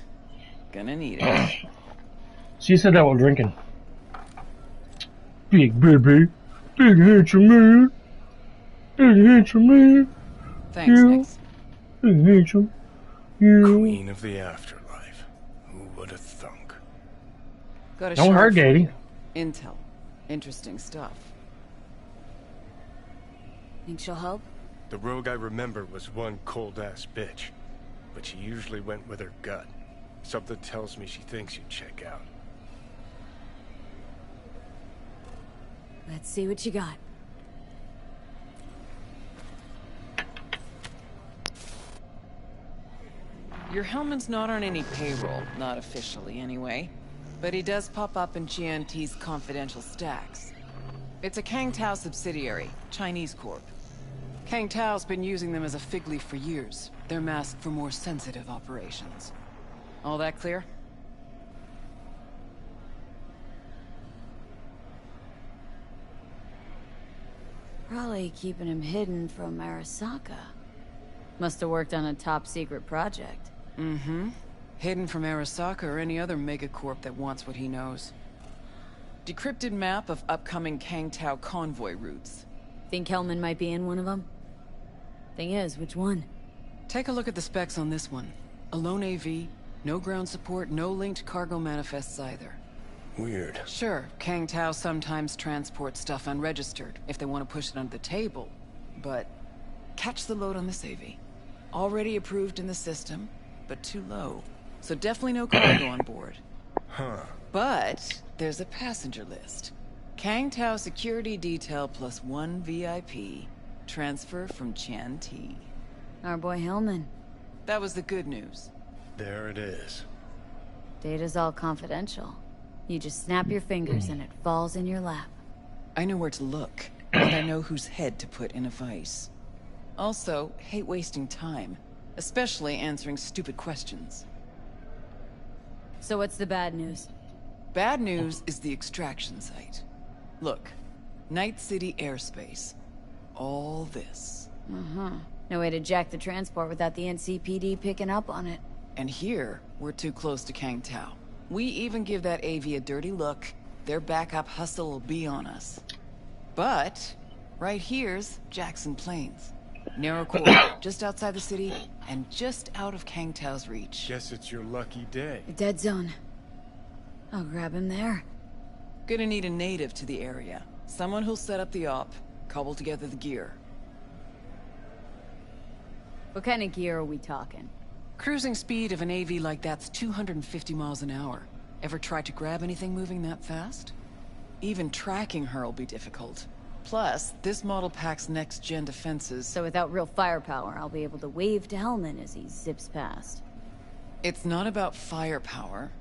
Gonna need it. She said that while drinking. Big baby. Big handsome man. Big handsome man. Thanks, You. Nix. Big handsome. You. Queen of the afterlife. Who would have thunk? Got a Don't sharp hurt, Daddy. Intel. Interesting stuff. Think she'll help? The rogue I remember was one cold-ass bitch. But she usually went with her gut. Something tells me she thinks you'd check out. Let's see what you got. Your Hellman's not on any payroll, not officially anyway. But he does pop up in GNT's confidential stacks. It's a Kang Tao subsidiary, Chinese corp. Kang Tao's been using them as a fig leaf for years. They're masked for more sensitive operations. All that clear? Probably keeping him hidden from Arasaka. Must have worked on a top-secret project. Mm-hmm. Hidden from Arasaka or any other megacorp that wants what he knows. Decrypted map of upcoming Kang Tao convoy routes. Think Hellman might be in one of them? Thing is, which one? Take a look at the specs on this one. A lone AV, no ground support, no linked cargo manifests either. Weird. Sure, Kang Tao sometimes transports stuff unregistered if they want to push it under the table. But catch the load on this AV. Already approved in the system, but too low. So definitely no cargo on board. Huh. But there's a passenger list. Kang Tao security detail plus 1 VIP. Transfer from Chan T. Our boy Hellman. That was the good news. There it is. Data's all confidential. You just snap your fingers and it falls in your lap. I know where to look, and I know whose head to put in a vice. Also, hate wasting time, especially answering stupid questions. So what's the bad news? Bad news is the extraction site. Look, Night City airspace. All this. Uh-huh. No way to jack the transport without the NCPD picking up on it. And here, we're too close to Kang Tao. We even give that AV a dirty look, their backup hustle will be on us. But, right here's Jackson Plains. Narrow corridor, just outside the city, and just out of Kang Tao's reach. Guess it's your lucky day. The dead zone. I'll grab him there. Gonna need a native to the area. Someone who'll set up the op, cobble together the gear. What kind of gear are we talking? Cruising speed of an AV like that's 250 miles an hour. Ever tried to grab anything moving that fast? Even tracking her'll be difficult. Plus, this model packs next-gen defenses. So without real firepower, I'll be able to wave to Hellman as he zips past. It's not about firepower.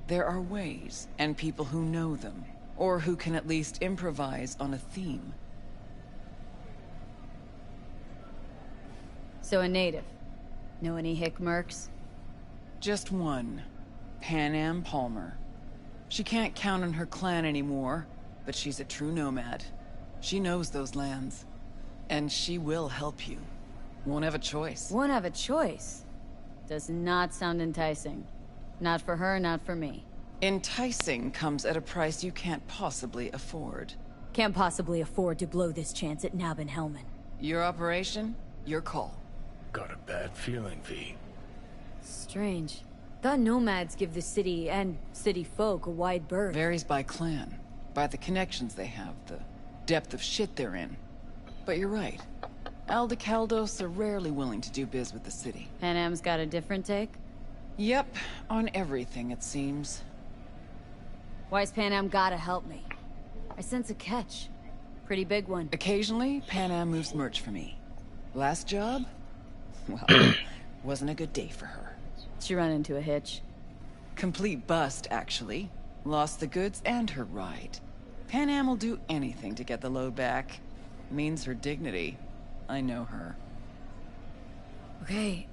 There are ways, and people who know them. Or who can at least improvise on a theme. So a native. Know any hick mercs? Just one. Pan Am Palmer. She can't count on her clan anymore, but she's a true nomad. She knows those lands. And she will help you. Won't have a choice. Won't have a choice? Does not sound enticing. Not for her, not for me. Enticing comes at a price you can't possibly afford. Can't possibly afford to blow this chance at nabbing Hellman. Your operation, your call. Got a bad feeling, V. Strange. Thought nomads give the city and city folk a wide berth. Varies by clan. By the connections they have, the depth of shit they're in. But you're right. Aldecaldos are rarely willing to do biz with the city. Pan Am's got a different take? Yep, on everything it seems. Why's Pan Am gotta help me? I sense a catch. Pretty big one. Occasionally, Pan Am moves merch for me. Last job? Well, wasn't a good day for her. She run into a hitch. Complete bust, actually. Lost the goods and her ride. Pan Am will do anything to get the load back. Means her dignity. I know her. Okay.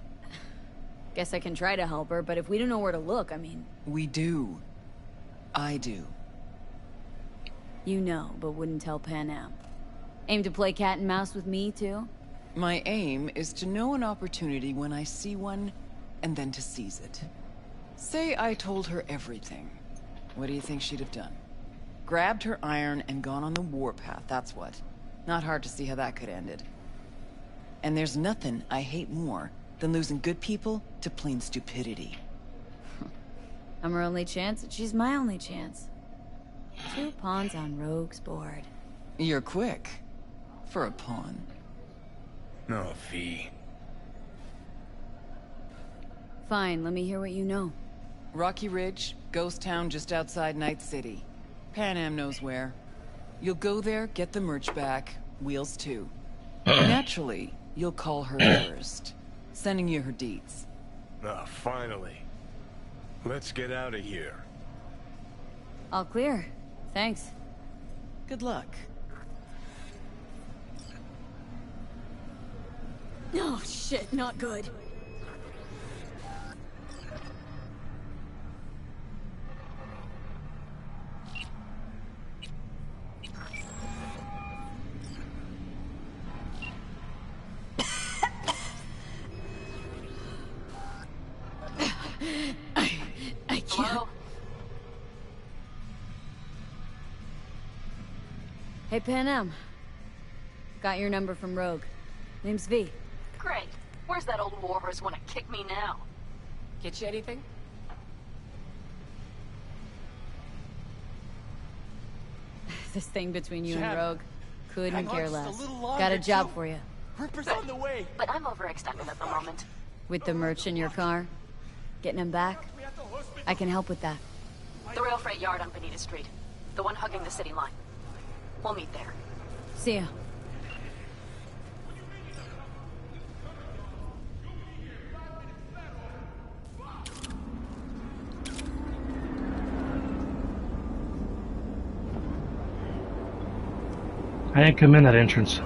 Guess I can try to help her, but if we don't know where to look, I mean... We do. I do. You know, but wouldn't tell Pan Am. Aim to play cat and mouse with me, too? My aim is to know an opportunity when I see one, and then to seize it. Say I told her everything. What do you think she'd have done? Grabbed her iron and gone on the warpath, that's what. Not hard to see how that could have ended. And there's nothing I hate more than losing good people to plain stupidity. I'm her only chance, and she's my only chance. 2 pawns on Rogue's board. You're quick. For a pawn. No, V. Fine, let me hear what you know. Rocky Ridge, ghost town just outside Night City. Pan Am knows where. You'll go there, get the merch back, Wheels too. Naturally, you'll call her first. Sending you her deeds. Ah, finally. Let's get out of here. All clear. Thanks. Good luck. Oh, shit, not good. I can't. Hello? Hey, Pan Am. Got your number from Rogue. Name's V. Great. Where's that old warhorse want to kick me now? Get you anything? This thing between you Jen, and Rogue. Couldn't hang on care just a less. little longer, Got a job too. for you. Ripper's on the way. But I'm overextended at the moment. With the merch in your car? Getting him back? I can help with that. The rail freight yard on Bonita Street. The one hugging the city line. We'll meet there. See ya. I didn't come in that entrance.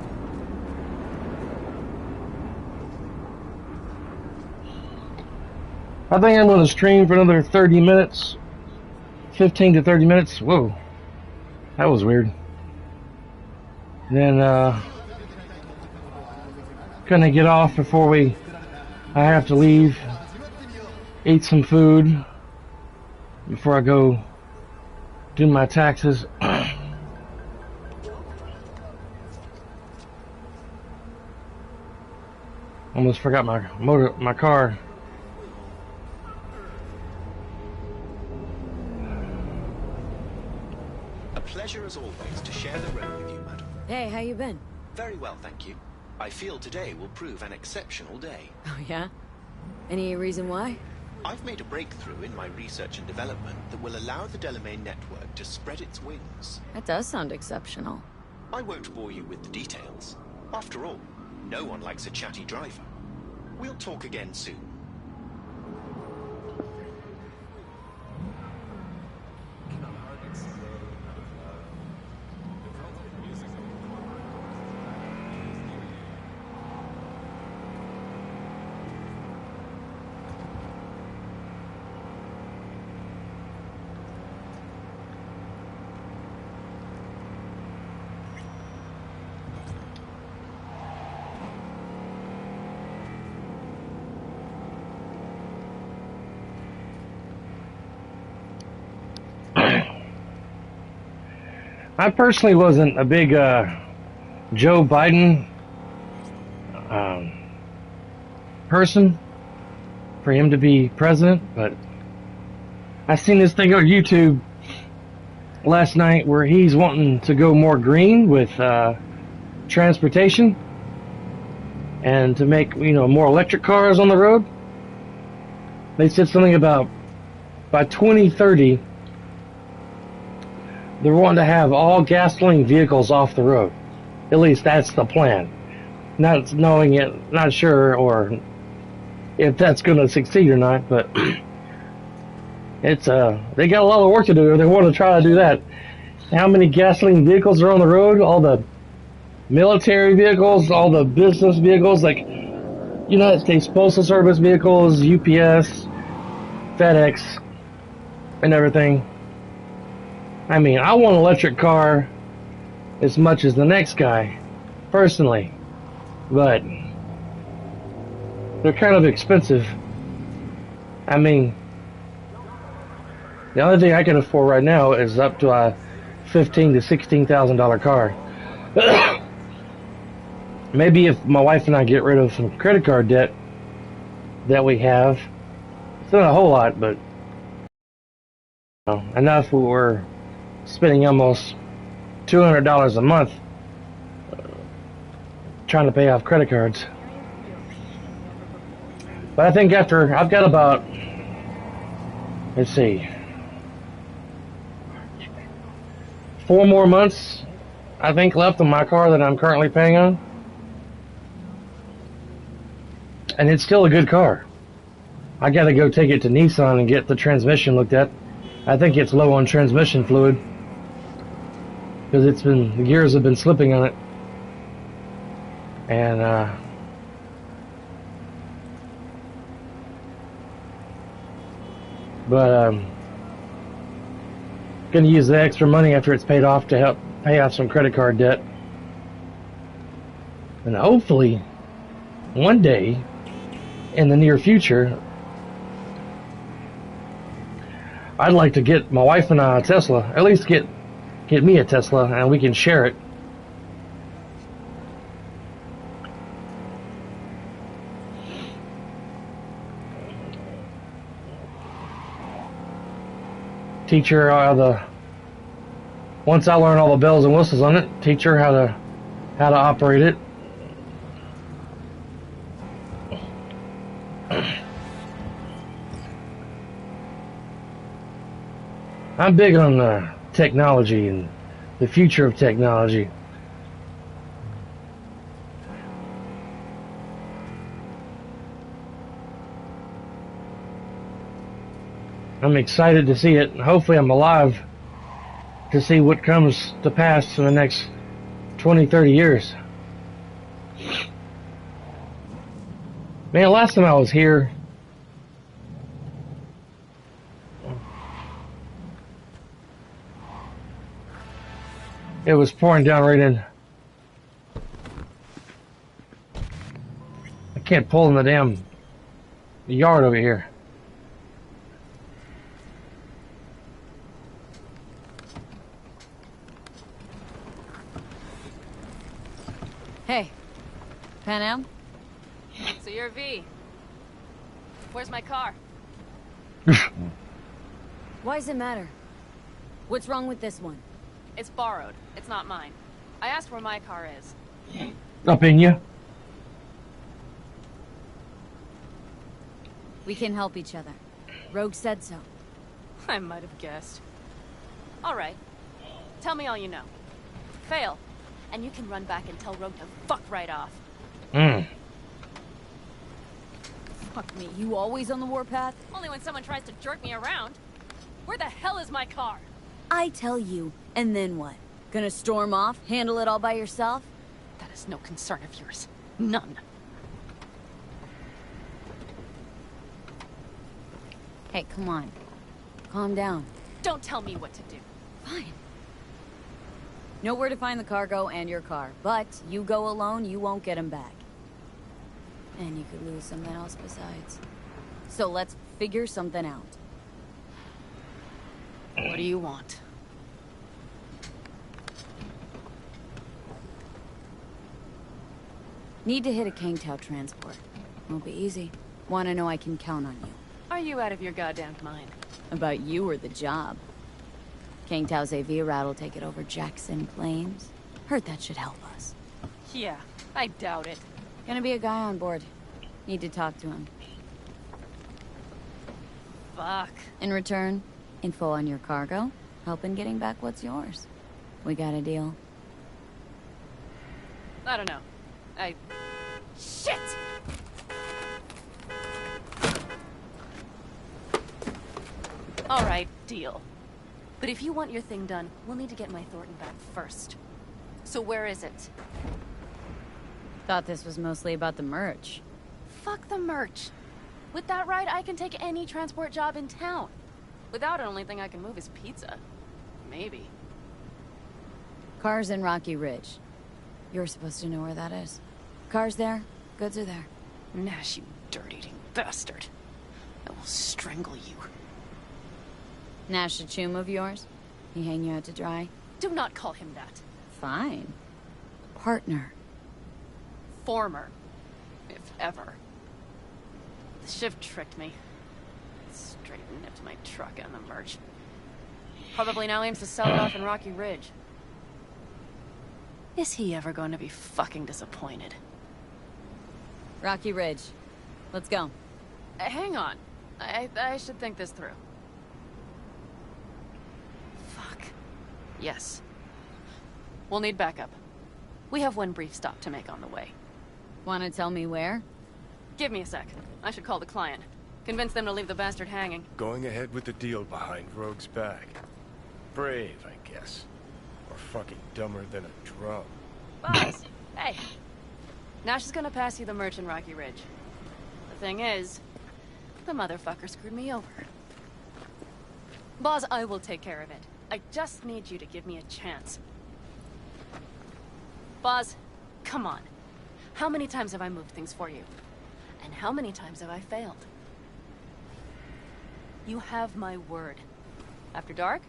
I think I'm going to stream for another 30 minutes. 15 to 30 minutes. Whoa. That was weird. Then, gonna get off before I have to leave. Eat some food before I go do my taxes. Almost forgot my car. A pleasure as always to share the road with you, madam. Hey, how you been? Very well, thank you. I feel today will prove an exceptional day. Oh, yeah? Any reason why? I've made a breakthrough in my research and development that will allow the Delamain network to spread its wings. That does sound exceptional. I won't bore you with the details. After all, no one likes a chatty driver. We'll talk again soon. I personally wasn't a big Joe Biden person for him to be president, but I seen this thing on YouTube last night where he's wanting to go more green with transportation and to make more electric cars on the road. They said something about by 2030 they're wanting to have all gasoline vehicles off the road. At least that's the plan. Not knowing it, not sure or if that's going to succeed or not, but it's they got a lot of work to do if they want to try to do that. How many gasoline vehicles are on the road? All the military vehicles, all the business vehicles like United States Postal Service vehicles, UPS, FedEx, and everything. I mean, I want an electric car as much as the next guy, personally, but they're kind of expensive. I mean, the only thing I can afford right now is up to a $15,000 to $16,000 car. Maybe if my wife and I get rid of some credit card debt that we have, it's not a whole lot, but enough we're spending almost $200 a month trying to pay off credit cards. But I think after I've got about let's see, 4 more months, I think, left on my car that I'm currently paying on. And it's still a good car. I gotta go take it to Nissan and get the transmission looked at. I think it's low on transmission fluid. Because the gears have been slipping on it. And, gonna use the extra money after it's paid off to help pay off some credit card debt. And hopefully, one day, in the near future, I'd like to get my wife and I a Tesla. At least get me a Tesla and we can share it. Teach her once I learn all the bells and whistles on it, teach her how to operate it. I'm big on technology and the future of technology. I'm excited to see it. Hopefully I'm alive to see what comes to pass in the next 20, 30 years. Man, last time I was here, it was pouring down right in. I can't pull in the damn yard over here. Hey, Panam? So you're V. Where's my car? Why does it matter? What's wrong with this one? It's borrowed. It's not mine. I asked where my car is. Up in you. We can help each other. Rogue said so. I might have guessed. All right. Tell me all you know. Fail, and you can run back and tell Rogue to fuck right off. Fuck me, you always on the warpath? Only when someone tries to jerk me around. Where the hell is my car? I tell you, and then what? Gonna storm off? Handle it all by yourself? That is no concern of yours. None. Hey, come on. Calm down. Don't tell me what to do. Fine. Know where to find the cargo and your car, but you go alone, you won't get them back. And you could lose something else besides. So let's figure something out. What do you want? Need to hit a Kangtao transport. Won't be easy. Want to know I can count on you. Are you out of your goddamn mind? About you or the job. Kangtao's AV route will take it over Jackson Plains. Heard that should help us. Yeah, I doubt it. Gonna be a guy on board. Need to talk to him. Fuck. In return, info on your cargo, help in getting back what's yours. We got a deal. I don't know. Shit! Alright, deal. But if you want your thing done, we'll need to get my Thornton back first. So where is it? Thought this was mostly about the merch. Fuck the merch. With that ride, I can take any transport job in town. Without it, the only thing I can move is pizza. Maybe. Car's in Rocky Ridge. You're supposed to know where that is. Car's there, goods are there. Nash, you dirt-eating bastard. I will strangle you. Nash a chum of yours? He hang you out to dry? Do not call him that. Fine. Partner. Former. If ever. The shift tricked me. Straight nipped my truck and the merch. Probably now aims to sell it off in Rocky Ridge. Is he ever going to be fucking disappointed? Rocky Ridge. Let's go. Hang on. I should think this through. Yes. We'll need backup. We have one brief stop to make on the way. Wanna tell me where? Give me a sec. I should call the client. Convince them to leave the bastard hanging. Going ahead with the deal behind Rogue's back. Brave, I guess. Or fucking dumber than a drum. Boss, hey. Nash is gonna pass you the merch in Rocky Ridge. The thing is, the motherfucker screwed me over. Boss, I will take care of it. I just need you to give me a chance. Boss, come on. How many times have I moved things for you? And how many times have I failed? You have my word. After dark?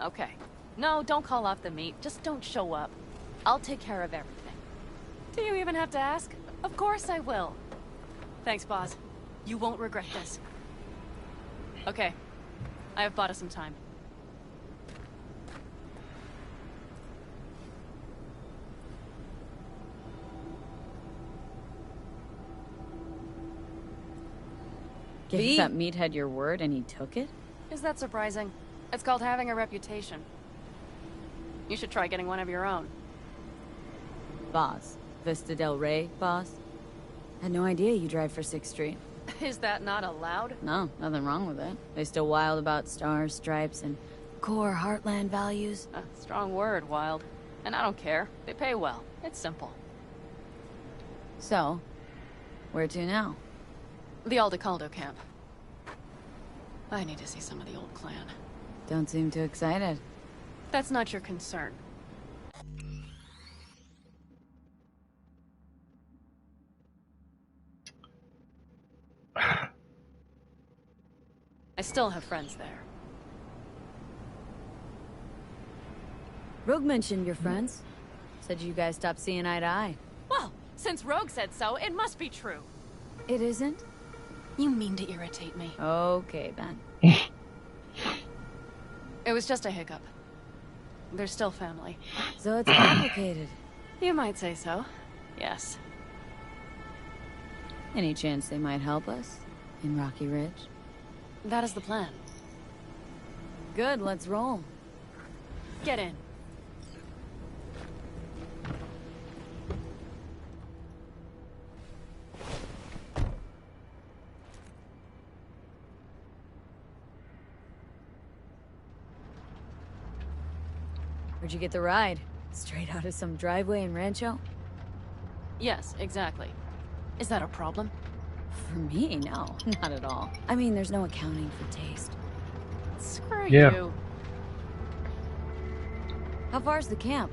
Okay. No, don't call off the meet. Just don't show up. I'll take care of everything. Do you even have to ask? Of course I will. Thanks, boss. You won't regret this. Okay. I have bought us some time. Gave that meathead your word and he took it? Is that surprising? It's called having a reputation. You should try getting one of your own. Boss. Vista Del Rey, boss? Had no idea you drive for 6th Street. Is that not allowed? No, nothing wrong with it. They still wild about stars, stripes, and core heartland values. Strong word, wild. And I don't care. They pay well. It's simple. So, where to now? The Aldecaldo camp. I need to see some of the old clan. Don't seem too excited. That's not your concern. I still have friends there. Rogue mentioned your friends. Said you guys stopped seeing eye to eye. Well, since Rogue said so, it must be true. It isn't? You mean to irritate me. Okay, then. It was just a hiccup. They're still family. So it's complicated. You might say so. Yes. Any chance they might help us? In Rocky Ridge? That is the plan. Good, let's roll. Get in. Where'd you get the ride? Straight out of some driveway in Rancho? Yes, exactly. Is that a problem? For me, no. Not at all. I mean, there's no accounting for taste. Screw Yeah. you. How far's the camp?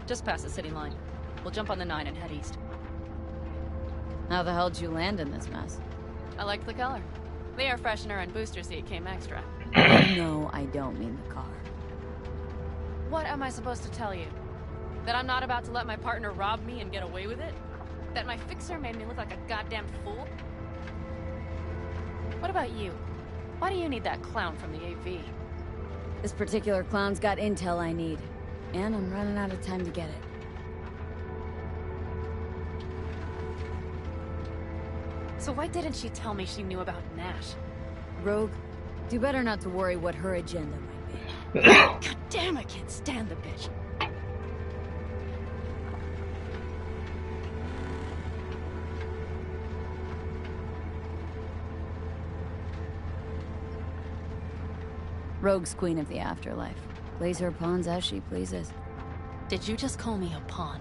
Just past the city line. We'll jump on the 9 and head east. How the hell did you land in this mess? I liked the color. The air freshener and booster seat came extra. No, I don't mean the car. What am I supposed to tell you? That I'm not about to let my partner rob me and get away with it? That my fixer made me look like a goddamn fool? What about you? Why do you need that clown from the AV? This particular clown's got intel I need. And I'm running out of time to get it. So why didn't she tell me she knew about Nash? Rogue, do better not to worry what her agenda might be. God damn, I can't stand the bitch. Rogue's queen of the afterlife. Plays her pawns as she pleases. Did you just call me a pawn?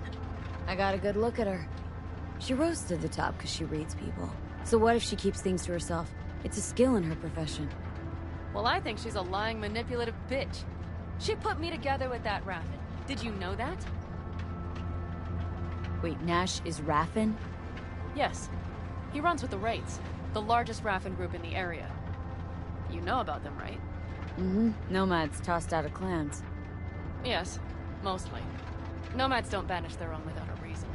I got a good look at her. She rose to the top because she reads people. So what if she keeps things to herself? It's a skill in her profession. Well, I think she's a lying, manipulative bitch. She put me together with that Raffin. Did you know that? Wait, Nash is Raffin? Yes. He runs with the Wraiths, the largest Raffin group in the area. You know about them, right? Mm-hmm. Nomads tossed out of clans. Yes, mostly. Nomads don't banish their own without a reason.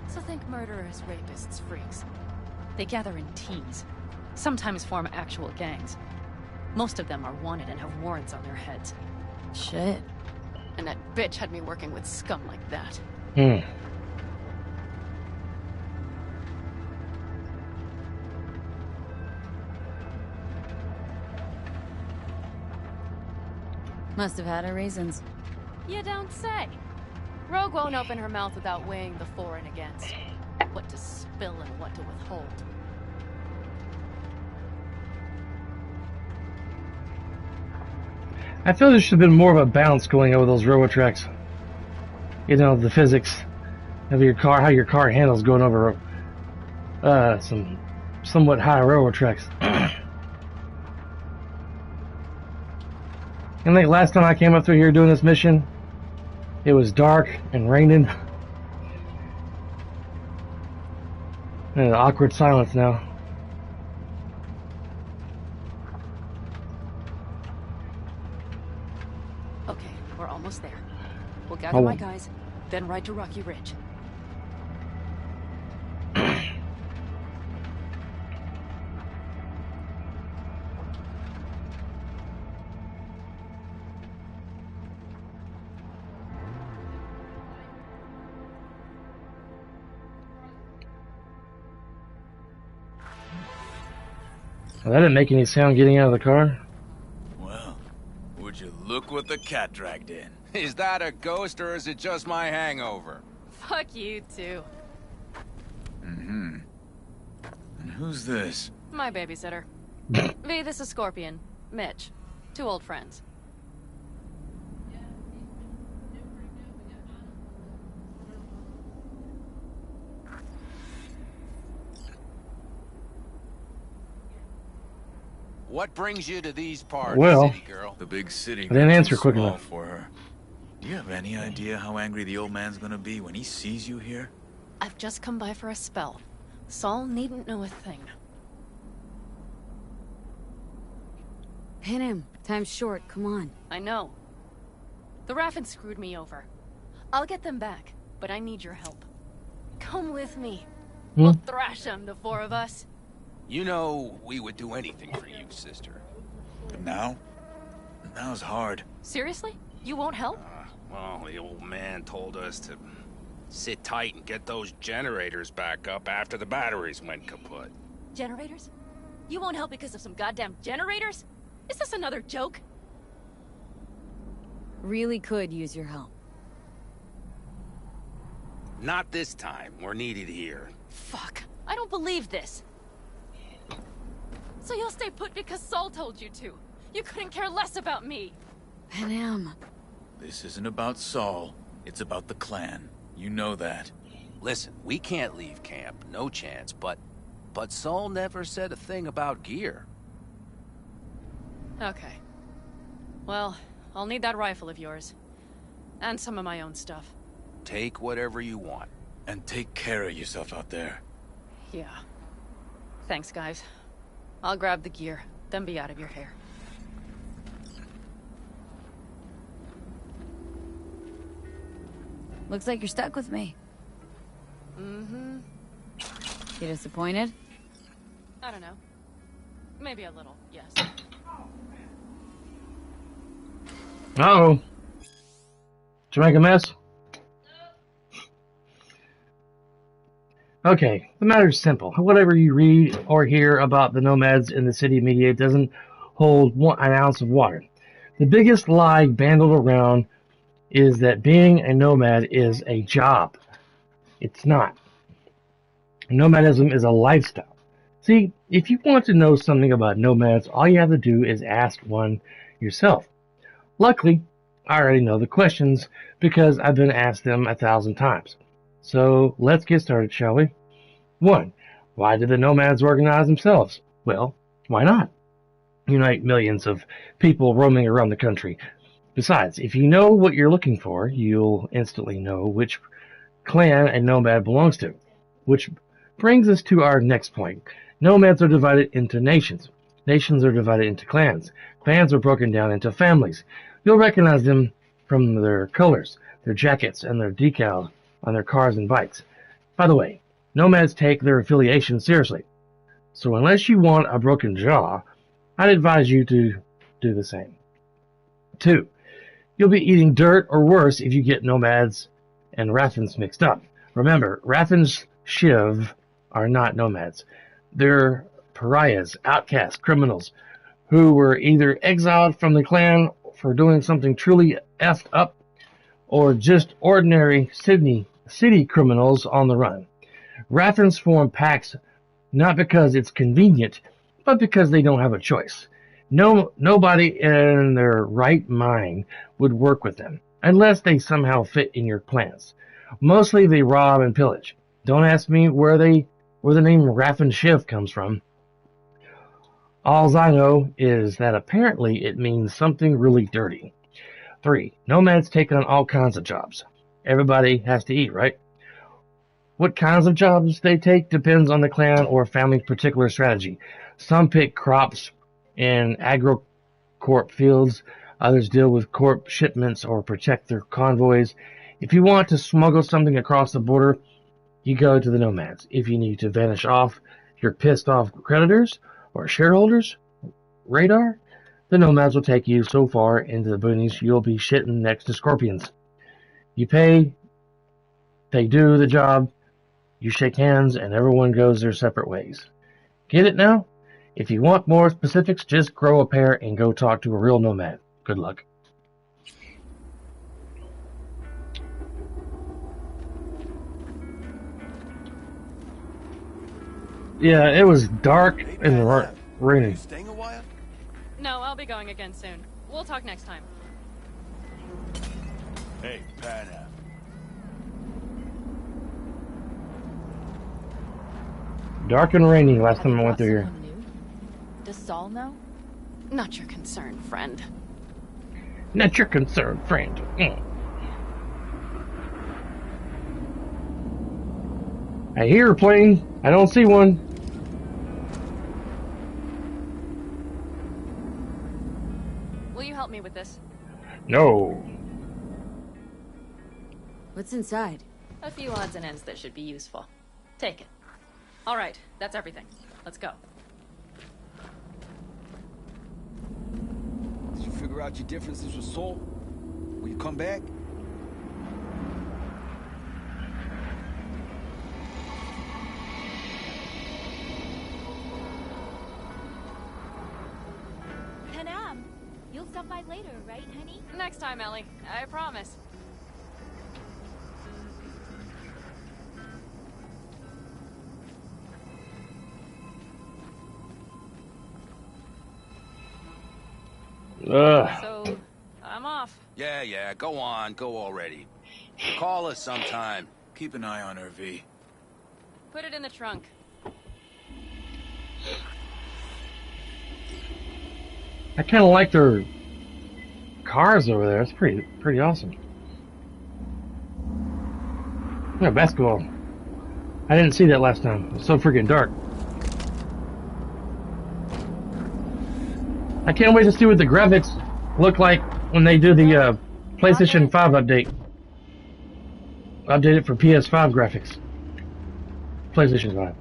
So think murderers, rapists, freaks. They gather in teams, sometimes form actual gangs. Most of them are wanted and have warrants on their heads. Shit. And that bitch had me working with scum like that. Must have had her reasons. You don't say. Rogue won't open her mouth without weighing the for and against. What to spill and what to withhold. I feel there should have been more of a bounce going over those railroad tracks. You know, the physics of your car, how your car handles going over some somewhat high railroad tracks. And like last time I came up through here doing this mission, it was dark and raining. And an awkward silence now. Okay, we're almost there. We'll gather my guys, then ride to Rocky Ridge. Well, that didn't make any sound getting out of the car. Well, would you look what the cat dragged in? Is that a ghost or is it just my hangover? Fuck you, too. Mm-hmm. And who's this? My babysitter. V, this is Scorpion. Mitch. 2 old friends. What brings you to these parts, Well, city girl? The big city. I didn't answer too quick small enough. for her. Do you have any idea how angry the old man's gonna be when he sees you here? I've just come by for a spell. Saul needn't know a thing. Pin him. Time's short. Come on. I know. The Raffins screwed me over. I'll get them back, but I need your help. Come with me. We'll thrash them, the 4 of us. You know, we would do anything for you, sister. But now? Now's hard. Seriously? You won't help? Well, the old man told us to sit tight and get those generators back up after the batteries went kaput. Generators? You won't help because of some goddamn generators? Is this another joke? Really could use your help. Not this time. We're needed here. Fuck. I don't believe this. So you'll stay put because Saul told you to. You couldn't care less about me. Panam. This isn't about Saul. It's about the clan. You know that. Listen, we can't leave camp. No chance, but Saul never said a thing about gear. Okay. Well, I'll need that rifle of yours. And some of my own stuff. Take whatever you want. And take care of yourself out there. Yeah. Thanks, guys. I'll grab the gear, then be out of your hair. Looks like you're stuck with me. Mm-hmm. You disappointed? I don't know. Maybe a little, yes. Uh-oh. Did you make a mess? Okay, the matter's simple. Whatever you read or hear about the nomads in the city media doesn't hold an ounce of water. The biggest lie bandied around is that being a nomad is a job. It's not. Nomadism is a lifestyle. See, if you want to know something about nomads, all you have to do is ask one yourself. Luckily, I already know the questions because I've been asked them 1,000 times. So let's get started, shall we? 1. Why did the nomads organize themselves? Well, why not? Unite millions of people roaming around the country. Besides, if you know what you're looking for, you'll instantly know which clan a nomad belongs to. Which brings us to our next point. Nomads are divided into nations. Nations are divided into clans. Clans are broken down into families. You'll recognize them from their colors, their jackets, and their decal on their cars and bikes. By the way, nomads take their affiliation seriously. So unless you want a broken jaw, I'd advise you to do the same. 2. You'll be eating dirt or worse if you get nomads and Raffins mixed up. Remember, Raffins Shiv are not nomads. They're pariahs, outcasts, criminals who were either exiled from the clan for doing something truly effed up, or just ordinary city criminals on the run. Raffens form packs not because it's convenient, but because they don't have a choice. Nobody in their right mind would work with them, unless they somehow fit in your plans. Mostly they rob and pillage. Don't ask me where the name Raffen Shiv comes from. All I know is that apparently it means something really dirty. 3. Nomads take on all kinds of jobs. Everybody has to eat, right? What kinds of jobs they take depends on the clan or family's particular strategy. Some pick crops in agri-corp fields, others deal with corp shipments or protect their convoys. If you want to smuggle something across the border, you go to the nomads. If you need to vanish off your pissed off creditors or shareholders' radar, the nomads will take you so far into the boonies you'll be shitting next to scorpions. You pay, they do the job, you shake hands, and everyone goes their separate ways. Get it now? If you want more specifics, just grow a pair and go talk to a real nomad. Good luck. Yeah, it was dark and raining. Staying a while? No, I'll be going again soon. We'll talk next time. Hey, Pana. Dark and rainy last time I went through here. Does Saul know? Not your concern, friend. Not your concern, friend. I hear a plane. I don't see one. Will you help me with this? No. What's inside? A few odds and ends that should be useful. Take it. All right, that's everything. Let's go. Did you figure out your differences with Saul? Will you come back? Panam, you'll stop by later, right, honey? Next time, Ellie. I promise. So, I'm off. Yeah, go on, go already. Call us sometime. Keep an eye on her, V. Put it in the trunk. I kind of like their cars over there. It's pretty awesome. Yeah, basketball. I didn't see that last time. It was so freaking dark. I can't wait to see what the graphics look like when they do the PlayStation 5 update. Update it for PS5 graphics. PlayStation 5.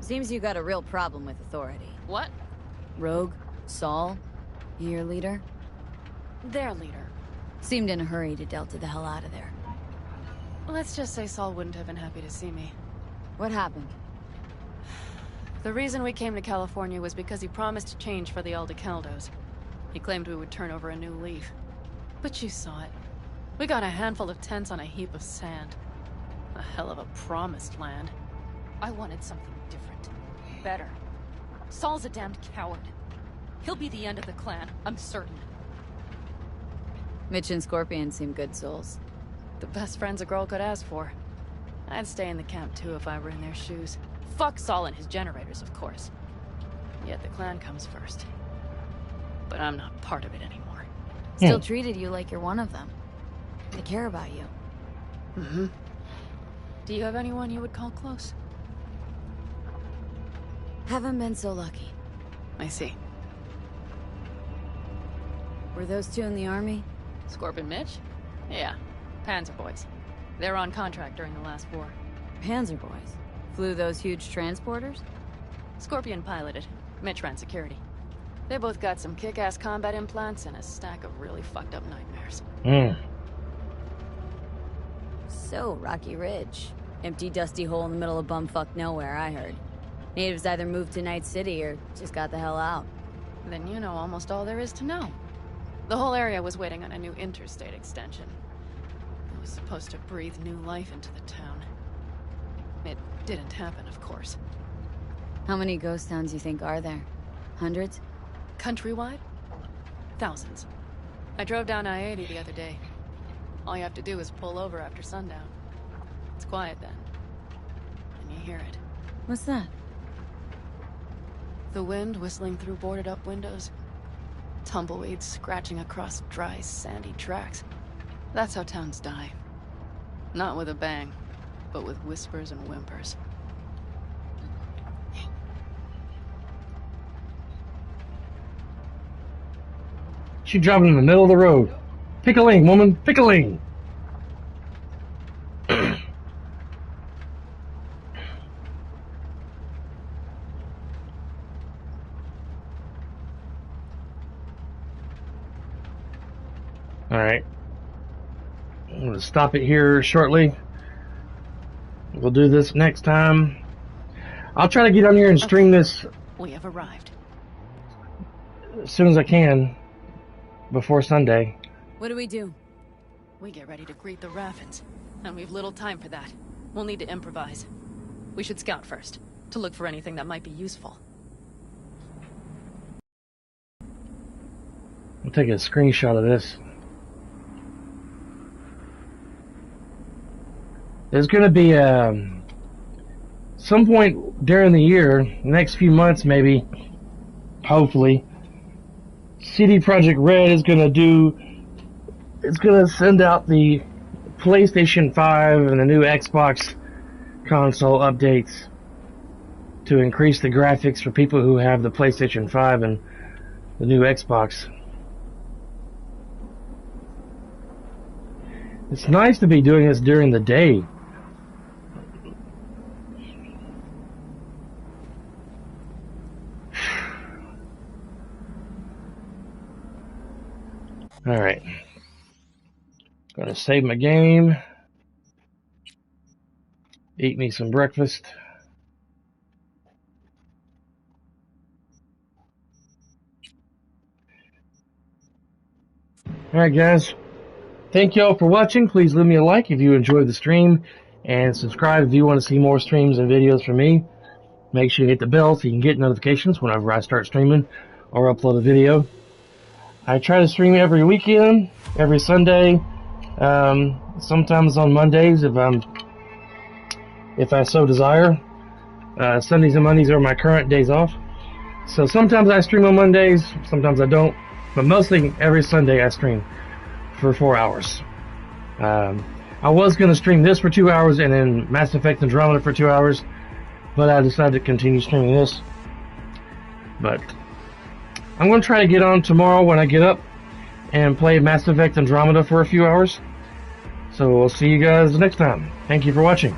Seems you got a real problem with authority. What? Rogue? Saul? Your leader? Their leader. Seemed in a hurry to Delta the hell out of there. Let's just say Saul wouldn't have been happy to see me. What happened? The reason we came to California was because he promised change for the Aldecaldos. He claimed we would turn over a new leaf. But you saw it. We got a handful of tents on a heap of sand. A hell of a promised land. I wanted something different. Better. Saul's a damned coward. He'll be the end of the clan, I'm certain. Mitch and Scorpion seem good souls. The best friends a girl could ask for. I'd stay in the camp too if I were in their shoes. Fuck Saul and his generators, of course. Yet the clan comes first. But I'm not part of it anymore. Still treated you like you're one of them. They care about you. Mm-hmm. Do you have anyone you would call close? Haven't been so lucky. I see. Were those two in the army? Scorp and Mitch? Yeah. Panzer boys. They were on contract during the last war. Panzer boys? Flew those huge transporters? Scorpion piloted. Mitch ran security. They both got some kick-ass combat implants and a stack of really fucked up nightmares. So, Rocky Ridge. Empty, dusty hole in the middle of bumfuck nowhere, I heard. Natives either moved to Night City or just got the hell out. Then you know almost all there is to know. The whole area was waiting on a new interstate extension. It was supposed to breathe new life into the town. It didn't happen, of course. How many ghost towns you think are there? Hundreds? Countrywide? Thousands. I drove down I-80 the other day. All you have to do is pull over after sundown. It's quiet then. And you hear it. What's that? The wind whistling through boarded-up windows. Tumbleweeds scratching across dry, sandy tracks. That's how towns die. Not with a bang, but with whispers and whimpers. She's driving in the middle of the road. Pick a lane, woman. Pick a lane. Alright. I'm going to stop it here shortly. We'll do this next time. I'll try to get on here and stream this We have arrived. as soon as I can before Sunday. What do we do? We get ready to greet the Raffins, and we've little time for that. We'll need to improvise. We should scout first, to look for anything that might be useful. I'll take a screenshot of this. There's going to be some point during the year, next few months maybe, hopefully, CD Projekt Red is going to send out the PlayStation 5 and the new Xbox console updates to increase the graphics for people who have the PlayStation 5 and the new Xbox. It's nice to be doing this during the day. Alright. Gonna save my game. Eat me some breakfast. Alright guys. Thank you all for watching. Please leave me a like if you enjoyed the stream. And subscribe if you want to see more streams and videos from me. Make sure you hit the bell so you can get notifications whenever I start streaming or upload a video. I try to stream every weekend, every Sunday, sometimes on Mondays if I so desire. Sundays and Mondays are my current days off. So sometimes I stream on Mondays, sometimes I don't, but mostly every Sunday I stream for 4 hours. I was going to stream this for 2 hours and then Mass Effect Andromeda for 2 hours, but I decided to continue streaming this. But I'm going to try to get on tomorrow when I get up and play Mass Effect Andromeda for a few hours. So we'll see you guys next time. Thank you for watching.